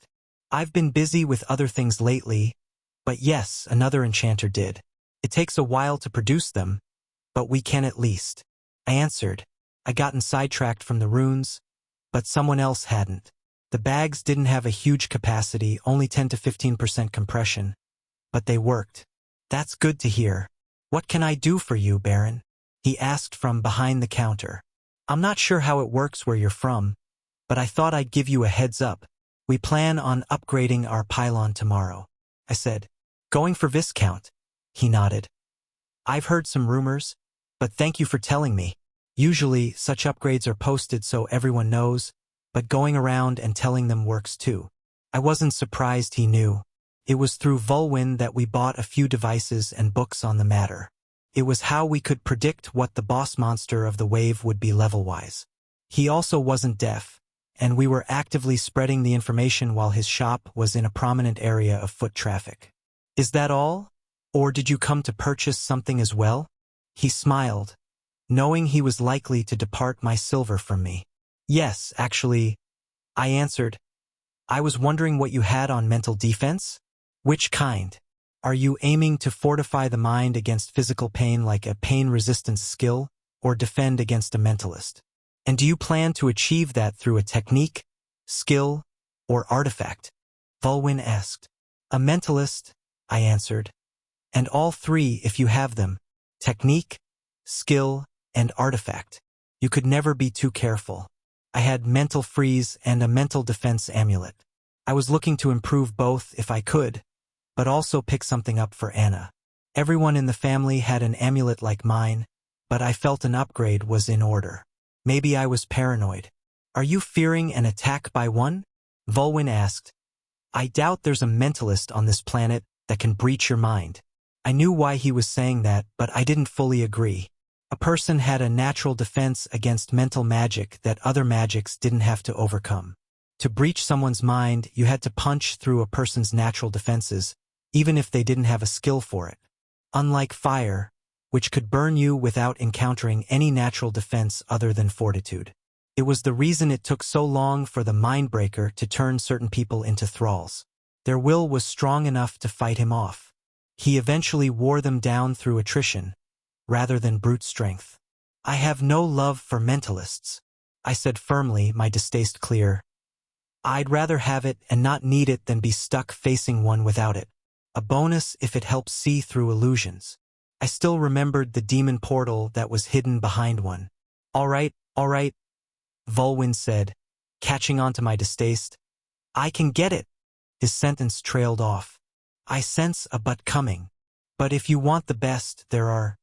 [SPEAKER 1] I've been busy with other things lately, but yes, another enchanter did. It takes a while to produce them, but we can at least. I answered. I'd gotten sidetracked from the runes, but someone else hadn't. The bags didn't have a huge capacity, only 10 to 15% compression, but they worked. That's good to hear. What can I do for you, Baron? He asked from behind the counter. I'm not sure how it works where you're from, but I thought I'd give you a heads up. We plan on upgrading our pylon tomorrow. I said. Going for Viscount? He nodded. I've heard some rumors, but thank you for telling me. Usually, such upgrades are posted so everyone knows, but going around and telling them works too. I wasn't surprised he knew. It was through Volwyn that we bought a few devices and books on the matter. It was how we could predict what the boss monster of the wave would be level-wise. He also wasn't deaf, and we were actively spreading the information while his shop was in a prominent area of foot traffic. Is that all? Or did you come to purchase something as well? He smiled, knowing he was likely to depart my silver from me. Yes, actually, I answered. I was wondering what you had on mental defense? Which kind? Are you aiming to fortify the mind against physical pain like a pain resistance skill, or defend against a mentalist? And do you plan to achieve that through a technique, skill, or artifact? Volwyn asked. A mentalist, I answered. And all three if you have them: technique, skill, and artifact. You could never be too careful. I had mental freeze and a mental defense amulet. I was looking to improve both if I could, but also pick something up for Anna. Everyone in the family had an amulet like mine, but I felt an upgrade was in order. Maybe I was paranoid. Are you fearing an attack by one? Volwyn asked. I doubt there's a mentalist on this planet that can breach your mind. I knew why he was saying that, but I didn't fully agree. A person had a natural defense against mental magic that other magics didn't have to overcome. To breach someone's mind, you had to punch through a person's natural defenses, even if they didn't have a skill for it. Unlike fire, which could burn you without encountering any natural defense other than fortitude. It was the reason it took so long for the Mindbreaker to turn certain people into thralls. Their will was strong enough to fight him off. He eventually wore them down through attrition, rather than brute strength. I have no love for mentalists, I said firmly, my distaste clear. I'd rather have it and not need it than be stuck facing one without it. A bonus if it helps see through illusions. I still remembered the demon portal that was hidden behind one. All right, Volwyn said, catching on to my distaste. I can get it. His sentence trailed off. I sense a but coming. But if you want the best, there are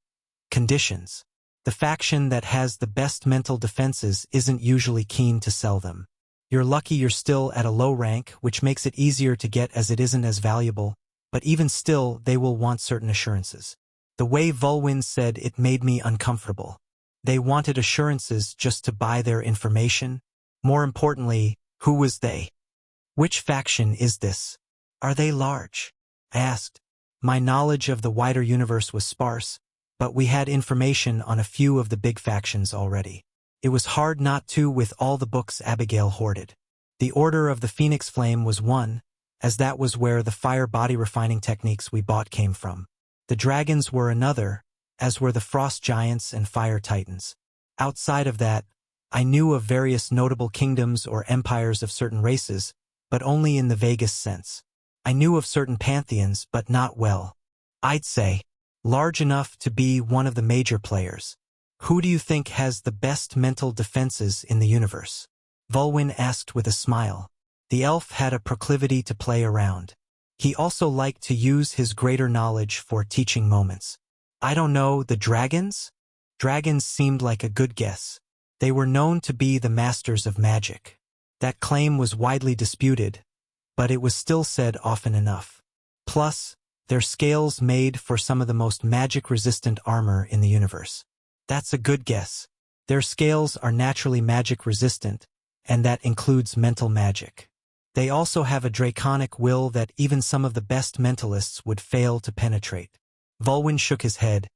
[SPEAKER 1] conditions. The faction that has the best mental defenses isn't usually keen to sell them. You're lucky you're still at a low rank, which makes it easier to get as it isn't as valuable, but even still, they will want certain assurances. The way Volwyn said it made me uncomfortable. They wanted assurances just to buy their information. More importantly, who was they? Which faction is this? Are they large? I asked. My knowledge of the wider universe was sparse, but we had information on a few of the big factions already. It was hard not to with all the books Abigail hoarded. The Order of the Phoenix Flame was one, as that was where the fire body refining techniques we bought came from. The dragons were another, as were the frost giants and fire titans. Outside of that, I knew of various notable kingdoms or empires of certain races, but only in the vaguest sense. I knew of certain pantheons, but not well. I'd say, large enough to be one of the major players. Who do you think has the best mental defenses in the universe? Volwyn asked with a smile. The elf had a proclivity to play around. He also liked to use his greater knowledge for teaching moments. I don't know, the dragons? Dragons seemed like a good guess. They were known to be the masters of magic. That claim was widely disputed, but it was still said often enough. Plus, their scales made for some of the most magic-resistant armor in the universe. That's a good guess. Their scales are naturally magic-resistant, and that includes mental magic. They also have a draconic will that even some of the best mentalists would fail to penetrate. Volwyn shook his head.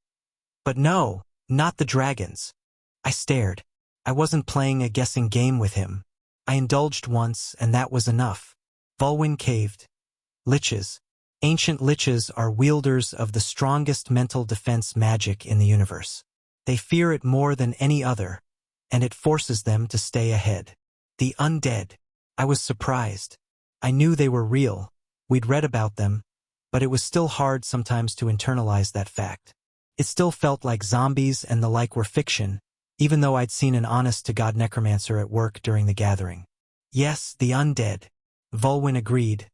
[SPEAKER 1] But no, not the dragons. I stared. I wasn't playing a guessing game with him. I indulged once, and that was enough. Volwyn caved. Liches. Ancient liches are wielders of the strongest mental defense magic in the universe. They fear it more than any other, and it forces them to stay ahead. The undead. I was surprised. I knew they were real. We'd read about them, but it was still hard sometimes to internalize that fact. It still felt like zombies and the like were fiction, even though I'd seen an honest-to-God necromancer at work during the gathering. Yes, the undead. Volwyn agreed.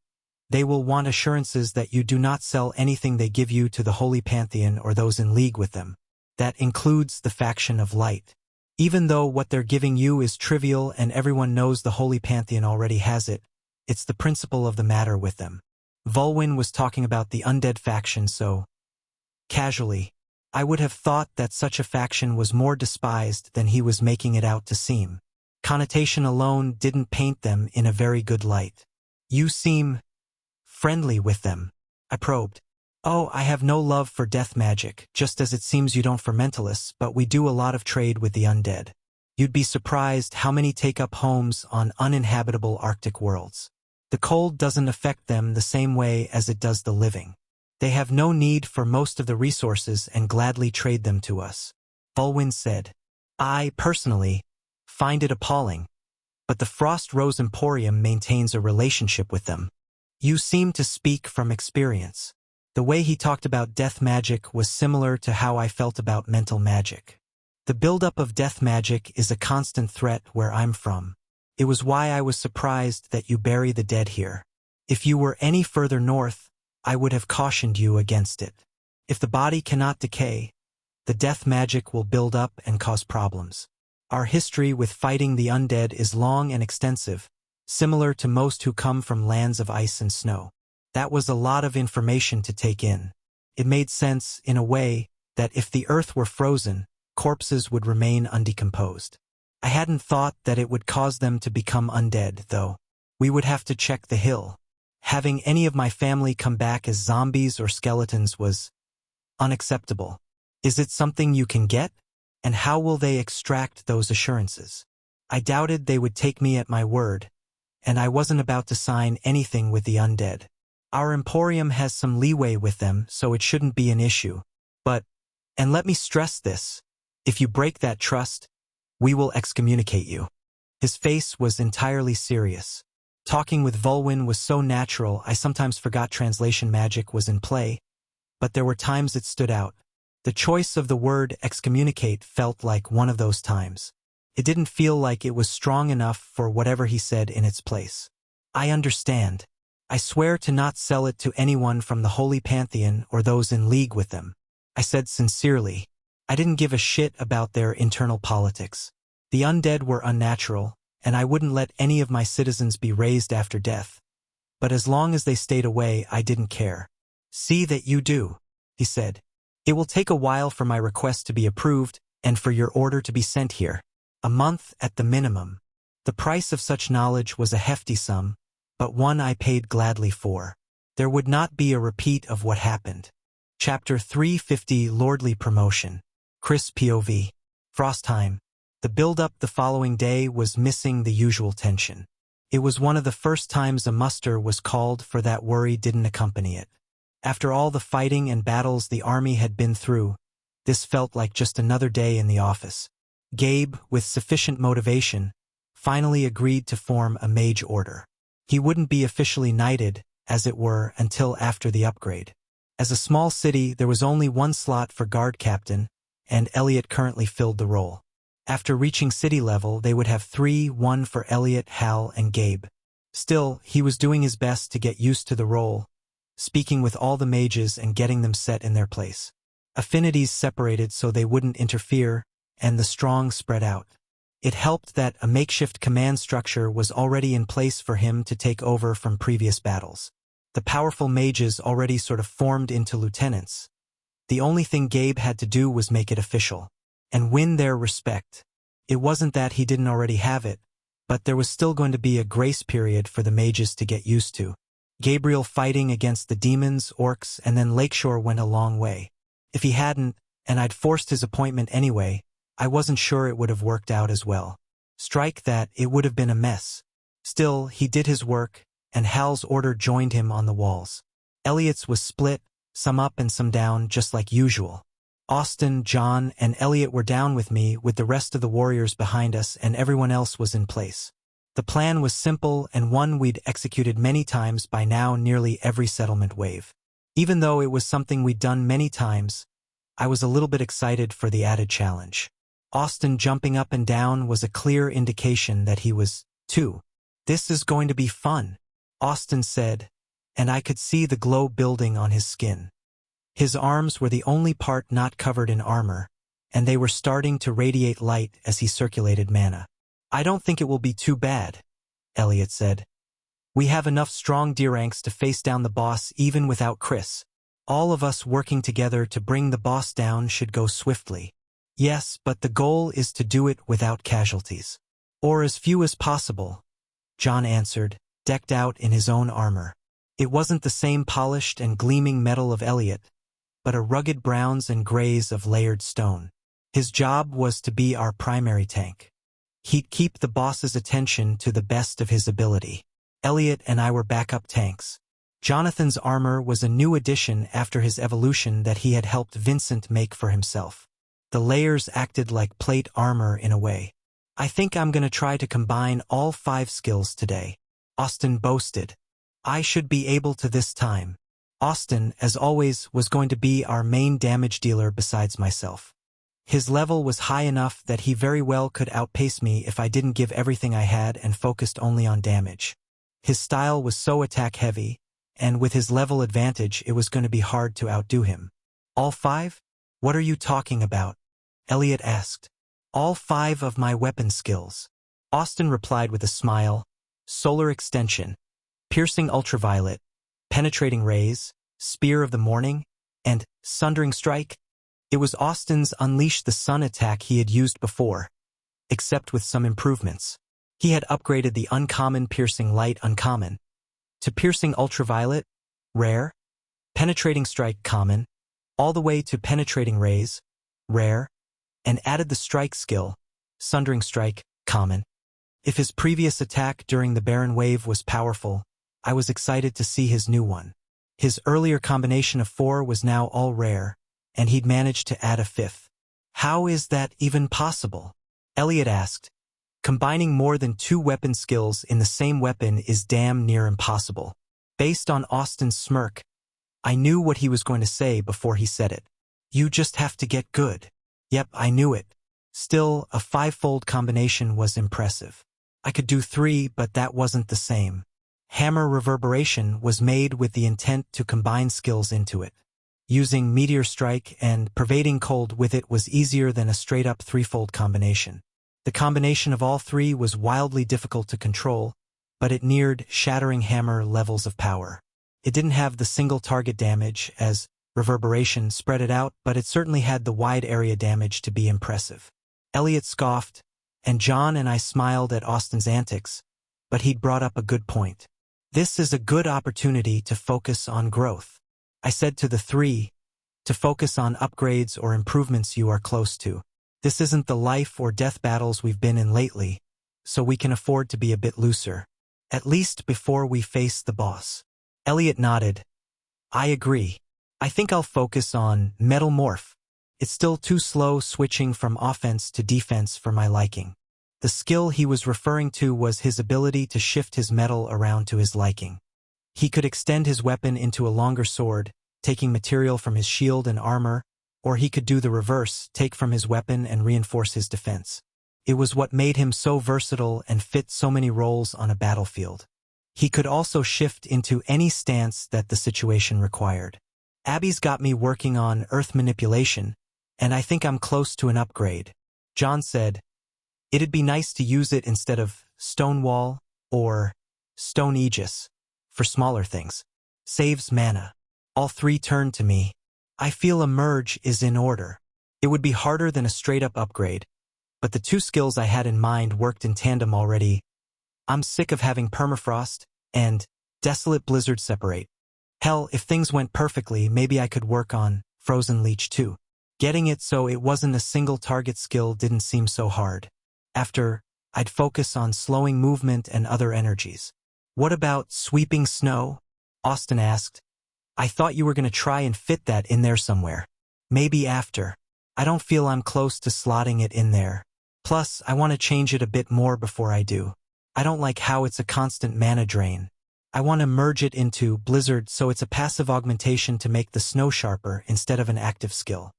[SPEAKER 1] They will want assurances that you do not sell anything they give you to the Holy Pantheon or those in league with them. That includes the faction of light. Even though what they're giving you is trivial and everyone knows the Holy Pantheon already has it, it's the principle of the matter with them. Volwyn was talking about the undead faction so casually. I would have thought that such a faction was more despised than he was making it out to seem. Connotation alone didn't paint them in a very good light. You seem friendly with them, I probed. Oh, I have no love for death magic, just as it seems you don't for mentalists, but we do a lot of trade with the undead. You'd be surprised how many take up homes on uninhabitable Arctic worlds. The cold doesn't affect them the same way as it does the living. They have no need for most of the resources and gladly trade them to us. Volwyn said. I, personally, find it appalling, but the Frost Rose Emporium maintains a relationship with them. You seem to speak from experience. The way he talked about death magic was similar to how I felt about mental magic. The buildup of death magic is a constant threat where I'm from. It was why I was surprised that you bury the dead here. If you were any further north, I would have cautioned you against it. If the body cannot decay, the death magic will build up and cause problems. Our history with fighting the undead is long and extensive, similar to most who come from lands of ice and snow. That was a lot of information to take in. It made sense, in a way, that if the earth were frozen, corpses would remain undecomposed. I hadn't thought that it would cause them to become undead, though. We would have to check the hill. Having any of my family come back as zombies or skeletons was unacceptable. Is it something you can get? And how will they extract those assurances? I doubted they would take me at my word, and I wasn't about to sign anything with the undead. Our Emporium has some leeway with them, so it shouldn't be an issue. But, and let me stress this, if you break that trust, we will excommunicate you. His face was entirely serious. Talking with Volwyn was so natural I sometimes forgot translation magic was in play, but there were times it stood out. The choice of the word excommunicate felt like one of those times. It didn't feel like it was strong enough for whatever he said in its place. I understand. I swear to not sell it to anyone from the Holy Pantheon or those in league with them. I said sincerely. I didn't give a shit about their internal politics. The undead were unnatural, and I wouldn't let any of my citizens be raised after death. But as long as they stayed away, I didn't care. See that you do, he said. It will take a while for my request to be approved and for your order to be sent here. A month at the minimum. The price of such knowledge was a hefty sum, but one I paid gladly for. There would not be a repeat of what happened. Chapter 350 Lordly Promotion. Chris POV. Frostheim. The build-up the following day was missing the usual tension. It was one of the first times a muster was called, for that worry didn't accompany it. After all the fighting and battles the army had been through, this felt like just another day in the office. Gabe, with sufficient motivation, finally agreed to form a mage order. He wouldn't be officially knighted, as it were, until after the upgrade. As a small city, there was only one slot for guard captain, and Elliot currently filled the role. After reaching city level, they would have 3, 1 for Elliot, Hal, and Gabe. Still, he was doing his best to get used to the role, speaking with all the mages and getting them set in their place. Affinities separated so they wouldn't interfere, and the strong spread out. It helped that a makeshift command structure was already in place for him to take over from previous battles. The powerful mages already sort of formed into lieutenants. The only thing Gabe had to do was make it official, and win their respect. It wasn't that he didn't already have it, but there was still going to be a grace period for the mages to get used to. Gabriel fighting against the demons, orcs, and then Lakeshore went a long way. If he hadn't, and I'd forced his appointment anyway, I wasn't sure it would have worked out as well. Strike that, it would have been a mess. Still, he did his work, and Hal's order joined him on the walls. Elliot's was split, some up and some down, just like usual. Austin, John, and Elliot were down with me, with the rest of the warriors behind us, and everyone else was in place. The plan was simple and one we'd executed many times by now, nearly every settlement wave. Even though it was something we'd done many times, I was a little bit excited for the added challenge. Austin jumping up and down was a clear indication that he was, too. This is going to be fun, Austin said, and I could see the glow building on his skin. His arms were the only part not covered in armor, and they were starting to radiate light as he circulated mana. "I don't think it will be too bad," Elliot said. "We have enough strong D-ranks to face down the boss even without Chris. All of us working together to bring the boss down should go swiftly." "Yes, but the goal is to do it without casualties. Or as few as possible," John answered, decked out in his own armor. It wasn't the same polished and gleaming metal of Elliot, but a rugged browns and grays of layered stone. His job was to be our primary tank. He'd keep the boss's attention to the best of his ability. Elliot and I were backup tanks. Jonathan's armor was a new addition after his evolution that he had helped Vincent make for himself. The layers acted like plate armor in a way. "I think I'm gonna try to combine all 5 skills today," Austin boasted. "I should be able to this time." Austin, as always, was going to be our main damage dealer besides myself. His level was high enough that he very well could outpace me if I didn't give everything I had and focused only on damage. His style was so attack-heavy, and with his level advantage it was going to be hard to outdo him. "All 5? What are you talking about?" Elliot asked. "All 5 of my weapon skills," Austin replied with a smile. "Solar extension, piercing ultraviolet, penetrating rays, spear of the morning, and sundering strike." It was Austin's Unleash the Sun attack he had used before, except with some improvements. He had upgraded the uncommon piercing light uncommon to piercing ultraviolet, rare, penetrating strike common, all the way to penetrating rays, rare, and added the strike skill, sundering strike, common. If his previous attack during the Barren Wave was powerful, I was excited to see his new one. His earlier combination of 4 was now all rare, and he'd managed to add a 5th. "How is that even possible?" Elliot asked. "Combining more than 2 weapon skills in the same weapon is damn near impossible." Based on Austin's smirk, I knew what he was going to say before he said it. "You just have to get good." Yep, I knew it. Still, a 5-fold combination was impressive. I could do 3, but that wasn't the same. Hammer Reverberation was made with the intent to combine skills into it. Using Meteor Strike and Pervading Cold with it was easier than a straight-up 3-fold combination. The combination of all 3 was wildly difficult to control, but it neared Shattering Hammer levels of power. It didn't have the single target damage, as Reverberation spread it out, but it certainly had the wide area damage to be impressive. Elliot scoffed, and John and I smiled at Austin's antics, but he'd brought up a good point. "This is a good opportunity to focus on growth," I said to the 3, "to focus on upgrades or improvements you are close to. This isn't the life or death battles we've been in lately, so we can afford to be a bit looser. At least before we face the boss." Elliot nodded. "I agree. I think I'll focus on Metal Morph. It's still too slow switching from offense to defense for my liking." The skill he was referring to was his ability to shift his metal around to his liking. He could extend his weapon into a longer sword, taking material from his shield and armor, or he could do the reverse, take from his weapon and reinforce his defense. It was what made him so versatile and fit so many roles on a battlefield. He could also shift into any stance that the situation required. "Abby's got me working on earth manipulation, and I think I'm close to an upgrade," John said. "It'd be nice to use it instead of Stonewall or Stone Aegis for smaller things. Saves mana." All 3 turned to me. "I feel a merge is in order." It would be harder than a straight-up upgrade, but the 2 skills I had in mind worked in tandem already. I'm sick of having Permafrost and Desolate Blizzard separate. Hell, if things went perfectly, maybe I could work on Frozen Leech too. Getting it so it wasn't a single target skill didn't seem so hard. After, I'd focus on slowing movement and other energies. "What about Sweeping Snow?" Austin asked. "I thought you were going to try and fit that in there somewhere." "Maybe after. I don't feel I'm close to slotting it in there. Plus, I want to change it a bit more before I do. I don't like how it's a constant mana drain. I want to merge it into Blizzard so it's a passive augmentation to make the snow sharper instead of an active skill."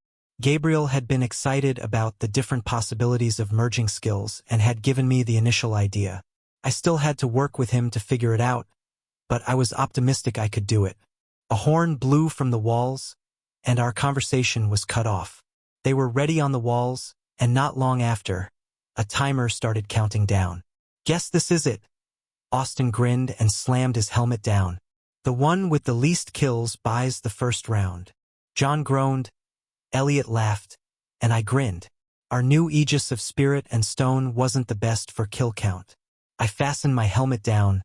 [SPEAKER 1] Gabriel had been excited about the different possibilities of merging skills and had given me the initial idea. I still had to work with him to figure it out, but I was optimistic I could do it. A horn blew from the walls, and our conversation was cut off. They were ready on the walls, and not long after, a timer started counting down. "Guess this is it." Austin grinned and slammed his helmet down. "The one with the least kills buys the first round." John groaned, Elliot laughed, and I grinned. Our new Aegis of Spirit and Stone wasn't the best for kill count. I fastened my helmet down.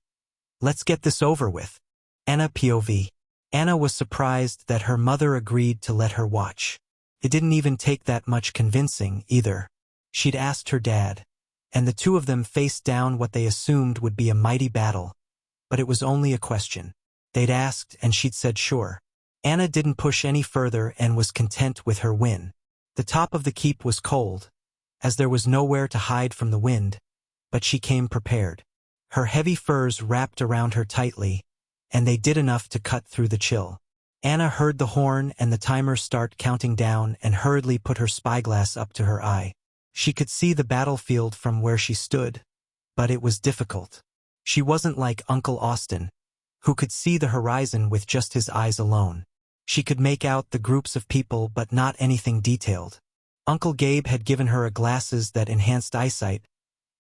[SPEAKER 1] "Let's get this over with." Anna POV. Anna was surprised that her mother agreed to let her watch. It didn't even take that much convincing, either. She'd asked her dad, and the two of them faced down what they assumed would be a mighty battle. But it was only a question. They'd asked, and she'd said sure. Anna didn't push any further and was content with her win. The top of the keep was cold, as there was nowhere to hide from the wind, but she came prepared. Her heavy furs wrapped around her tightly, and they did enough to cut through the chill. Anna heard the horn and the timer start counting down and hurriedly put her spyglass up to her eye. She could see the battlefield from where she stood, but it was difficult. She wasn't like Uncle Austin, who could see the horizon with just his eyes alone. She could make out the groups of people but not anything detailed. Uncle Gabe had given her glasses that enhanced eyesight,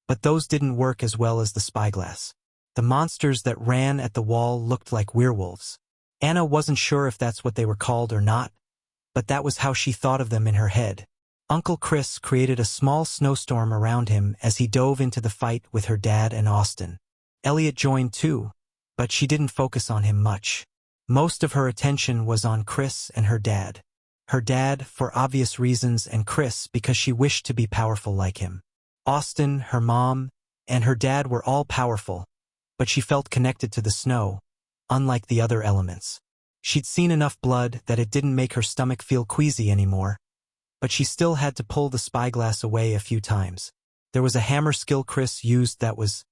[SPEAKER 1] but those didn't work as well as the spyglass. The monsters that ran at the wall looked like werewolves. Anna wasn't sure if that's what they were called or not, but that was how she thought of them in her head. Uncle Chris created a small snowstorm around him as he dove into the fight with her dad and Austin. Elliot joined too, but she didn't focus on him much. Most of her attention was on Chris and her dad. Her dad, for obvious reasons, and Chris because she wished to be powerful like him. Austin, her mom, and her dad were all powerful, but she felt connected to the snow, unlike the other elements. She'd seen enough blood that it didn't make her stomach feel queasy anymore, but she still had to pull the spyglass away a few times. There was a hammer skill Chris used that was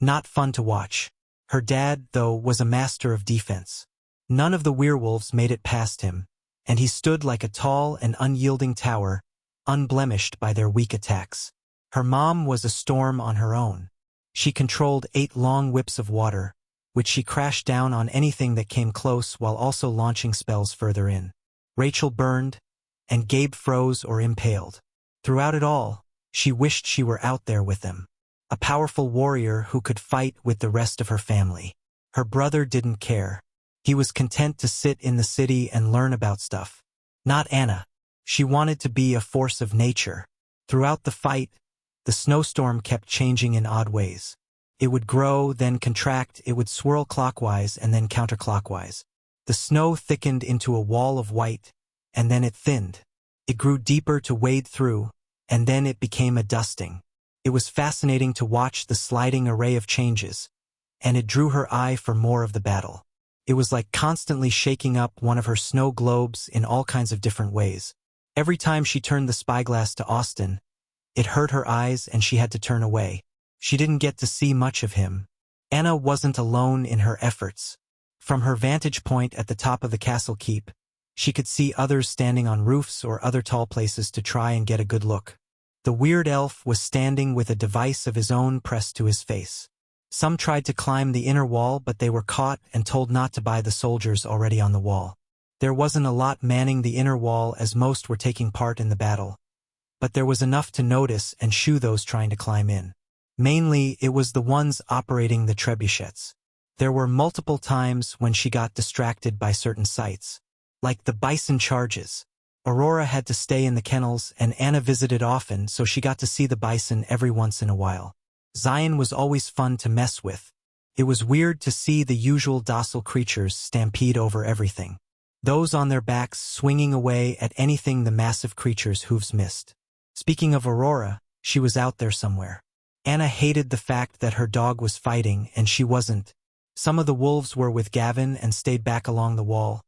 [SPEAKER 1] not fun to watch. Her dad, though, was a master of defense. None of the werewolves made it past him, and he stood like a tall and unyielding tower, unblemished by their weak attacks. Her mom was a storm on her own. She controlled 8 long whips of water, which she crashed down on anything that came close while also launching spells further in. Rachel burned, and Gabe froze or impaled. Throughout it all, she wished she were out there with them. A powerful warrior who could fight with the rest of her family. Her brother didn't care. He was content to sit in the city and learn about stuff. Not Anna. She wanted to be a force of nature. Throughout the fight, the snowstorm kept changing in odd ways. It would grow, then contract, it would swirl clockwise and then counterclockwise. The snow thickened into a wall of white, and then it thinned. It grew deeper to wade through, and then it became a dusting. It was fascinating to watch the sliding array of changes, and it drew her eye for more of the battle. It was like constantly shaking up one of her snow globes in all kinds of different ways. Every time she turned the spyglass to Austin, it hurt her eyes and she had to turn away. She didn't get to see much of him. Anna wasn't alone in her efforts. From her vantage point at the top of the castle keep, she could see others standing on roofs or other tall places to try and get a good look. The weird elf was standing with a device of his own pressed to his face. Some tried to climb the inner wall, but they were caught and told not to by the soldiers already on the wall. There wasn't a lot manning the inner wall as most were taking part in the battle, but there was enough to notice and shoo those trying to climb in. Mainly, it was the ones operating the trebuchets. There were multiple times when she got distracted by certain sights, like the bison charges. Aurora had to stay in the kennels and Anna visited often, so she got to see the bison every once in a while. Zion was always fun to mess with. It was weird to see the usual docile creatures stampede over everything. Those on their backs swinging away at anything the massive creature's hooves missed. Speaking of Aurora, she was out there somewhere. Anna hated the fact that her dog was fighting and she wasn't. Some of the wolves were with Gavin and stayed back along the wall,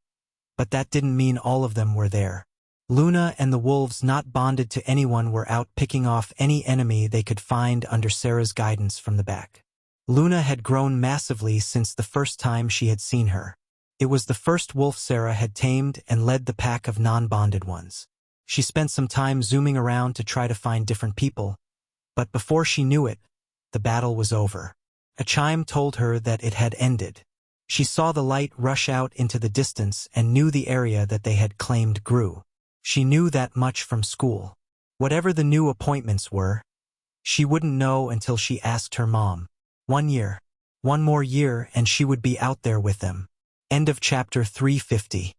[SPEAKER 1] but that didn't mean all of them were there. Luna and the wolves not bonded to anyone were out picking off any enemy they could find under Sarah's guidance from the back. Luna had grown massively since the first time she had seen her. It was the first wolf Sarah had tamed and led the pack of non-bonded ones. She spent some time zooming around to try to find different people, but before she knew it, the battle was over. A chime told her that it had ended. She saw the light rush out into the distance and knew the area that they had claimed grew. She knew that much from school. Whatever the new appointments were, she wouldn't know until she asked her mom. 1 year. One more year and she would be out there with them. End of chapter 350.